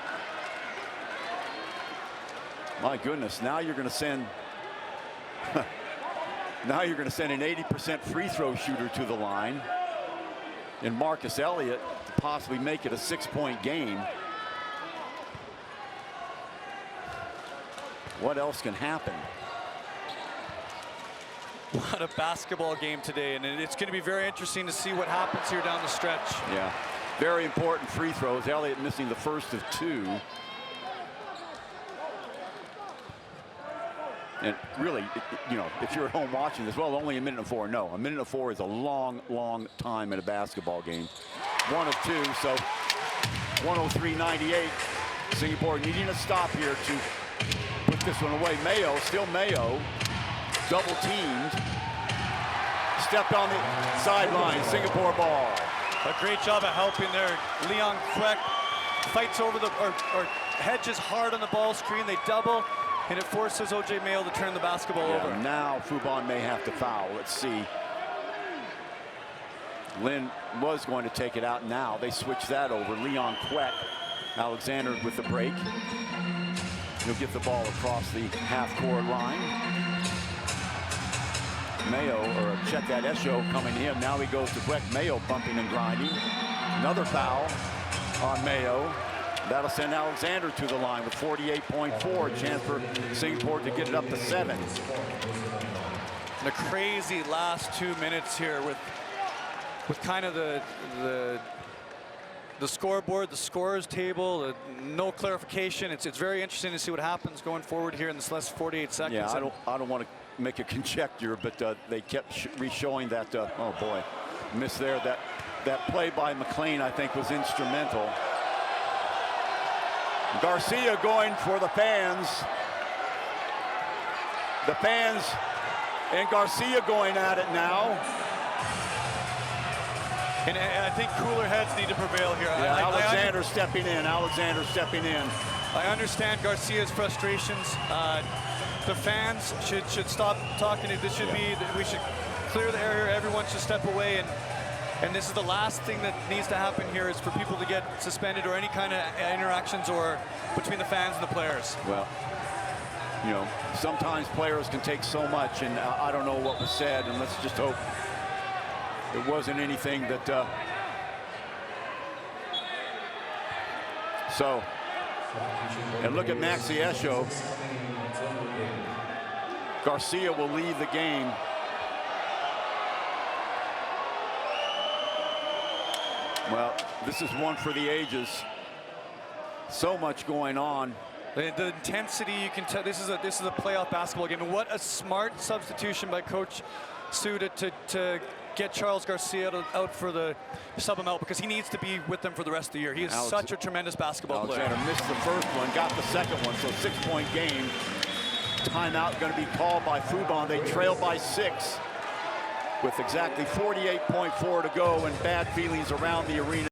My goodness, now you're going to send now you're going to send an 80% free throw shooter to the line and Marcus Elliott to possibly make it a 6-point game. What else can happen? What a basketball game today, and it's going to be very interesting to see what happens here down the stretch. Yeah, very important free throws. Elliott missing the first of 2. And really, you know, if you're at home watching this, well, only a minute and 4. No, a minute and 4 is a long, long time in a basketball game. 1 of 2, so 103-98. Singapore needing a stop here to put this one away. Mayo, still Mayo, double teamed. Stepped on the sideline, Singapore ball. A great job of helping there. Leon Kwek fights over or hedges hard on the ball screen. They double, and it forces O.J. Mayo to turn the basketball over. Now Fubon may have to foul. Let's see. Lin was going to take it out. Now they switch that over. Leon Kwek, Alexander with the break. He'll get the ball across the half-court line. Mayo, or Chet Esho coming in. Now he goes to Breck. Mayo bumping and grinding. Another foul on Mayo. That'll send Alexander to the line with 48.4. Chance for Singapore to get it up to 7. And a crazy last 2 minutes here with kind of the scoreboard, the scorers table, no clarification. It's very interesting to see what happens going forward here in this last 48 seconds. Yeah, I don't want to make a conjecture, but they kept re-showing that. Oh boy, missed there. That play by McLean, I think, was instrumental. Garcia going for the fans. The fans and Garcia going at it now. And I think cooler heads need to prevail here. Yeah, Alexander stepping in. Alexander stepping in. I understand Garcia's frustrations. The fans should stop talking. This should be. We should clear the air here. Everyone should step away. And this is the last thing that needs to happen here is for people to get suspended or any kind of interactions or between the fans and the players. Well, you know, sometimes players can take so much, and I don't know what was said, and let's just hope it wasn't anything that. So, and look at Maxi Esho. Garcia will leave the game. Well, this is one for the ages. So much going on. The intensity, you can tell this is a playoff basketball game. And what a smart substitution by Coach Su to get Charles Garcia out for the sub him out, because he needs to be with them for the rest of the year. He is such a tremendous basketball player. Alexander missed the first one, got the second one, so 6-point game. Timeout going to be called by Fubon. They trail by 6 with exactly 48.4 to go, and bad feelings around the arena.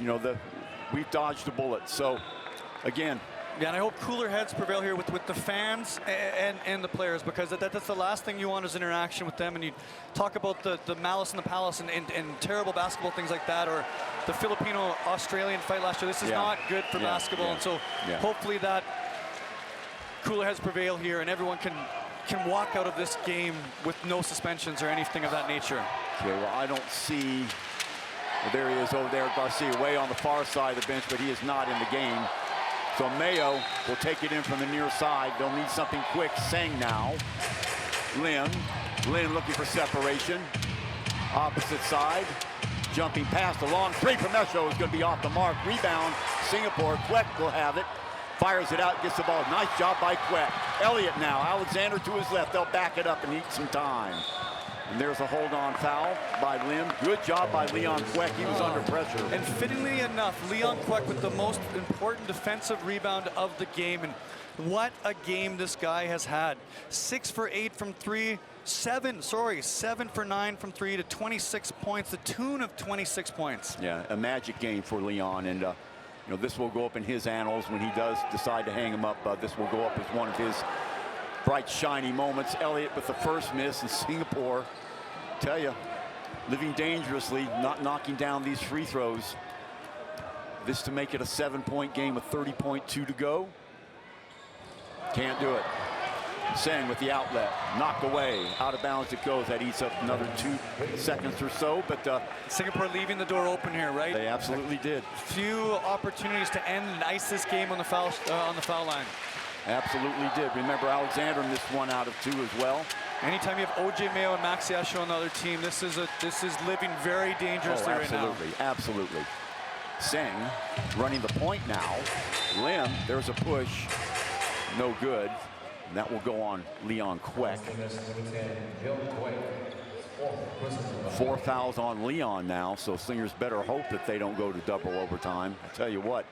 you know, we've dodged a bullet. So, again. Yeah, and I hope cooler heads prevail here with the fans and the players, because that's the last thing you want is interaction with them. And you talk about the malice in the palace and terrible basketball things like that, or the Filipino-Australian fight last year. This is not good for basketball. And so hopefully that cooler heads prevail here and everyone can walk out of this game with no suspensions or anything of that nature. Okay, well, I don't see. Well, there he is over there, Garcia, way on the far side of the bench, but he is not in the game. So Mayo will take it in from the near side. They'll need something quick. Seng now. Lim looking for separation. Opposite side. Jumping past. A long three from Mesho is going to be off the mark. Rebound. Singapore. Quek will have it. Fires it out. Gets the ball. Nice job by Quek. Elliott now. Alexander to his left. They'll back it up and eat some time. And there's a hold-on foul by Lim. Good job by Leon Quek. He was under pressure. And fittingly enough, Leon Quek with the most important defensive rebound of the game. And what a game this guy has had. 6 for 8 from 3. 7 for 9 from 3 to 26 points. The tune of 26 points. Yeah, a magic game for Leon. And, you know, this will go up in his annals when he does decide to hang him up. This will go up as one of his bright, shiny moments. Elliott with the first miss, and Singapore, tell you, living dangerously, not knocking down these free throws. This to make it a 7-point game with 30.2 to go. Can't do it. Seng with the outlet, knocked away, out of bounds it goes. That eats up another 2 seconds or so, but Singapore leaving the door open here, right? They absolutely did. Few opportunities to end and ice this game on the foul line. Absolutely did. Remember, Alexander missed 1 out of 2 as well. Anytime you have OJ Mayo and Max Yasho on the other team, this is living very dangerously right now. Absolutely. Seng running the point now. Lim, there's a push. No good. And that will go on Leon Quek. 4 fouls on Leon now, so Slingers better hope that they don't go to double overtime. I tell you what.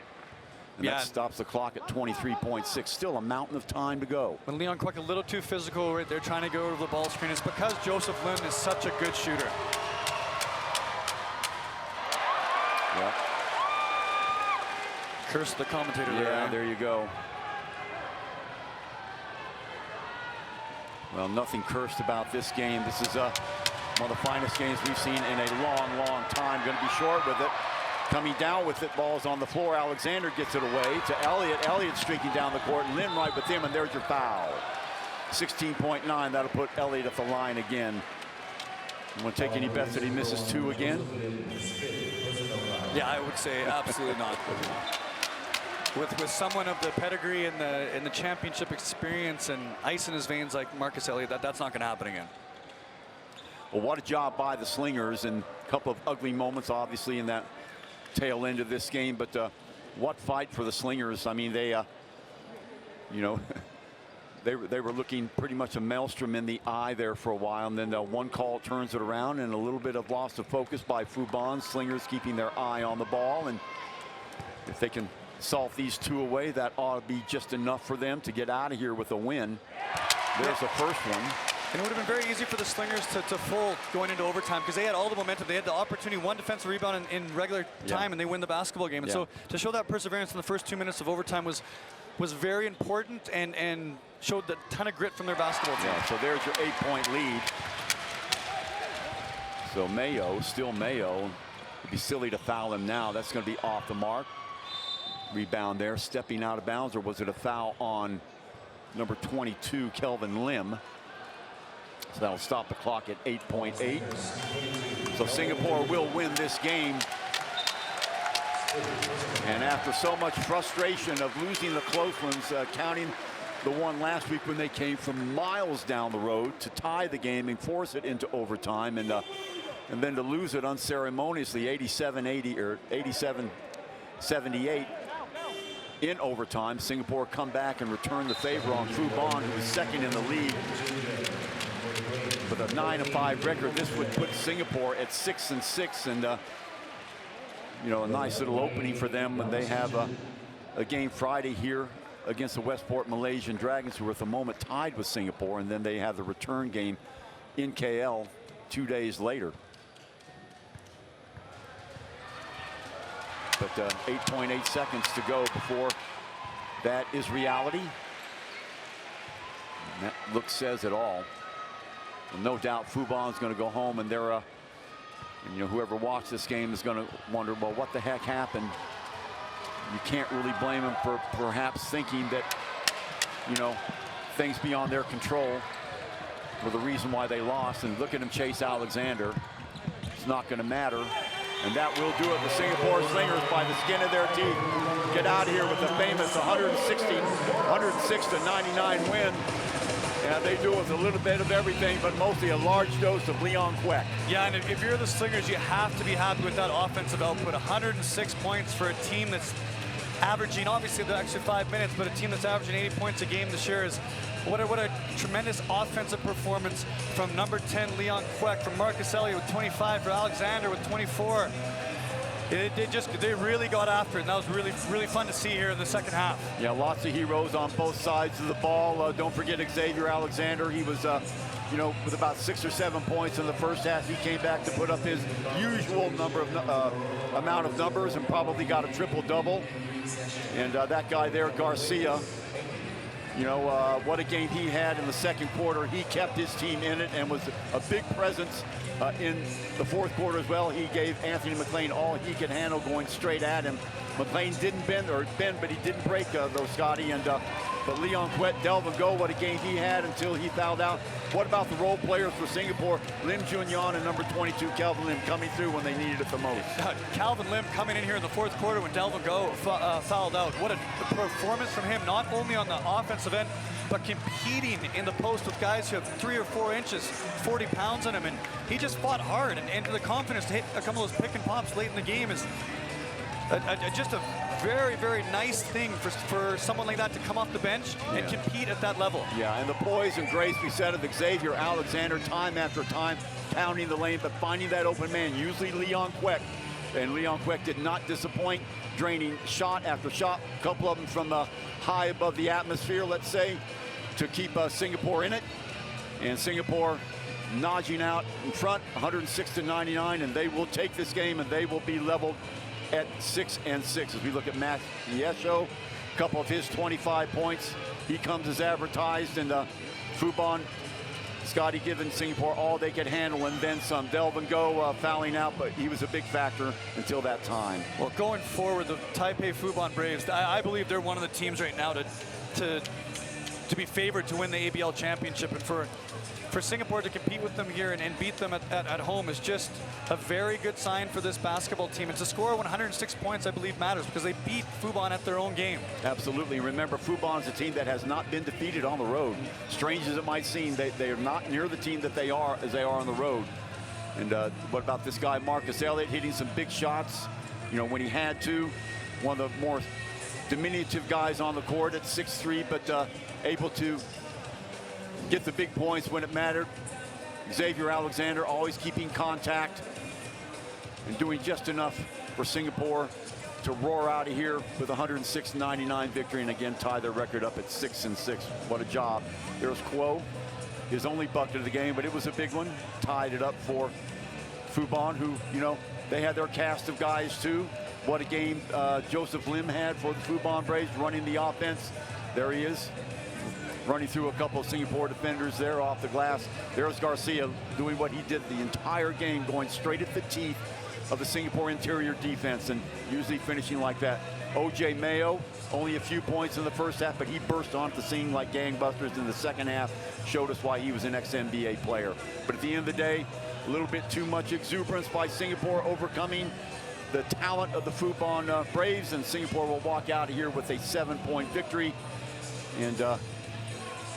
And that stops the clock at 23.6. Still a mountain of time to go. When Leon Quek a little too physical right there, trying to go to the ball screen. It's because Joseph Lim is such a good shooter. Yeah. Curse the commentator there. Yeah, there you go. Well, nothing cursed about this game. This is one of the finest games we've seen in a long, long time. Going to be short with it. Coming down with it, ball's on the floor. Alexander gets it away to Elliott. Elliott streaking down the court. Lim right with him, and there's your foul. 16.9, that'll put Elliott at the line again. You want to take any bets that he misses 2 again? Yeah, I would say absolutely not. With someone of the pedigree and the championship experience and ice in his veins like Marcus Elliott, that's not going to happen again. Well, what a job by the Slingers, and a couple of ugly moments, obviously, in that tail end of this game. But what fight for the Slingers. I mean, they, you know, they were looking pretty much a maelstrom in the eye there for a while. And then one call turns it around, and a little bit of loss of focus by Fubon. Slingers keeping their eye on the ball. And if they can solve these 2 away, that ought to be just enough for them to get out of here with a win. There's the first one. And it would have been very easy for the Slingers to fold going into overtime, because they had all the momentum. They had the opportunity, 1 defensive rebound in regular time, and they win the basketball game. And so to show that perseverance in the first 2 minutes of overtime was very important and showed a ton of grit from their basketball team. Yeah, so there's your 8-point lead. So Mayo, still Mayo. It'd be silly to foul him now. That's going to be off the mark. Rebound there, stepping out of bounds, or was it a foul on number 22, Kelvin Lim? So that'll stop the clock at 8.8. So Singapore will win this game. And after so much frustration of losing the close ones, counting the one last week when they came from miles down the road to tie the game and force it into overtime, and then to lose it unceremoniously, 87-80 or 87-78 in overtime. Singapore come back and return the favor on Fubon, who was second in the league. With a 9-5 record, this would put Singapore at 6-6, and you know, a nice little opening for them when they have a game Friday here against the Westport Malaysian Dragons, who are at the moment tied with Singapore, and then they have the return game in KL 2 days later. But 8.8 seconds to go before that is reality. And that look says it all. Well, no doubt Fubon's going to go home, and they're, and, you know, whoever watched this game is going to wonder, well, what the heck happened? You can't really blame them for perhaps thinking that, you know, things beyond their control were the reason why they lost. And look at him chase Alexander. It's not going to matter. And that will do it. The Singapore Slingers, by the skin of their teeth, get out of here with the famous 106-99 win. And they do it with a little bit of everything, but mostly a large dose of Leon Queck. Yeah, and if you're the Slingers, you have to be happy with that offensive output. 106 points for a team that's averaging, obviously the extra 5 minutes, but a team that's averaging 80 points a game this year is what a tremendous offensive performance from number 10 Leon Queck, from Marcus Elliott with 25, for Alexander with 24. They really got after it, and that was really fun to see here in the second half. Yeah, lots of heroes on both sides of the ball. Don't forget Xavier Alexander. He was, you know, with about 6 or 7 points in the first half. He came back to put up his usual number of amount of numbers and probably got a triple-double. And that guy there, Garcia, you know, what a game he had in the second quarter. He kept his team in it and was a big presence in the fourth quarter as well. He gave Anthony McLean all he could handle going straight at him. McLean didn't bend, but he didn't break though, Scotty. And but Leon Quet, Delvin Go, what a game he had until he fouled out. What about the role players for Singapore? Lim Junyan and number 22, Calvin Lim, coming through when they needed it the most. Calvin Lim coming in here in the fourth quarter when Delvin Go fouled out. What a performance from him, not only on the offensive end, but competing in the post with guys who have 3 or 4 inches, 40 pounds on him. And he just fought hard, and the confidence to hit a couple of those pick and pops late in the game is just a very, very nice thing for someone like that to come off the bench and compete at that level. Yeah, and the poise and grace, we said, of Xavier Alexander, time after time, pounding the lane, but finding that open man, usually Leon Queck. And Leon Queck did not disappoint, draining shot after shot, a couple of them from high above the atmosphere, let's say, to keep Singapore in it. And Singapore nudging out in front, 106-99, and they will take this game, and they will be leveled at 6-6. As we look at Matt Yesho, a couple of his 25 points. He comes as advertised, and Fubon, Scotty giving Singapore all they could handle and then some. Delvin Go fouling out, but he was a big factor until that time. Well, going forward, the Taipei Fubon Braves, I believe they're one of the teams right now to be favored to win the ABL championship, and for Singapore to compete with them here and beat them at home is just a very good sign for this basketball team. It's a score of 106 points, I believe, matters because they beat Fubon at their own game. Absolutely. Remember, Fubon's a team that has not been defeated on the road. Strange as it might seem, they are not near the team that they are as they are on the road. And what about this guy, Marcus Elliott, hitting some big shots, you know, when he had to. One of the more diminutive guys on the court at 6'3", but able to get the big points when it mattered. Xavier Alexander always keeping contact and doing just enough for Singapore to roar out of here with a 106-99 victory and again tie their record up at 6-6. What a job. There's Kuo, his only bucket of the game, but it was a big one. Tied it up for Fubon, who, you know, they had their cast of guys too. What a game Joseph Lim had for the Fubon Braves, running the offense. There he is, running through a couple of Singapore defenders there off the glass. There's Garcia doing what he did the entire game, going straight at the teeth of the Singapore interior defense and usually finishing like that. OJ Mayo, only a few points in the first half, but he burst onto the scene like gangbusters in the second half, showed us why he was an ex-NBA player. But at the end of the day, a little bit too much exuberance by Singapore, overcoming the talent of the Fubon Braves, and Singapore will walk out of here with a 7-point victory and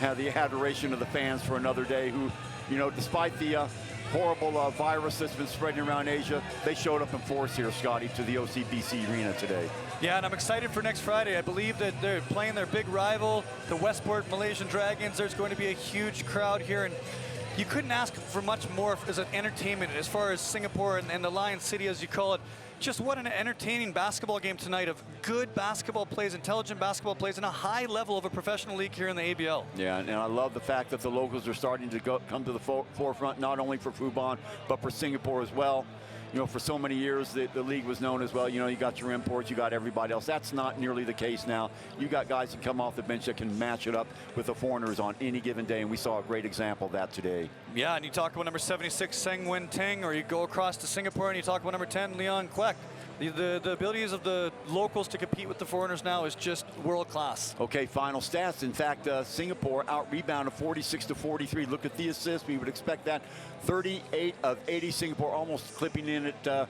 have the adoration of the fans for another day who, you know, despite the horrible virus that's been spreading around Asia, they showed up in force here, Scotty, to the OCBC Arena today. Yeah, and I'm excited for next Friday. I believe that they're playing their big rival, the Westport Malaysian Dragons. There's going to be a huge crowd here, and you couldn't ask for much more as an entertainment as far as Singapore and the Lion City, as you call it. Just what an entertaining basketball game tonight of good basketball plays, intelligent basketball plays, and a high level of a professional league here in the ABL. Yeah, and I love the fact that the locals are starting to come to the forefront, not only for Fubon, but for Singapore as well. for so many years, the league was known as, well, you got your imports, you got everybody else. That's not nearly the case now. You got guys that come off the bench that can match it up with the foreigners on any given day, and we saw a great example of that today. Yeah, and you talk about number 76, Seng Wen Ting, or you go across to Singapore and you talk about number 10, Leon Kwek. The abilities of the locals to compete with the foreigners now is just world class. Okay, final stats. In fact, Singapore out-rebounded 46-43. Look at the assists. We would expect that. 38 of 80. Singapore almost clipping in at 50%.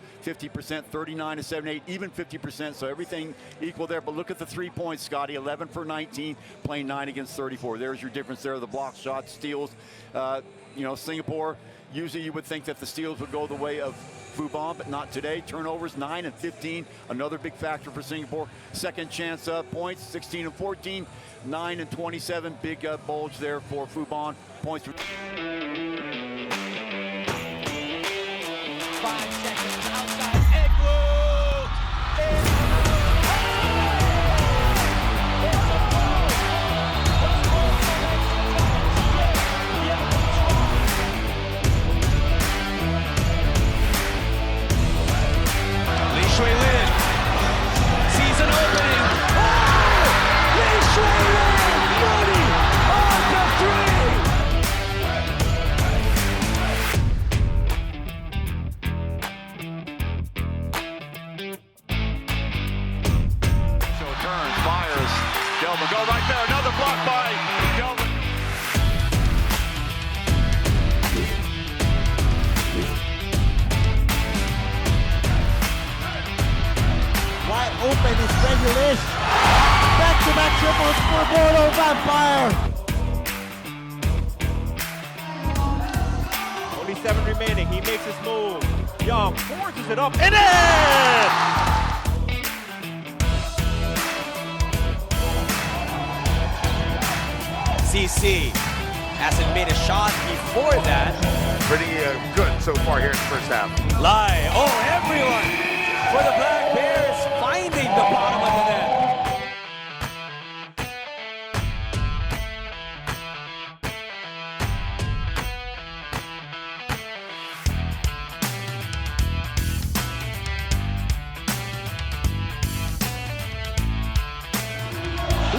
39-78, even 50%. So everything equal there. But look at the 3 points, Scotty. 11 for 19, playing 9 against 34. There's your difference there. The block shots, steals. Singapore, usually you would think that the steals would go the way of Fubon, but not today. Turnovers 9 and 15, another big factor for Singapore. Second chance points 16 and 14, 9 and 27. Big bulge there for Fubon. Points. 5 seconds outside. Go right there, another block by Delvin. Wide open is Regulish. Back-to-back triples for Mono Vampire. 27 remaining. He makes his move. Young forces it up and in! CC hasn't made a shot before that. Pretty good so far here in the first half. Lai, everyone for the Black Bears finding the bottom of the net.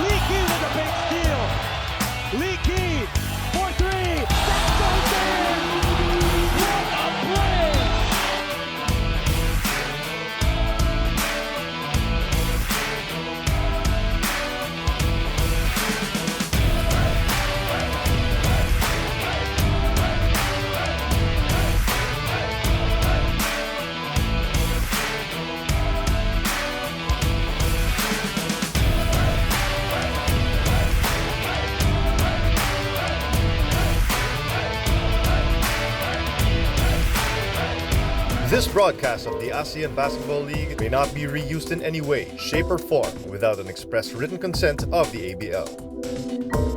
Leaky with a big steal. Leaky for 3. That goes in. What a play. This broadcast of the ASEAN Basketball League may not be reused in any way, shape, or form without an express written consent of the ABL.